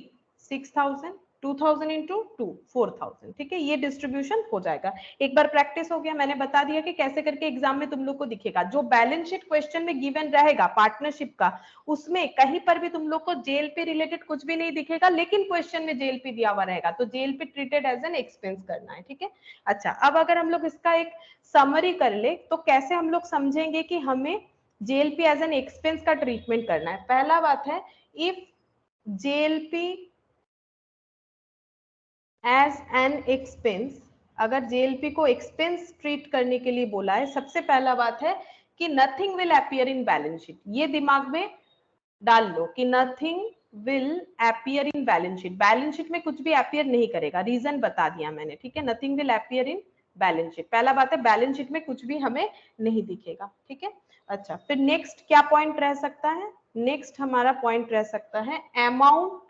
Speaker 1: 6,000, 2,000 इंटू 2 4,000, ठीक है। ये डिस्ट्रीब्यूशन हो जाएगा। एक बार प्रैक्टिस हो गया, मैंने बता दिया कि कैसे करके एग्जाम में तुम लोग को दिखेगा। जो बैलेंस शीट क्वेश्चन में गिवन रहेगा पार्टनरशिप का, उसमें कहीं पर भी तुम लोग को जेएलपी रिलेटेड कुछ भी नहीं दिखेगा, लेकिन क्वेश्चन में जेएलपी दिया हुआ रहेगा, तो JLP treated as an expense करना है, ठीक है। अच्छा, अब अगर हम लोग इसका एक समरी कर ले, तो कैसे हम लोग समझेंगे कि हमें जेएलपी एज एन एक्सपेंस का ट्रीटमेंट करना है। पहला बात है, if JLP as an expense, अगर जेएलपी को एक्सपेंस ट्रीट करने के लिए बोला है, सबसे पहला बात है कि nothing will appear in balance sheet. ये दिमाग में डाल लो कि nothing will appear in balance sheet, balance sheet में कुछ भी अपीयर नहीं करेगा। रीजन बता दिया मैंने, ठीक है। Nothing will appear in balance sheet, पहला बात है, बैलेंस शीट में कुछ भी हमें नहीं दिखेगा, ठीक है। अच्छा, फिर नेक्स्ट क्या पॉइंट रह सकता है, नेक्स्ट हमारा पॉइंट रह सकता है amount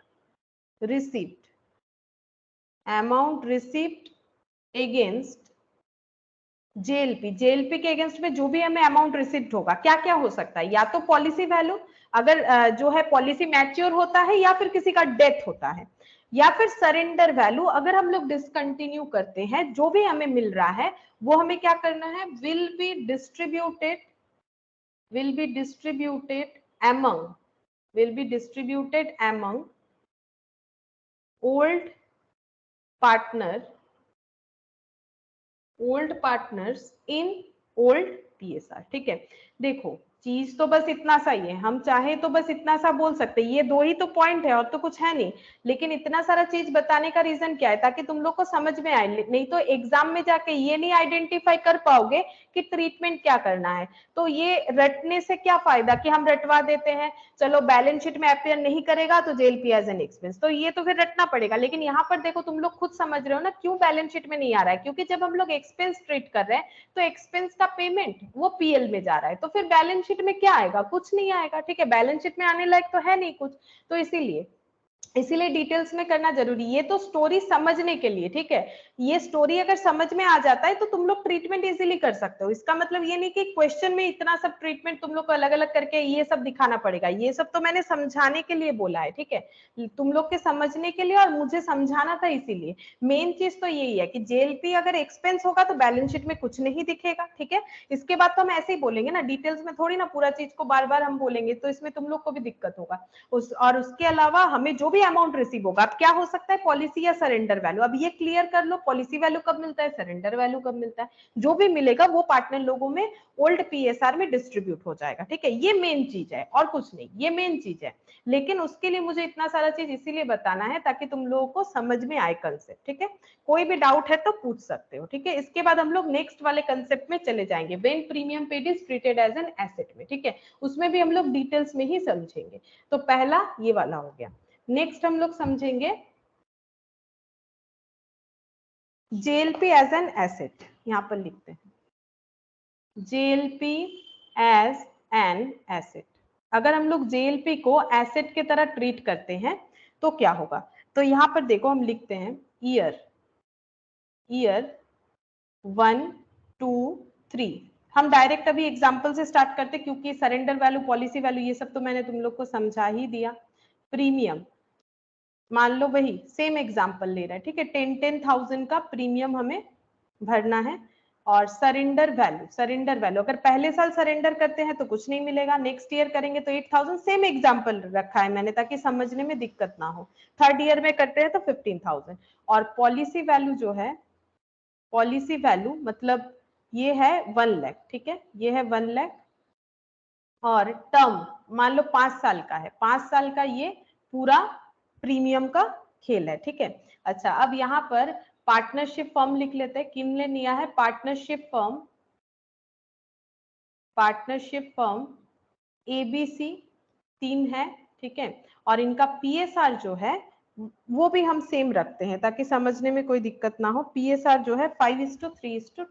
Speaker 1: receipt, amount receipt against JLP, JLP के अगेंस्ट में जो भी हमें अमाउंट रिसीप्ट होगा, क्या क्या हो सकता है, या तो पॉलिसी वैल्यू, अगर जो है पॉलिसी मैच्योर होता है, या फिर किसी का डेथ होता है, या फिर सरेंडर वैल्यू, अगर हम लोग डिसकंटिन्यू करते हैं, जो भी हमें मिल रहा है वो हमें क्या करना है, will be distributed among, will be distributed among old partners in old PSR, ठीक है। देखो चीज तो बस इतना सा ही है, हम चाहे तो बस इतना सा बोल सकते हैं, ये दो ही तो पॉइंट है और तो कुछ है नहीं। लेकिन इतना सारा चीज बताने का रीजन क्या है, ताकि तुम लोग को समझ में आए, नहीं तो एग्जाम में जाके ये नहीं आइडेंटिफाई कर पाओगे कि ट्रीटमेंट क्या करना है। तो ये रटने से क्या फायदा कि हम रटवा देते हैं, चलो बैलेंस शीट में अपेयर नहीं करेगा तो जेएलपी एज एन एक्सपेंस, तो ये तो फिर रटना पड़ेगा। लेकिन यहाँ पर देखो तुम लोग खुद समझ रहे हो ना क्यों बैलेंस शीट में नहीं आ रहा है, क्योंकि जब हम लोग एक्सपेंस ट्रीट कर रहे हैं तो एक्सपेंस का पेमेंट वो पीएल में जा रहा है, तो फिर बैलेंस शीट में क्या आएगा, कुछ नहीं आएगा। ठीक है, बैलेंस शीट में आने लायक तो है नहीं कुछ, तो इसीलिए डिटेल्स में करना जरूरी। ये तो स्टोरी समझने के लिए, ठीक है, ये स्टोरी अगर समझ में आ जाता है तो तुम लोग ट्रीटमेंट इजीली कर सकते हो। इसका मतलब ये नहीं कि क्वेश्चन में इतना सब ट्रीटमेंट तुम लोग को अलग अलग करके ये सब दिखाना पड़ेगा, ये सब तो मैंने समझाने के लिए बोला है, ठीक है, तुम लोग के समझने के लिए, और मुझे समझाना था इसीलिए। मेन चीज तो यही है कि जेएलपी अगर एक्सपेंस होगा तो बैलेंस शीट में कुछ नहीं दिखेगा, ठीक है। इसके बाद तो हम ऐसे ही बोलेंगे ना, डिटेल्स में थोड़ी ना पूरा चीज को बार बार हम बोलेंगे, तो इसमें तुम लोग को भी दिक्कत होगा। और उसके अलावा हमें जो भी अमाउंट रिसीव होगा, अब क्या हो सकता है, पॉलिसी या सरेंडर वैल्यू, अब ये क्लियर कर लो, पॉलिसी वैल्यू कब मिलता है, सरेंडर वैल्यू कब मिलता है, जो भी मिलेगा वो पार्टनर लोगों में ओल्ड पीएसआर में डिस्ट्रीब्यूट हो जाएगा, ठीक है। ये मेन चीज है और कुछ नहीं, ये मेन चीज है। लेकिन उसके लिए मुझे इतना सारा चीज इसीलिए बताना है ताकि तुम लोगों को समझ में आए कंसेप्ट, ठीक है। कोई भी डाउट है तो पूछ सकते हो, ठीक है। इसके बाद हम लोग नेक्स्ट वाले कंसेप्ट में चले जाएंगे, when premium paid is treated as an asset में, ठीक है। उसमें भी हम लोग डिटेल्स में ही समझेंगे। तो पहला ये वाला हो गया। नेक्स्ट हम लोग समझेंगे जेएलपी एज एन एसेट, यहां पर लिखते हैं जेएलपी एज एन एसेट। अगर हम लोग जेएलपी को एसेट की तरह ट्रीट करते हैं तो क्या होगा, तो यहां पर देखो हम लिखते हैं ईयर 1 2 3। हम डायरेक्ट अभी एग्जांपल से स्टार्ट करते हैं क्योंकि सरेंडर वैल्यू, पॉलिसी वैल्यू, ये सब तो मैंने तुम लोग को समझा ही दिया। प्रीमियम मान लो वही सेम एग्जांपल ले रहा है, ठीक है, 10,000 का प्रीमियम हमें भरना है। और सरेंडर वैल्यू अगर पहले साल सरेंडर करते हैं तो कुछ नहीं मिलेगा, नेक्स्ट ईयर करेंगे तो 8,000, सेम एग्जांपल रखा है मैंने ताकि समझने में दिक्कत ना हो। थर्ड ईयर में करते हैं तो 15,000। और पॉलिसी वैल्यू जो है, पॉलिसी वैल्यू मतलब ये है 1 लाख, ठीक है, ये है 1 लाख। और टर्म मान लो 5 साल का है, 5 साल का ये पूरा प्रीमियम का खेल है, ठीक है। अच्छा, अब यहाँ पर पार्टनरशिप फर्म लिख लेते हैं, किन ने लिया है, पार्टनरशिप फर्म एबीसी 3 है, ठीक है। और इनका पीएसआर जो है वो भी हम सेम रखते हैं ताकि समझने में कोई दिक्कत ना हो। पीएसआर जो है 5:3:2,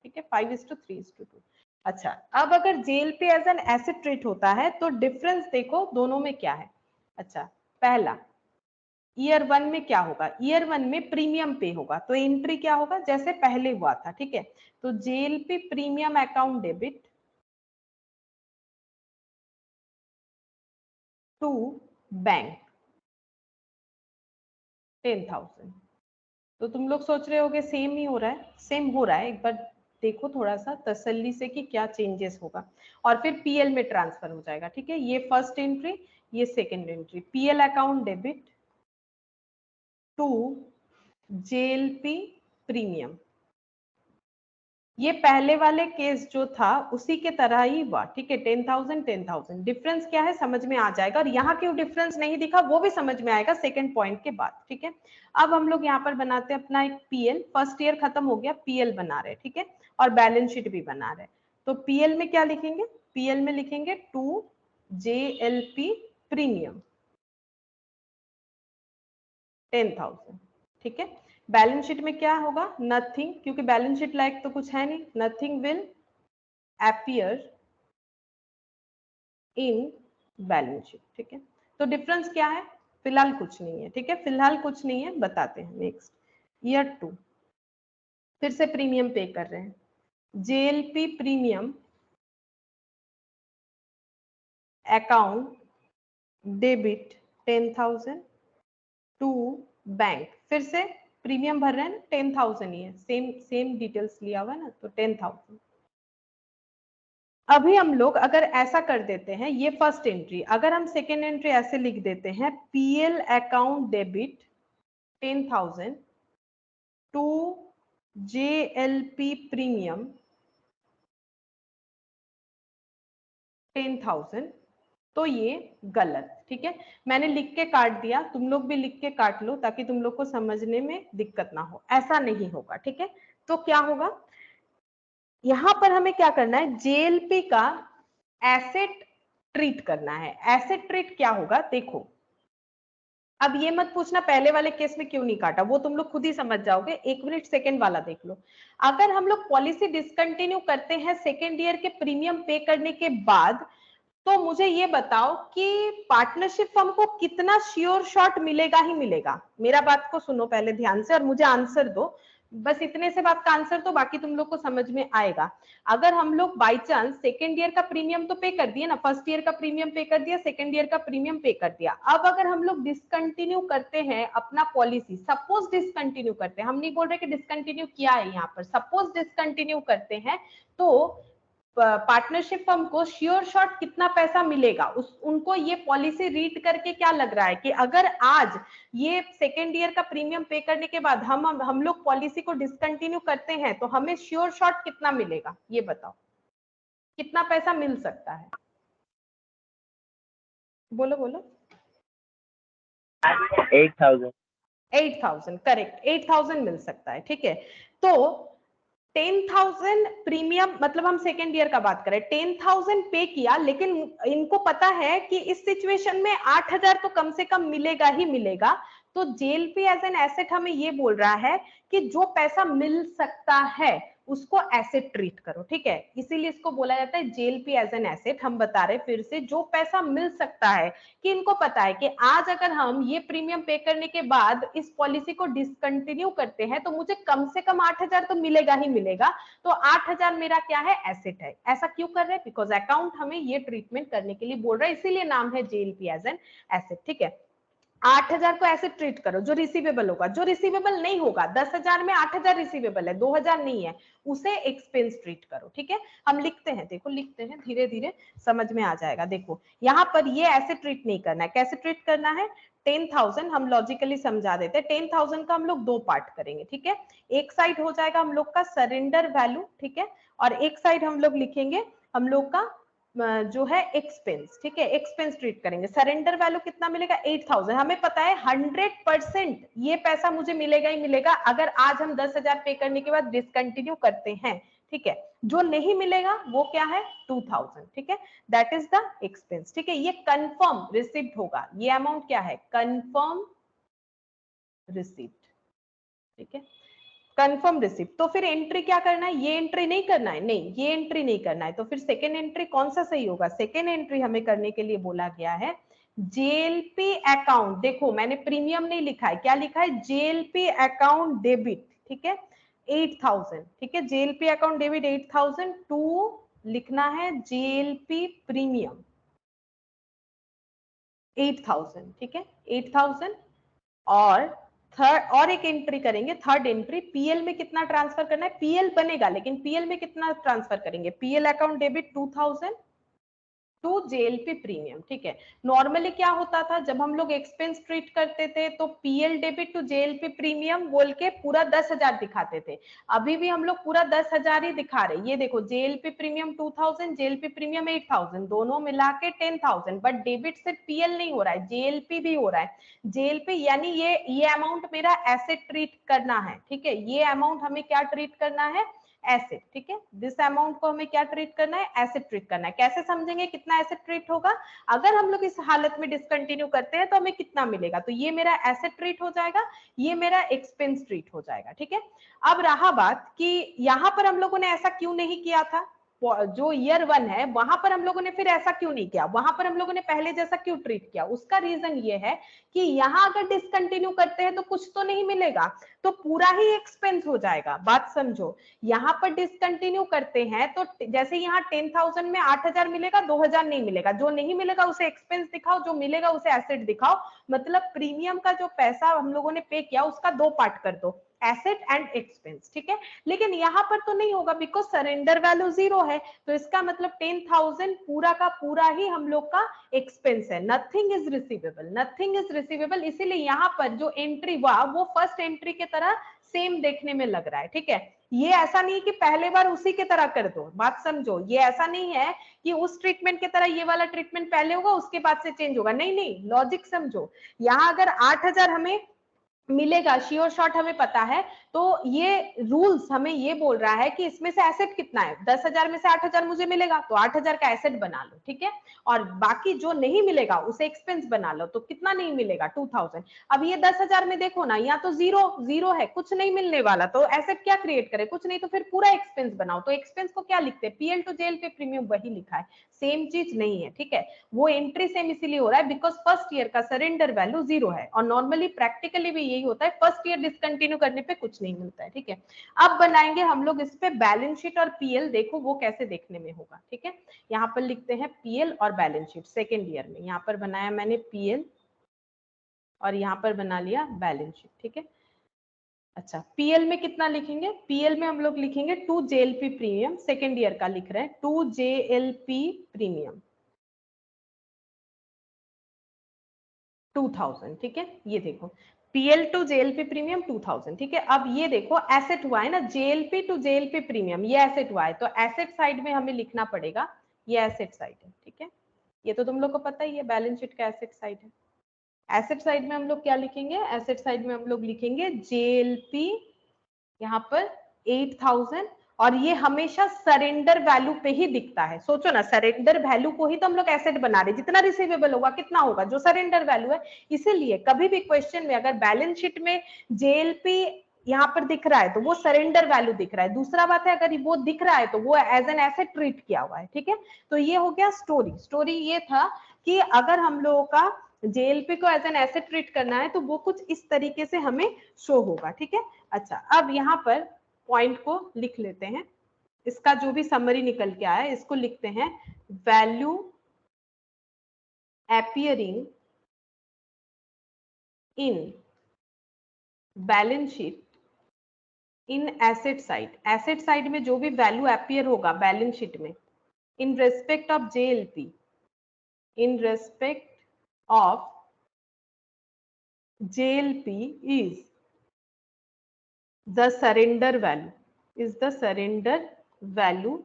Speaker 1: ठीक है, 5:3:2। अच्छा, अब अगर JLP as an asset treat होता है तो डिफरेंस देखो दोनों में क्या है। अच्छा, पहला ईयर 1 में क्या होगा, ईयर 1 में प्रीमियम पे होगा तो एंट्री क्या होगा, जैसे पहले हुआ था, ठीक है। तो JLP premium account debit to bank 10,000। तो तुम लोग सोच रहे होगे सेम ही हो रहा है, सेम हो रहा है, एक बार देखो थोड़ा सा तसल्ली से कि क्या चेंजेस होगा। और फिर पीएल में ट्रांसफर हो जाएगा, ठीक है, ये फर्स्ट एंट्री, ये second entry, PL account debit to JLP premium. ये पहले वाले केस जो था उसी के तरह ही हुआ, ठीक है, 10,000 डिफरेंस क्या है समझ में आ जाएगा। और यहाँ क्यों डिफरेंस नहीं दिखा वो भी समझ में आएगा सेकंड पॉइंट के बाद, ठीक है। अब हम लोग यहाँ पर बनाते हैं अपना एक पीएल, फर्स्ट ईयर खत्म हो गया, पीएल बना रहे, ठीक है, और बैलेंस शीट भी बना रहे। तो पीएल में क्या लिखेंगे, पीएल में लिखेंगे टू जेएलपी प्रीमियम 10,000, ठीक है। बैलेंस शीट में क्या होगा, नथिंग, क्योंकि बैलेंस शीट लायक तो कुछ है नहीं, nothing will appear in balance sheet, ठीक है। तो डिफरेंस क्या है, फिलहाल कुछ नहीं है, ठीक है, फिलहाल कुछ नहीं है, बताते हैं नेक्स्ट। ईयर 2 फिर से प्रीमियम पे कर रहे हैं, JLP premium account debit 10,000 to bank, फिर से प्रीमियम भर रहे हैं, 10,000 ही है, सेम सेम डिटेल्स लिया हुआ है ना, तो 10,000। अभी हम लोग अगर ऐसा कर देते हैं, ये फर्स्ट एंट्री, अगर हम सेकेंड एंट्री ऐसे लिख देते हैं, PL account debit 10,000 to JLP premium 10,000, तो ये गलत, ठीक है। मैंने लिख के काट दिया, तुम लोग भी लिख के काट लो ताकि तुम लोग को समझने में दिक्कत ना हो, ऐसा नहीं होगा, ठीक है। तो क्या होगा, यहां पर हमें क्या करना है, जेएलपी का एसेट ट्रीट करना है। एसेट ट्रीट क्या होगा, देखो अब ये मत पूछना पहले वाले केस में क्यों नहीं काटा, वो तुम लोग खुद ही समझ जाओगे, 1 मिनट सेकंड वाला देख लो। अगर हम लोग पॉलिसी डिसकंटिन्यू करते हैं सेकेंड ईयर के प्रीमियम पे करने के बाद, तो मुझे ये बताओ कि पार्टनरशिप फर्म को कितना श्योर शॉट मिलेगा ही मिलेगा। मेरा बात को सुनो पहले ध्यान से और मुझे आंसर दो, बस इतने से बात का आंसर तो बाकी तुम लोग को समझ में आएगा। अगर हम लोग बाई चांस सेकेंड ईयर का प्रीमियम तो पे कर दिए ना, फर्स्ट ईयर का प्रीमियम पे कर दिया, सेकेंड ईयर का प्रीमियम पे कर दिया, अब अगर हम लोग डिसकंटिन्यू करते हैं अपना पॉलिसी, सपोज डिसकंटिन्यू करते हैं, हम नहीं बोल रहे कि डिसकंटिन्यू किया है यहाँ पर, सपोज डिसकंटिन्यू करते हैं, तो पार्टनरशिप फर्म को श्योर शॉट कितना पैसा मिलेगा, उनको ये पॉलिसी रीड करके क्या लग रहा है कि अगर आज ये सेकेंड ईयर का प्रीमियम पे करने के बाद हम लोग पॉलिसी को डिसकंटिन्यू करते हैं तो हमें श्योर शॉट कितना मिलेगा, ये बताओ कितना पैसा मिल सकता है, बोलो बोलो।
Speaker 2: 8,000।
Speaker 1: 8,000 करेक्ट, 8,000 मिल सकता है, ठीक है। तो 10,000 प्रीमियम, मतलब हम सेकेंड ईयर का बात करें, 10,000 पे किया, लेकिन इनको पता है कि इस सिचुएशन में 8,000 तो कम से कम मिलेगा ही मिलेगा। तो जेएलपी एज एन एसेट हमें ये बोल रहा है कि जो पैसा मिल सकता है उसको एसेट ट्रीट करो, ठीक है। इसीलिए इसको बोला जाता है जेएलपी एज एन एसेट। हम बता रहे फिर से, जो पैसा मिल सकता है, कि इनको पता है कि आज अगर हम ये प्रीमियम पे करने के बाद इस पॉलिसी को डिसकंटिन्यू करते हैं तो मुझे कम से कम 8,000 तो मिलेगा ही मिलेगा। तो 8,000 मेरा क्या है, एसेट है। ऐसा क्यों कर रहे हैं, बिकॉज अकाउंट हमें ये ट्रीटमेंट करने के लिए बोल रहा है, इसीलिए नाम है जेएलपी एज एन एसेट, ठीक है। 8,000 को ऐसे ट्रीट करो, जो रिसीवेबल होगा, जो रिसीवेबल नहीं होगा, 10,000 में 8,000 रिसीवेबल है, 2,000 नहीं है, उसे एक्सपेंस ट्रीट करो, ठीक है। हम लिखते हैं, देखो लिखते हैं, धीरे धीरे समझ में आ जाएगा। देखो यहाँ पर ये ऐसे ट्रीट नहीं करना है, कैसे ट्रीट करना है, 10,000 हम लॉजिकली समझा देते हैं। 10,000 का हम लोग दो पार्ट करेंगे, ठीक है। एक साइड हो जाएगा हम लोग का सरेंडर वैल्यू, ठीक है, और एक साइड हम लोग लिखेंगे हम लोग का जो है एक्सपेंस, ठीक है। एक्सपेंस ट्रीट करेंगे। सरेंडर वैल्यू कितना मिलेगा, 8,000। हमें पता है 100% ये पैसा मुझे मिलेगा ही मिलेगा अगर आज हम 10,000 पे करने के बाद डिसकंटिन्यू करते हैं, ठीक है। जो नहीं मिलेगा वो क्या है, 2,000, ठीक है, दैट इज द एक्सपेंस, ठीक है। ये कंफर्म रिसिप्ट होगा, ये अमाउंट क्या है, कंफर्म रिसिप्ट, ठीक है, कंफर्म रिसिप्ट। तो फिर एंट्री क्या करना है, ये एंट्री नहीं करना है, नहीं ये एंट्री नहीं करना है, तो फिर सेकेंड एंट्री कौन सा सही होगा, सेकेंड एंट्री हमें करने के लिए बोला गया है जेएलपी अकाउंट। देखो मैंने प्रीमियम नहीं लिखा है, क्या लिखा है, जेएलपी अकाउंट डेबिट, ठीक है, 8,000, ठीक है, जेएलपी अकाउंट डेबिट 8,000 टू लिखना है जेएलपी प्रीमियम 8,000, ठीक है, 8,000। और थर्ड और एक एंट्री करेंगे, थर्ड एंट्री, पीएल में कितना ट्रांसफर करना है, पीएल बनेगा लेकिन पीएल में कितना ट्रांसफर करेंगे, PL account debit 2,000 to JLP premium, ठीक है। नॉर्मली क्या होता था, जब हम लोग एक्सपेंस ट्रीट करते थे तो PL debit to JLP premium बोल के पूरा 10,000 दिखाते थे। अभी भी हम लोग पूरा 10,000 ही दिखा रहे, ये देखो जेएलपी प्रीमियम 2,000, जेएलपी प्रीमियम 8,000, दोनों मिला के 10,000, बट डेबिट सिर्फ पीएल नहीं हो रहा है, जेएलपी भी हो रहा है। जेएलपी यानी ये अमाउंट मेरा एसेट ट्रीट करना है, ठीक है, ये अमाउंट हमें क्या ट्रीट करना है, एसेट, ठीक है। दिस अमाउंट को हमें क्या ट्रीट करना है, एसेट ट्रीट करना है। कैसे समझेंगे कितना एसेट ट्रीट होगा, अगर हम लोग इस हालत में डिसकंटिन्यू करते हैं तो हमें कितना मिलेगा, तो ये मेरा एसेट ट्रीट हो जाएगा, ये मेरा एक्सपेंस ट्रीट हो जाएगा, ठीक है। अब रहा बात कि यहाँ पर हम लोगों ने ऐसा क्यों नहीं किया था, जो ईयर 1 है वहां पर हम लोगों ने फिर ऐसा क्यों नहीं किया, वहां पर हम लोगों ने पहले जैसा क्यों ट्रीट किया, उसका रीजन ये है कि यहाँ अगर डिसकंटिन्यू करते हैं तो कुछ तो नहीं मिलेगा, तो पूरा ही एक्सपेंस हो जाएगा। बात समझो, यहाँ पर डिसकंटिन्यू करते हैं तो जैसे यहाँ 10,000 में 8,000 मिलेगा, 2,000 नहीं मिलेगा, जो नहीं मिलेगा उसे एक्सपेंस दिखाओ, जो मिलेगा उसे एसेट दिखाओ। मतलब प्रीमियम का जो पैसा हम लोगों ने पे किया उसका दो पार्ट कर दो, एसेट एंड एक्सपेंस, ठीक है। लेकिन यहाँ पर तो नहीं होगा बिकॉज सरेंडर वैल्यू 0 है, तो इसका मतलब 10,000 पूरा का पूरा ही हम लोग का एक्सपेंस है, nothing is receivable, nothing is receivable. इसीलिए यहाँ पर जो एंट्री हुआ वो फर्स्ट एंट्री के तरह सेम देखने में लग रहा है, ठीक है। ये ऐसा नहीं कि पहले बार उसी के तरह कर दो, बात समझो, ये ऐसा नहीं है कि उस ट्रीटमेंट के तरह ये वाला ट्रीटमेंट पहले होगा उसके बाद से चेंज होगा, नहीं नहीं, लॉजिक समझो। यहाँ अगर 8,000 हमें मिलेगा श्योर शॉट हमें पता है, तो ये रूल्स हमें ये बोल रहा है कि इसमें से एसेट कितना है, 10,000 में से 8,000 मुझे मिलेगा तो 8,000 का एसेट बना लो, ठीक है। और बाकी जो नहीं मिलेगा उसे एक्सपेंस बना लो, तो कितना नहीं मिलेगा 2,000। अब ये 10,000 में देखो ना, यहाँ तो जीरो जीरो है, कुछ नहीं मिलने वाला, तो एसेट क्या क्रिएट करे, कुछ नहीं, तो फिर पूरा एक्सपेंस बनाओ। तो एक्सपेंस को क्या लिखते हैं, पीएल टू जेएल पे प्रीमियम वही लिखा है, सेम चीज नहीं है, ठीक है। वो एंट्री सेम इसीलिए हो रहा है बिकॉज फर्स्ट ईयर का सरेंडर वैल्यू 0 है, और नॉर्मली प्रैक्टिकली भी यही होता है, फर्स्ट ईयर डिसकंटिन्यू करने पे कुछ नहीं मिलता है, ठीक है। अब बनाएंगे हम लोग इस पे बैलेंस शीट और पीएल, देखो वो कैसे देखने में होगा, ठीक है। यहाँ पर लिखते हैं पीएल और बैलेंस शीट सेकेंड ईयर में, यहाँ पर बनाया मैंने पीएल और यहाँ पर बना लिया बैलेंस शीट, ठीक है। अच्छा, पीएल में कितना लिखेंगे, पीएल में हम लोग लिखेंगे 2 जेएलपी प्रीमियम, सेकेंड ईयर का लिख रहे हैं 2 जेएलपी प्रीमियम 2000, ठीक है। ये देखो पीएल टू जेएलपी प्रीमियम 2000, ठीक है। अब ये देखो एसेट हुआ है ना, जेएलपी टू जेएलपी प्रीमियम, ये एसेट हुआ है, तो एसेट साइड में हमें लिखना पड़ेगा, ये एसेट साइड है, ठीक है। ये तो तुम लोग को पता ही है, बैलेंस शीट का एसेट साइड है। एसेट साइड में हम लोग क्या लिखेंगे, एसेट साइड में हम लोग लिखेंगे जेएलपी, यहाँ पर 8,000, और ये हमेशा सरेंडर वैल्यू पे ही दिखता है। सोचो ना, सरेंडर वैल्यू को ही तो हम लोग एसेट बना रहे, जितना रिसीवेबल होगा कितना होगा, जो सरेंडर वैल्यू है। इसीलिए कभी भी क्वेश्चन में अगर बैलेंस शीट में जेएलपी यहाँ पर दिख रहा है तो वो सरेंडर वैल्यू दिख रहा है, दूसरा बात है अगर वो दिख रहा है तो वो एज एन एसेट ट्रीट किया हुआ है, ठीक है। तो ये हो गया स्टोरी। स्टोरी ये था कि अगर हम लोगों का जेएलपी को एज एन एसेट ट्रीट करना है तो वो कुछ इस तरीके से हमें शो होगा, ठीक है। अच्छा, अब यहाँ पर पॉइंट को लिख लेते हैं, इसका जो भी समरी निकल के आया इसको लिखते हैं, value appearing in balance sheet in asset side, asset side में जो भी वैल्यू अपीयर होगा बैलेंस शीट में in respect of JLP, in respect of JLP is the surrender value, is the surrender value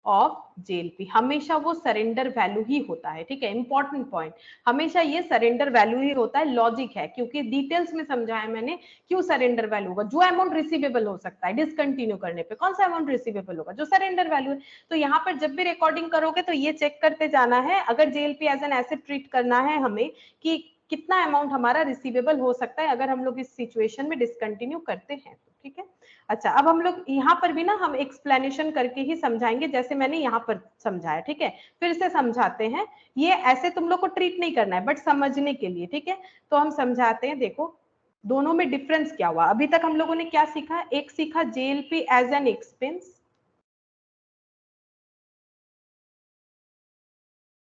Speaker 1: of JLP. हमेशा वो surrender value ही होता है, ठीक है। इंपॉर्टेंट पॉइंट, हमेशा ये सरेंडर वैल्यू ही होता है, लॉजिक है, क्योंकि डिटेल्स में समझाया मैंने क्यों सरेंडर वैल्यू होगा। जो अमाउंट रिसीवेबल हो सकता है डिसकंटिन्यू करने पे, कौन सा अमाउंट रिसीवेबल होगा, जो सरेंडर वैल्यू है। तो यहाँ पर जब भी रिकॉर्डिंग करोगे तो ये चेक करते जाना है, अगर JLP as an asset treat करना है हमें, कि कितना अमाउंट हमारा रिसीवेबल हो सकता है अगर हम लोग इस सिचुएशन में डिसकंटिन्यू करते हैं, ठीक है। अच्छा, अब हम लोग यहाँ पर भी ना हम एक्सप्लेनेशन करके ही समझाएंगे, जैसे मैंने यहाँ पर समझाया, ठीक है। फिर से समझाते हैं, ये ऐसे तुम लोग को ट्रीट नहीं करना है बट समझने के लिए, ठीक है। तो हम समझाते हैं, देखो दोनों में डिफरेंस क्या हुआ। अभी तक हम लोगों ने क्या सीखा, एक सीखा जेएलपी एज एन एक्सपेंस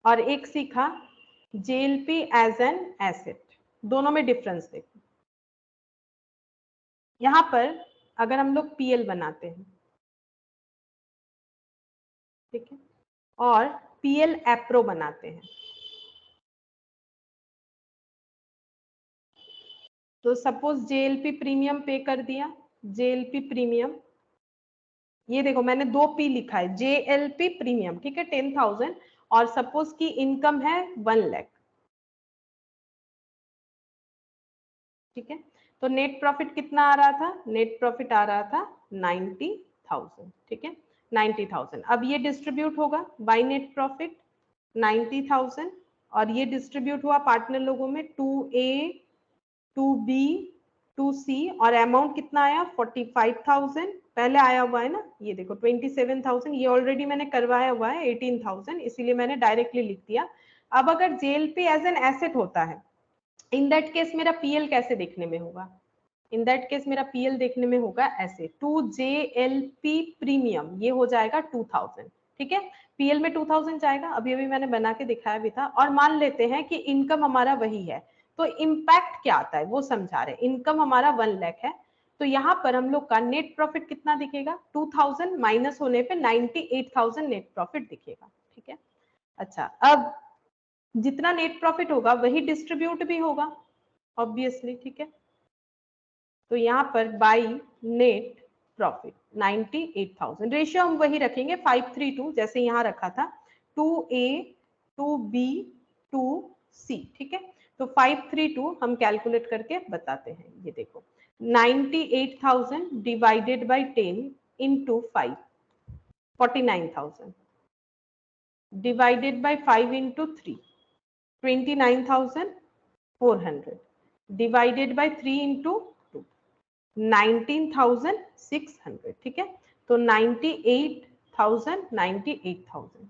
Speaker 1: और एक सीखा जेएलपी एज एन एसेट। दोनों में डिफरेंस देखो। यहाँ पर अगर हम लोग पीएल बनाते हैं, ठीक है, और पीएल एप्रो बनाते हैं, तो सपोज जेएलपी प्रीमियम पे कर दिया, जेएलपी प्रीमियम, ये देखो मैंने 2 P लिखा है, जेएलपी प्रीमियम, ठीक है, 10,000, और सपोज की इनकम है 1 लाख, ठीक है। तो नेट प्रॉफिट कितना आ रहा था, नेट प्रॉफिट आ रहा था 90,000, ठीक है, 90,000। अब ये डिस्ट्रीब्यूट होगा बाय नेट प्रॉफिट 90,000, और ये डिस्ट्रीब्यूट हुआ पार्टनर लोगों में 2A 2B 2C, और अमाउंट कितना आया 45,000 पहले आया हुआ है ना, ये देखो 27,000, ये ऑलरेडी मैंने करवाया हुआ है 18,000, इसीलिए मैंने डायरेक्टली लिख दिया। अब अगर जेएलपी एज एन एसेट होता है, इन दैट केस मेरा पीएल कैसे देखने में होगा, इन दैट केस मेरा पीएल देखने में होगा ऐसे, 2 जेएलपी प्रीमियम, ये हो जाएगा 2,000, ठीक है। पीएल में 2,000 जाएगा, अभी अभी मैंने बना के दिखाया भी था। और मान लेते हैं कि इनकम हमारा वही है, तो इम्पैक्ट क्या आता है वो समझा रहे, इनकम हमारा 1 लाख है, तो यहाँ पर हम लोग का नेट प्रॉफिट कितना दिखेगा, 2000 माइनस होने पे 98,000 नेट प्रॉफिट दिखेगा, ठीक है। अच्छा, अब जितना नेट प्रॉफिट होगा वही डिस्ट्रीब्यूट भी होगा ऑब्वियसली, ठीक है। तो यहाँ पर बाई नेट प्रॉफिट 98,000, रेशियो हम वही रखेंगे 5:3 जैसे यहाँ रखा था 2A 2B 2C, ठीक है। तो 5:3 हम कैलकुलेट करके बताते हैं, ये देखो 98,000 divided by 10 into 5 49,000 divided by 5 into 3 29,400 divided by 3 into 19,600, ठीक है। तो 98,000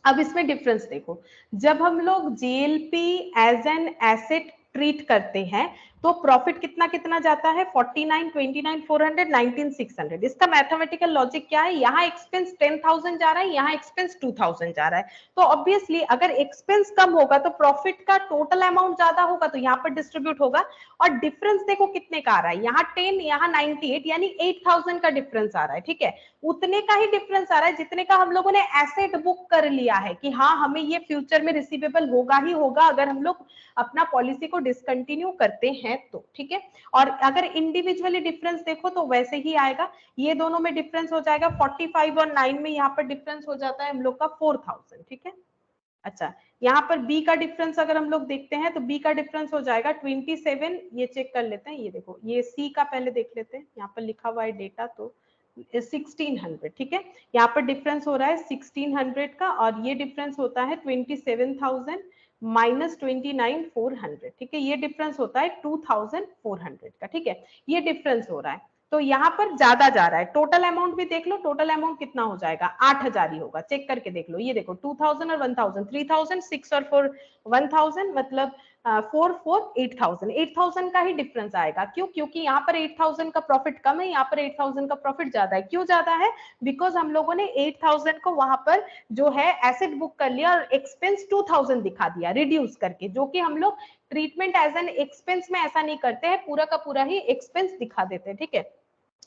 Speaker 1: अब इसमें डिफरेंस देखो, जब हम लोग JLP as an asset treat करते हैं तो प्रॉफिट कितना कितना जाता है, 49, 29, 400, 19,600। इसका मैथमेटिकल लॉजिक क्या है, यहाँ एक्सपेंस 10,000 जा रहा है, यहाँ एक्सपेंस 2,000 जा रहा है। तो ऑब्वियसली अगर एक्सपेंस कम होगा तो प्रॉफिट का टोटल अमाउंट ज्यादा होगा, तो यहाँ पर डिस्ट्रीब्यूट होगा। और डिफरेंस देखो कितने का आ रहा है, यहाँ 10, यहाँ 98, यानी 8,000 का डिफरेंस आ रहा है, ठीक है। उतने का ही डिफरेंस आ रहा है जितने का हम लोगों ने एसेट बुक कर लिया है कि हाँ हमें ये फ्यूचर में रिसीवेबल होगा ही होगा अगर हम लोग अपना पॉलिसी को डिसकंटिन्यू करते हैं तो, ठीक है। और अगर इंडिविजुअली डिफरेंस देखो तो वैसे ही आएगा, ये दोनों में डिफरेंस हो जाएगा 45 और 9 में यहाँ पर डिफरेंस हो जाता है हम लोग का 4,000, ठीक है। अच्छा, यहाँ पर बी का डिफरेंस अगर हम लोग देखते हैं तो बी का डिफरेंस हो जाएगा 27, ये चेक कर लेते हैं, ये देखो ये सी का पहले देख लेते हैं, यहाँ पर लिखा हुआ है डेटा तो 1600, ठीक है। यहाँ पर डिफरेंस हो रहा है 1600 का, और ये डिफरेंस होता है 27,000 माइनस 29,400, ठीक है। ये डिफरेंस होता है 2,400 का, ठीक है। ये डिफरेंस हो रहा है, तो यहाँ पर ज्यादा जा रहा है। टोटल अमाउंट भी देख लो, टोटल अमाउंट कितना हो जाएगा, 8,000 ही होगा, चेक करके देख लो। ये देखो 2,000 और 1,000, 3,000, 6 और 4 1,000, मतलब 4 4 8,000, 8,000 का ही डिफरेंस आएगा। क्यों, क्योंकि यहाँ पर 8,000 का प्रॉफिट कम है, यहाँ पर 8,000 का प्रॉफिट ज्यादा है। क्यों ज्यादा है, बिकॉज हम लोगों ने 8,000 को वहां पर जो है एसेट बुक कर लिया और एक्सपेंस 2,000 दिखा दिया रिड्यूस करके, जो कि हम लोग ट्रीटमेंट एज एन एक्सपेंस में ऐसा नहीं करते हैं, पूरा का पूरा ही एक्सपेंस दिखा देते हैं, ठीक है।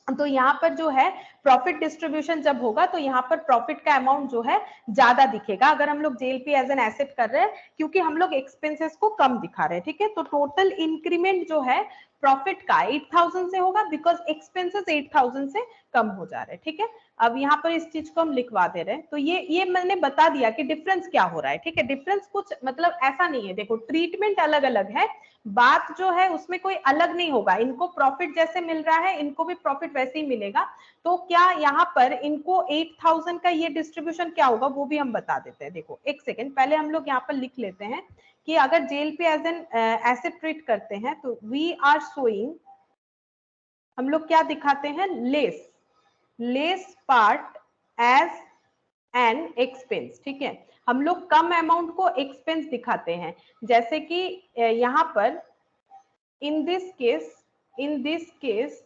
Speaker 1: तो यहाँ पर जो है प्रॉफिट डिस्ट्रीब्यूशन जब होगा तो यहाँ पर प्रॉफिट का अमाउंट जो है ज्यादा दिखेगा अगर हम लोग जेएलपी एज एन एसेट कर रहे हैं, क्योंकि हम लोग एक्सपेंसेस को कम दिखा रहे हैं, ठीक है। तो टोटल इंक्रीमेंट जो है प्रॉफिट का 8,000 से होगा, बिकॉज एक्सपेंसेस 8,000 से कम हो जा रहे हैं, ठीक है। अब यहाँ पर इस चीज को हम लिखवा दे रहे हैं, तो ये मैंने बता दिया कि डिफरेंस क्या हो रहा है, ठीक है। डिफरेंस कुछ मतलब ऐसा नहीं है, देखो ट्रीटमेंट अलग अलग है, बात जो है उसमें कोई अलग नहीं होगा, इनको प्रॉफिट जैसे मिल रहा है इनको भी प्रॉफिट वैसे ही मिलेगा। तो क्या यहाँ पर इनको 8,000 का ये डिस्ट्रीब्यूशन क्या होगा वो भी हम बता देते हैं। देखो एक सेकेंड, पहले हम लोग यहाँ पर लिख लेते हैं कि अगर JLP as an asset treat करते हैं तो वी आर शोइंग, हम लोग क्या दिखाते हैं, less part as an expense, ठीक है। हम लोग कम अमाउंट को एक्सपेंस दिखाते हैं, जैसे कि यहाँ पर इन दिस केस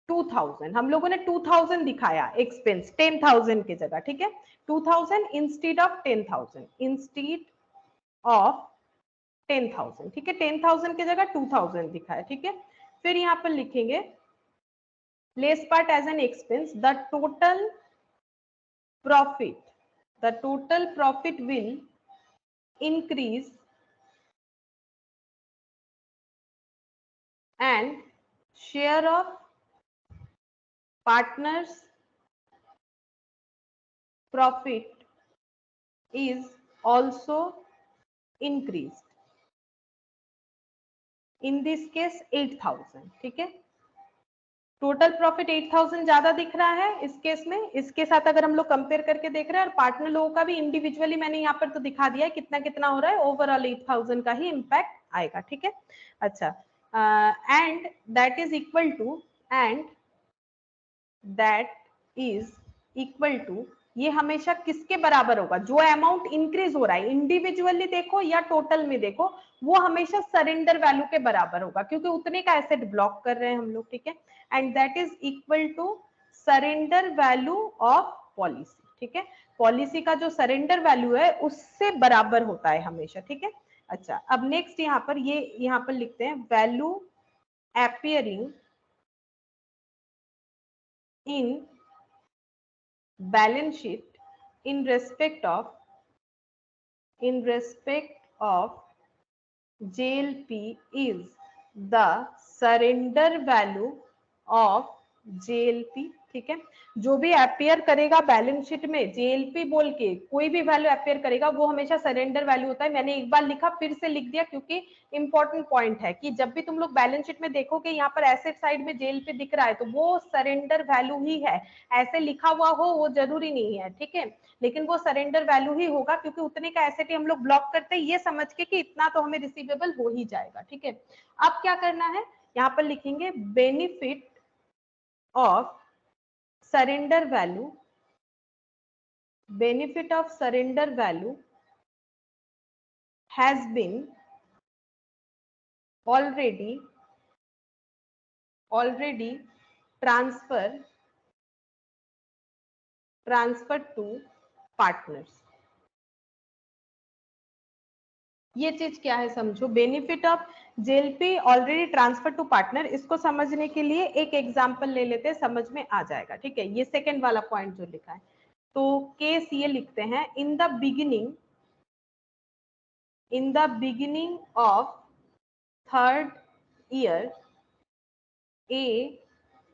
Speaker 1: 2,000 हम लोगों ने 2,000 दिखाया एक्सपेंस 10,000 की जगह, ठीक है। 2,000 इंस्टीड ऑफ 10,000, इंस्टीड ऑफ 10,000, ठीक है। 10,000 की जगह 2,000 दिखाया, ठीक है। फिर यहाँ पर लिखेंगे less part as an expense, the total profit will increase and share of partners profit is also increased, in this case 8,000, ठीक है। टोटल प्रॉफिट 8,000 ज्यादा दिख रहा है इस केस में, इसके साथ अगर हम लोग कंपेयर करके देख रहे हैं, और पार्टनर लोगों का भी इंडिविजुअली मैंने यहाँ पर तो दिखा दिया है कितना कितना हो रहा है, ओवरऑल 8,000 का ही इम्पैक्ट आएगा, ठीक है। अच्छा, and that is equal to ये हमेशा किसके बराबर होगा, जो अमाउंट इंक्रीज हो रहा है इंडिविजुअली देखो या टोटल में देखो, वो हमेशा सरेंडर वैल्यू के बराबर होगा, क्योंकि उतने का एसेट ब्लॉक कर रहे हैं हम लोग, ठीक है। And that is equal to surrender value of policy, ठीक है। पॉलिसी का जो सरेंडर वैल्यू है उससे बराबर होता है हमेशा, ठीक है। अच्छा, अब नेक्स्ट यहाँ पर लिखते हैं value appearing in balance sheet in respect of JLP is the surrender value of JLP। ठीक है, जो भी अपियर करेगा बैलेंस शीट में JLP बोल के कोई भी वैल्यू अपियर करेगा वो हमेशा सरेंडर वैल्यू होता है। मैंने एक बार लिखा फिर से लिख दिया क्योंकि इंपॉर्टेंट पॉइंट है कि जब भी तुम लोग बैलेंस शीट में देखोगे यहाँ पर एसेट साइड में JLP दिख रहा है तो वो सरेंडर वैल्यू ही है, ऐसे लिखा हुआ हो वो जरूरी नहीं है। ठीक है, लेकिन वो सरेंडर वैल्यू ही होगा क्योंकि उतने का एसेट ही हम लोग ब्लॉक करते हैं ये समझ के कि इतना तो हमें रिसीवेबल हो ही जाएगा। ठीक है, अब क्या करना है, यहाँ पर लिखेंगे benefit of surrender value, benefit of surrender value has been already transferred to partners। ये चीज क्या है समझो, benefit of JLP already transfer to partner. इसको समझने के लिए एक एग्जांपल ले लेते हैं, समझ में आ जाएगा। ठीक है, ये सेकंड वाला पॉइंट जो लिखा है तो केस ये लिखते हैं, in the beginning of third year A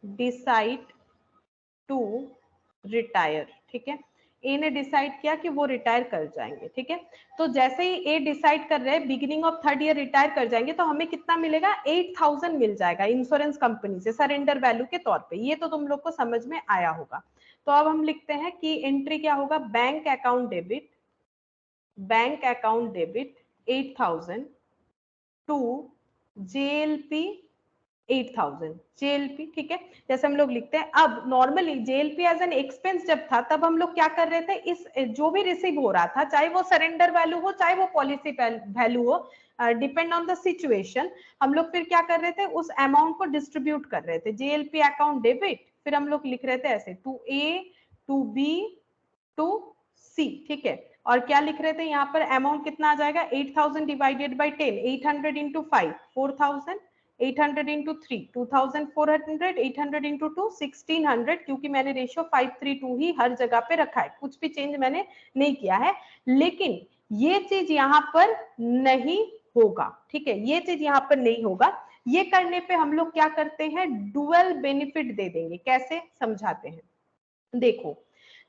Speaker 1: decide to retire. ठीक है, ए ने डिसाइड किया कि वो रिटायर कर जाएंगे। ठीक है, तो जैसे ही ए डिसाइड कर रहे हैं beginning of third year retire कर जाएंगे तो हमें कितना मिलेगा, 8000 मिल जाएगा इंश्योरेंस कंपनी से सरेंडर वैल्यू के तौर पे। ये तो तुम लोग को समझ में आया होगा। तो अब हम लिखते हैं कि एंट्री क्या होगा, bank account debit 8000 to JLP 8000 JLP। ठीक है, जैसे हम लोग लिखते हैं। अब normally JLP as an expense जब था तब हम लोग क्या कर रहे थे, इस जो भी रिसीव हो रहा था चाहे वो सरेंडर वैल्यू हो चाहे वो पॉलिसी वैल्यू हो, डिपेंड ऑन द सिचुएशन, हम लोग फिर क्या कर रहे थे, उस अमाउंट को डिस्ट्रीब्यूट कर रहे थे। JLP अकाउंट डेबिट, फिर हम लोग लिख रहे थे ऐसे to A to B to C। ठीक है, और क्या लिख रहे थे यहाँ पर, अमाउंट कितना आ जाएगा, 8000 divided by 10, 800 into 5 4000, 800 into 3 2400, 800 into 2 1600, क्योंकि मैंने रेशियो 5:3 ही हर जगह पे रखा है, कुछ भी चेंज मैंने नहीं किया है। लेकिन ये चीज यहाँ पर नहीं होगा। ठीक है, ये चीज यहाँ पर नहीं होगा। ये करने पे हम लोग क्या करते हैं, डुअल बेनिफिट दे देंगे। कैसे समझाते हैं, देखो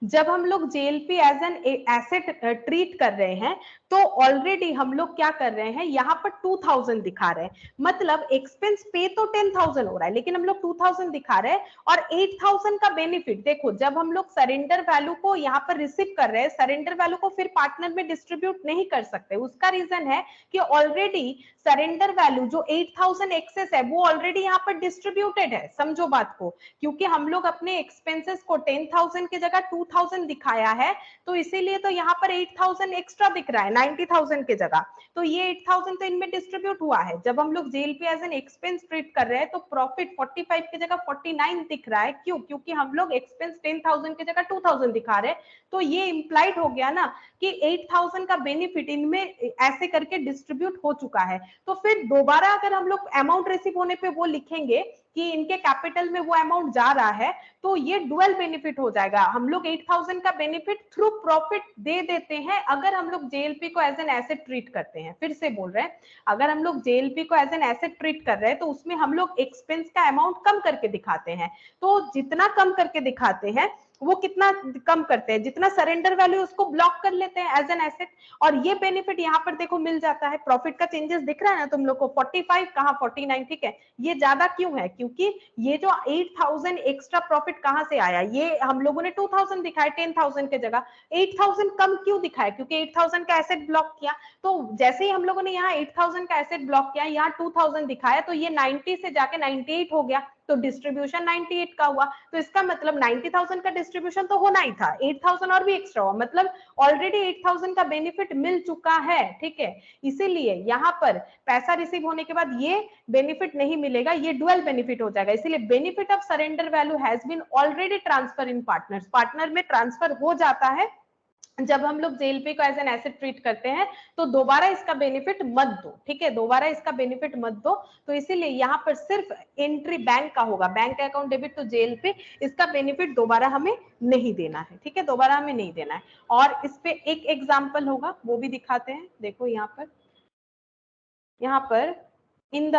Speaker 1: जब हम लोग JLP as an asset treat कर रहे हैं तो ऑलरेडी हम लोग क्या कर रहे हैं, यहाँ पर 2000 दिखा रहे हैं, मतलब एक्सपेंस पे तो 10,000 हो रहा है लेकिन हम लोग 2000 दिखा रहे हैं और 8000 का बेनिफिट। देखो जब हम लोग सरेंडर वैल्यू को यहाँ पर रिसीव कर रहे हैं, सरेंडर वैल्यू को फिर पार्टनर में डिस्ट्रीब्यूट नहीं कर सकते। उसका रीजन है कि ऑलरेडी सरेंडर वैल्यू जो 8000 एक्सेस है वो ऑलरेडी यहाँ पर डिस्ट्रीब्यूटेड है। समझो बात को, क्योंकि हम लोग अपने एक्सपेंसेस को 10,000 की जगह 2000 दिखाया है तो इसीलिए तो यहाँ पर 8000 एक्स्ट्रा दिख रहा है 90,000 की जगह। तो ये 8000 तो इनमें डिस्ट्रीब्यूट हुआ है। जब हम लोग JLP as an expense treat कर रहे हैं तो प्रॉफिट 45 की जगह 49 दिख रहा है। क्यों, क्योंकि हम लोग एक्सपेंस 10,000 की जगह 2000 दिखा रहे हैं। तो ये इंप्लाइड हो गया ना कि 8000 का बेनिफिट इनमें ऐसे करके डिस्ट्रीब्यूट हो चुका है। तो फिर दोबारा अगर हम लोग अमाउंट रिसीव होने पे वो लिखेंगे कि इनके कैपिटल में वो अमाउंट जा रहा है तो ये डुअल बेनिफिट हो जाएगा। हम लोग 8000 का बेनिफिट थ्रू प्रॉफिट दे देते हैं अगर हम लोग JLP को एज एन एसेट ट्रीट करते हैं। फिर से बोल रहे हैं, अगर हम लोग JLP को एज एन एसेट ट्रीट कर रहे हैं तो उसमें हम लोग एक्सपेंस का अमाउंट कम करके दिखाते हैं। तो जितना कम करके दिखाते हैं वो कितना कम करते हैं, जितना सरेंडर वैल्यू उसको ब्लॉक कर लेते हैं एज एन एसेट। और ये बेनिफिट यहाँ पर देखो मिल जाता है। प्रॉफिट का चेंजेस दिख रहा है ना तुम लोग को, 45 कहाँ 49। ठीक है, ये ज्यादा क्यों है, क्योंकि ये जो 8000 एक्स्ट्रा प्रॉफिट कहाँ से आया, ये हम लोगों ने 2000 दिखाया 10,000 के जगह, 8000 कम क्यों दिखाया, क्योंकि 8000 का एसेट ब्लॉक किया। तो जैसे ही हम लोगों ने यहाँ 8000 का एसेट ब्लॉक किया, यहाँ 2000 दिखाया तो ये 90 से जाके 98 हो गया, तो डिस्ट्रीब्यूशन 98 का हुआ। तो इसका मतलब 90,000 का डिस्ट्रीब्यूशन तो होना ही था, 8000 और भी एक्स्ट्रा हुआ, मतलब ऑलरेडी 8000 का बेनिफिट मिल चुका है। ठीक है, इसीलिए यहाँ पर पैसा रिसीव होने के बाद ये बेनिफिट नहीं मिलेगा, ये डुअल बेनिफिट हो जाएगा। इसीलिए benefit of surrender value has been already transfer in partners, partner में ट्रांसफर हो जाता है जब हम लोग जेएलपी को एज एन एसेट ट्रीट करते हैं तो दोबारा इसका बेनिफिट मत दो, ठीक है, दोबारा इसका बेनिफिट मत दो। तो इसीलिए यहाँ पर सिर्फ एंट्री बैंक का होगा, bank account debit to JLP, इसका बेनिफिट दोबारा हमें नहीं देना है, ठीक है, दोबारा हमें नहीं देना है। और इस पे एक एग्जाम्पल होगा, वो भी दिखाते हैं। देखो यहाँ पर in the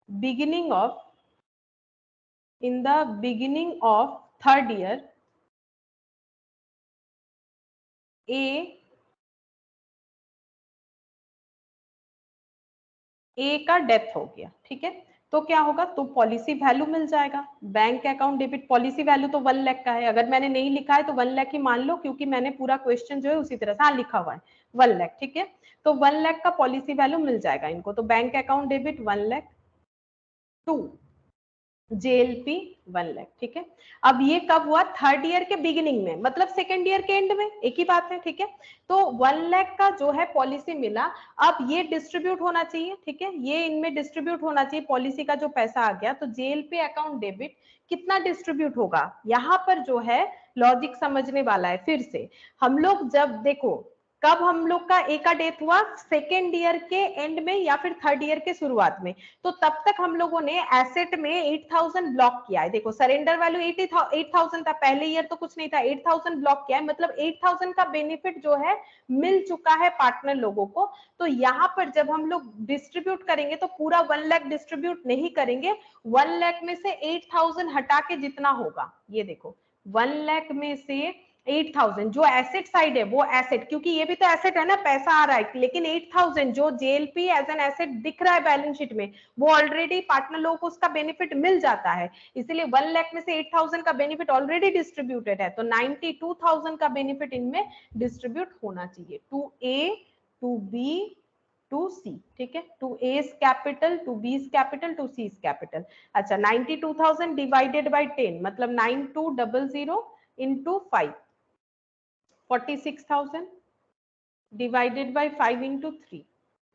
Speaker 1: beginning of third year A का डेथ हो गया, ठीक है, तो क्या होगा, तो पॉलिसी वैल्यू मिल जाएगा। Bank account debit policy value तो 1 लाख का है, अगर मैंने नहीं लिखा है तो 1 लाख ही मान लो, क्योंकि मैंने पूरा क्वेश्चन जो है उसी तरह से हाँ लिखा हुआ है 1 लाख, ठीक है, तो 1 लाख का पॉलिसी वैल्यू मिल जाएगा इनको। तो bank account debit 1 lakh to JLP 1 lakh, ठीक है। अब ये कब हुआ, थर्ड ईयर के बिगिनिंग में, मतलब सेकेंड ईयर के एंड में, एक ही बात है, ठीक है। तो 1 लाख का जो है पॉलिसी मिला, अब ये डिस्ट्रीब्यूट होना चाहिए, ठीक है, ये इनमें डिस्ट्रीब्यूट होना चाहिए, पॉलिसी का जो पैसा आ गया, तो जेएलपी अकाउंट डेबिट कितना डिस्ट्रीब्यूट होगा, यहाँ पर जो है लॉजिक समझने वाला है। फिर से हम लोग जब देखो, कब हम लोग का ए का डेथ हुआ, सेकेंड ईयर के एंड में या फिर थर्ड ईयर के शुरुआत में, तो तब तक हम लोगों ने एसेट में 8000 ब्लॉक किया है। देखो सरेंडर वैल्यू 8000 था, पहले ईयर तो कुछ नहीं था, 8000 ब्लॉक किया है, मतलब 8000 का बेनिफिट जो है मिल चुका है पार्टनर लोगों को। तो यहाँ पर जब हम लोग डिस्ट्रीब्यूट करेंगे तो पूरा 1 लाख डिस्ट्रीब्यूट नहीं करेंगे, 1 लाख में से 8000 हटा के जितना होगा, ये देखो 1 लाख में से 8000 जो एसेट साइड है वो एसेट, क्योंकि ये भी तो एसेट है ना, पैसा आ रहा है, लेकिन 8000 जो जेएलपी एज एन एसेट दिख रहा है बैलेंस शीट में, वो ऑलरेडी पार्टनर लोगों को उसका बेनिफिट मिल जाता है, इसलिए 1 लाख में से 8000 का बेनिफिट ऑलरेडी डिस्ट्रीब्यूटेड है, तो 92000 का बेनिफिट इनमें डिस्ट्रीब्यूट होना चाहिए, to A to B to C, ठीक है, to A's capital to B's capital to C capital. अच्छा 92,000 डिवाइडेड बाई 10, मतलब 9200 इंटू 5, 46,000 डिवाइडेड बाई 5 इंटू 3,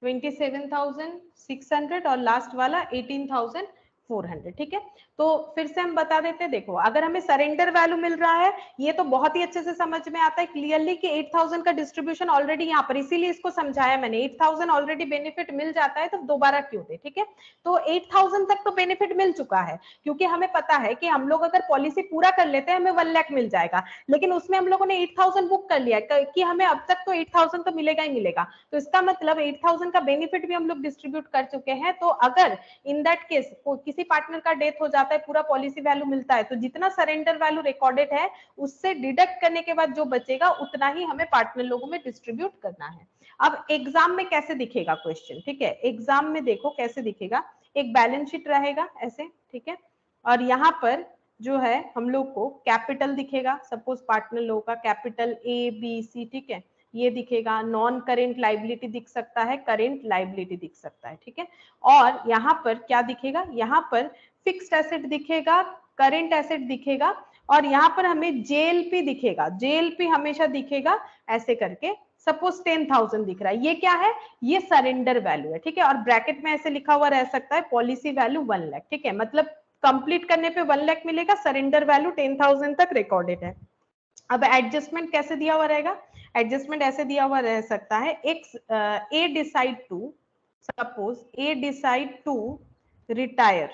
Speaker 1: 27,600 और लास्ट वाला 18,400, ठीक है। तो फिर से हम बता देते हैं, देखो अगर हमें सरेंडर वैल्यू मिल रहा है, ये तो बहुत ही अच्छे से समझ में आता है क्लियरली कि 8000 का डिस्ट्रीब्यूशन ऑलरेडी यहाँ पर, इसीलिए इसको समझाया मैंने, 8000 ऑलरेडी बेनिफिट मिल जाता है तो दोबारा क्यों दे, ठीक है। तो 8000 तक तो बेनिफिट मिल चुका है, क्योंकि हमें पता है कि हम लोग अगर पॉलिसी पूरा कर लेते हैं हमें 1 लाख मिल जाएगा, लेकिन उसमें हम लोगों ने 8000 बुक कर लिया कि हमें अब तक तो 8000 तो मिलेगा ही मिलेगा, तो इसका मतलब 8000 का बेनिफिट भी हम लोग डिस्ट्रीब्यूट कर चुके हैं। तो अगर इन दैट केस किसी पार्टनर का डेथ हो जाता है, पूरा पॉलिसी वैल्यू मिलता है, तो जितना सरेंडर वैल्यू रिकॉर्डेड है उससे डिडक्ट करने के बाद जो बचेगा उतना ही हमें पार्टनर लोगों में डिस्ट्रीब्यूट करना है। अब एग्जाम में कैसे दिखेगा क्वेश्चन, ठीक है, एग्जाम में देखो कैसे दिखेगा, एक बैलेंस शीट रहेगा ऐसे, ठीक है, और यहाँ पर जो है हम लोग को कैपिटल दिखेगा, सपोज पार्टनर लोगों का कैपिटल ए बी सी, ठीक है, ये दिखेगा, नॉन करेंट लाइबिलिटी दिख सकता है, करेंट लाइबिलिटी दिख सकता है, ठीक है। और यहाँ पर क्या दिखेगा, यहाँ पर फिक्स्ड एसेट दिखेगा, करेंट एसेट दिखेगा, और यहाँ पर हमें जेएलपी दिखेगा, जेएलपी हमेशा दिखेगा ऐसे करके, सपोज 10,000 दिख रहा है, ये क्या है, ये सरेंडर वैल्यू है, ठीक है, और ब्रैकेट में ऐसे लिखा हुआ रह सकता है पॉलिसी वैल्यू 1 लाख, ठीक है, मतलब कंप्लीट करने पे 1 लाख मिलेगा, सरेंडर वैल्यू 10,000 तक रिकॉर्डेड है। अब एडजस्टमेंट कैसे दिया हुआ रहेगा, एडजस्टमेंट ऐसे दिया हुआ रह सकता है, A decide to, suppose A decide to retire,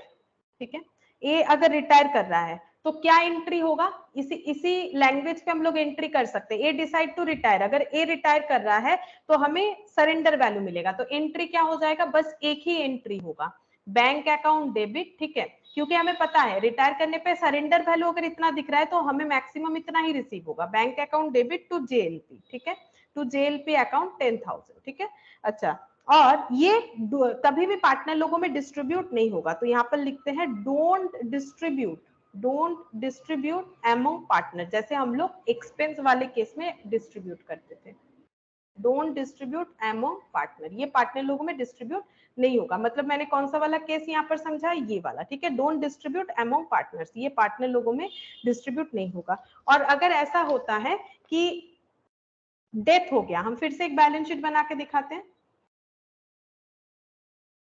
Speaker 1: ठीक है, ए अगर रिटायर कर रहा है तो क्या एंट्री होगा, इसी लैंग्वेज पे हम लोग एंट्री कर सकते हैं, ए डिसाइड टू रिटायर, अगर ए रिटायर कर रहा है तो हमें सरेंडर वैल्यू मिलेगा, तो एंट्री क्या हो जाएगा, बस एक ही एंट्री होगा, बैंक अकाउंट डेबिट, ठीक है, क्योंकि हमें पता है रिटायर करने पे सरेंडर वैल्यू अगर इतना दिख रहा है तो हमें मैक्सिमम इतना ही रिसीव होगा, bank account debit to JLP, ठीक है, टू जेएलपी अकाउंट 10,000, ठीक है। अच्छा, और ये कभी भी पार्टनर लोगों में डिस्ट्रीब्यूट नहीं होगा, तो यहाँ पर लिखते हैं डोंट डिस्ट्रीब्यूट अमंग पार्टनर, जैसे हम लोग एक्सपेंस वाले केस में डिस्ट्रीब्यूट करते थे, डोंट डिस्ट्रीब्यूट अमंग पार्टनर, ये पार्टनर लोगों में डिस्ट्रीब्यूट नहीं होगा, मतलब मैंने कौन सा वाला केस यहाँ पर समझा, ये वाला, ठीक है, डोंट डिस्ट्रीब्यूट अमंग पार्टनर्स, ये पार्टनर लोगों में डिस्ट्रीब्यूट नहीं होगा। और अगर ऐसा होता है कि डेथ हो गया, हम फिर से एक बैलेंस शीट बना के दिखाते हैं,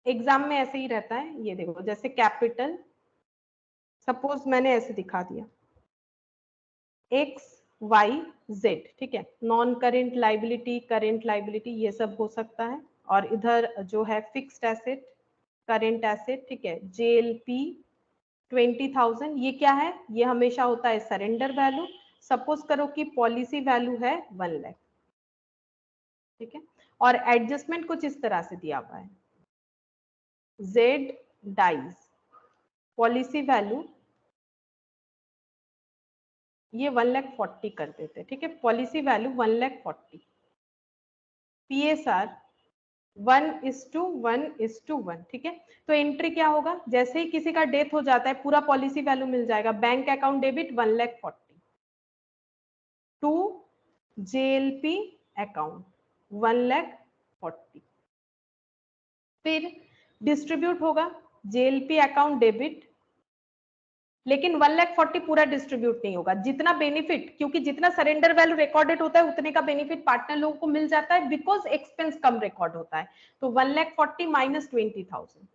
Speaker 1: एग्जाम में ऐसे ही रहता है, ये देखो जैसे कैपिटल, सपोज मैंने ऐसे दिखा दिया, एक्स वाई जेड, ठीक है। Non current liability, current liability, ये सब हो सकता है। और इधर जो है फिक्स्ड एसेट, करेंट एसेट, ठीक है। JLP 20,000, ये क्या है? ये हमेशा होता है सरेंडर वैल्यू। सपोज करो कि पॉलिसी वैल्यू है 1 लाख, ठीक है। और एडजस्टमेंट कुछ इस तरह से दिया हुआ है, जेड डाइज, पॉलिसी वैल्यू ये 1,40,000 कर देते, ठीक है। पॉलिसी वैल्यू 1,40,000, PSR 1:1:1, ठीक है। तो एंट्री क्या होगा? जैसे ही किसी का डेथ हो जाता है पूरा पॉलिसी वैल्यू मिल जाएगा। Bank account debit 1,40,000 to JLP account 1,40,000। फिर डिस्ट्रीब्यूट होगा JLP अकाउंट डेबिट, लेकिन 1,40,000 पूरा डिस्ट्रीब्यूट नहीं होगा। जितना बेनिफिट, क्योंकि जितना सरेंडर वैल्यू रिकॉर्डेड होता है उतने का बेनिफिट पार्टनर लोगों को मिल जाता है, बिकॉज एक्सपेंस कम रिकॉर्ड होता है। तो 1,40,000 माइनस 20,000,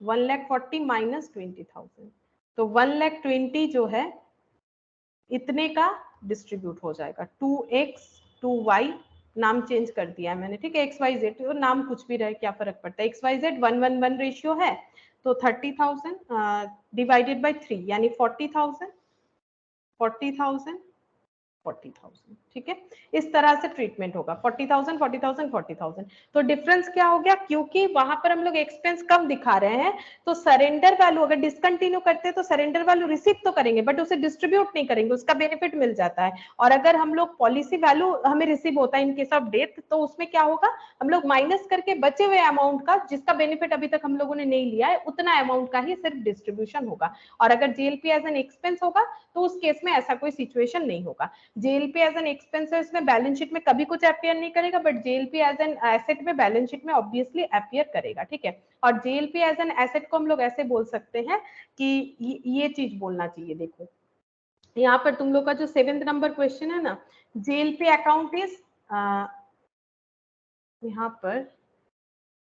Speaker 1: 1,40,000 माइनस 20,000, तो 1,20,000 जो है इतने का डिस्ट्रीब्यूट हो जाएगा। 2x 2y, नाम चेंज कर दिया है मैंने, ठीक है। XYZ, तो नाम कुछ भी रहे क्या फर्क पड़ता है। XYZ 1:1:1 रेशियो है, तो 30,000 डिवाइडेड बाय 3 यानी 40,000, 40,000, 40,000, ठीक है। इस तरह से ट्रीटमेंट होगा, 40,000 40,000 40,000। तो डिफरेंस क्या हो गया? क्योंकि वहां पर हम लोग एक्सपेंस कम दिखा रहे हैं, तो सरेंडर वैल्यू अगर डिसकंटिन्यू करते हैं तो सरेंडर वैल्यू रिसीव तो करेंगे बट उसे डिस्ट्रीब्यूट नहीं करेंगे, उसका बेनिफिट मिल जाता है। और अगर हम लोग पॉलिसी वैल्यू हमें रिसीव होता है इन केस ऑफ डेथ, तो उसमें क्या होगा? हम लोग माइनस करके बचे हुए अमाउंट का, जिसका बेनिफिट अभी तक हम लोगों ने नहीं लिया है, उतना अमाउंट का ही सिर्फ डिस्ट्रीब्यूशन होगा। और अगर JLP एज एन एक्सपेंस होगा तो उस केस में ऐसा कोई सिचुएशन नहीं होगा। JLP एज एन एक्सपेंस है, इसमें बैलेंस शीट में कभी कुछ अपीयर नहीं करेगा, but JLP as an asset में बैलेंस शीट में ऑब्वियसली अपीयर करेगा, ठीक है। और JLP एज एन एसेट को हम लोग ऐसे बोल सकते हैं कि ये चीज बोलना चाहिए। देखो यहाँ पर तुम लोग का जो 7th नंबर क्वेश्चन है ना, JLP अकाउंट इज, यहाँ पर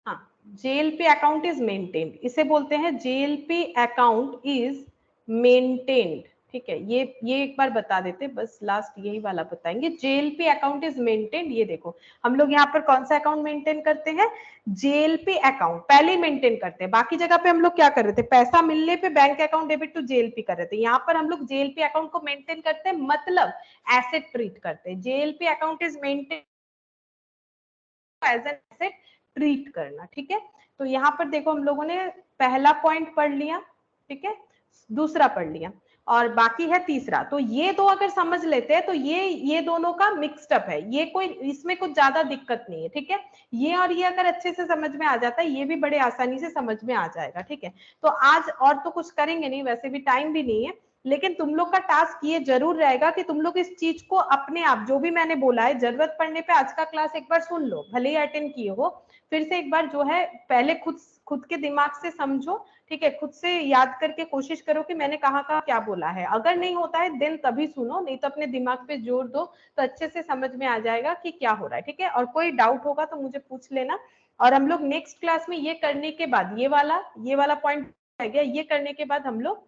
Speaker 1: हाँ, JLP अकाउंट इज मेंटेन्ड, इसे बोलते हैं JLP अकाउंट इज मेंटेन्ड, ठीक है। ये एक बार बता देते, बस लास्ट यही वाला बताएंगे। JLP अकाउंट इज मेंटेन्ड, ये देखो हम लोग यहाँ पर कौन सा अकाउंट मेंटेन करते हैं? JLP अकाउंट पहले मेंटेन करते हैं। बाकी जगह पे हम लोग क्या कर रहे थे? पैसा मिलने पे bank account debit to JLP कर रहे थे। यहाँ पर हम लोग JLP अकाउंट को मेंटेन करते हैं, मतलब एसेट ट्रीट करते हैं। JLP account is maintain as an asset treat करना, ठीक है। तो यहाँ पर देखो हम लोगों ने पहला पॉइंट पढ़ लिया, ठीक है, दूसरा पढ़ लिया और बाकी है तीसरा। तो ये दो अगर समझ लेते हैं तो ये दोनों का मिक्स्ड अप है, ये कोई इसमें कुछ ज्यादा दिक्कत नहीं है, ठीक है। ये और ये अगर अच्छे से समझ में आ जाता है, ये भी बड़े आसानी से समझ में आ जाएगा, ठीक है। तो आज और तो कुछ करेंगे नहीं, वैसे भी टाइम भी नहीं है, लेकिन तुम लोग का टास्क ये जरूर रहेगा कि तुम लोग इस चीज को अपने आप, जो भी मैंने बोला है, जरूरत पड़ने पे आज का क्लास एक बार सुन लो, भले ही अटेंड किए हो, फिर से एक बार जो है पहले खुद के दिमाग से समझो, ठीक है। खुद से याद करके कोशिश करो कि मैंने कहाँ कहाँ क्या बोला है। अगर नहीं होता है देन तभी सुनो, नहीं तो अपने दिमाग पे जोर दो, तो अच्छे से समझ में आ जाएगा कि क्या हो रहा है, ठीक है। और कोई डाउट होगा तो मुझे पूछ लेना। और हम लोग नेक्स्ट क्लास में ये करने के बाद, ये वाला पॉइंट रह गया, ये करने के बाद हम लोग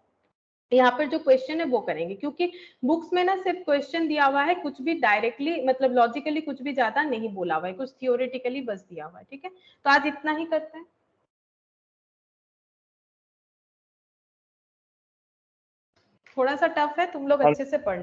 Speaker 1: यहाँ पर जो क्वेश्चन है वो करेंगे, क्योंकि बुक्स में ना सिर्फ क्वेश्चन दिया हुआ है, कुछ भी डायरेक्टली मतलब लॉजिकली कुछ भी ज्यादा नहीं बोला हुआ है, कुछ थियोरेटिकली बस दिया हुआ है, ठीक है। तो आज इतना ही करते हैं। थोड़ा सा टफ है, तुम लोग अच्छे से पढ़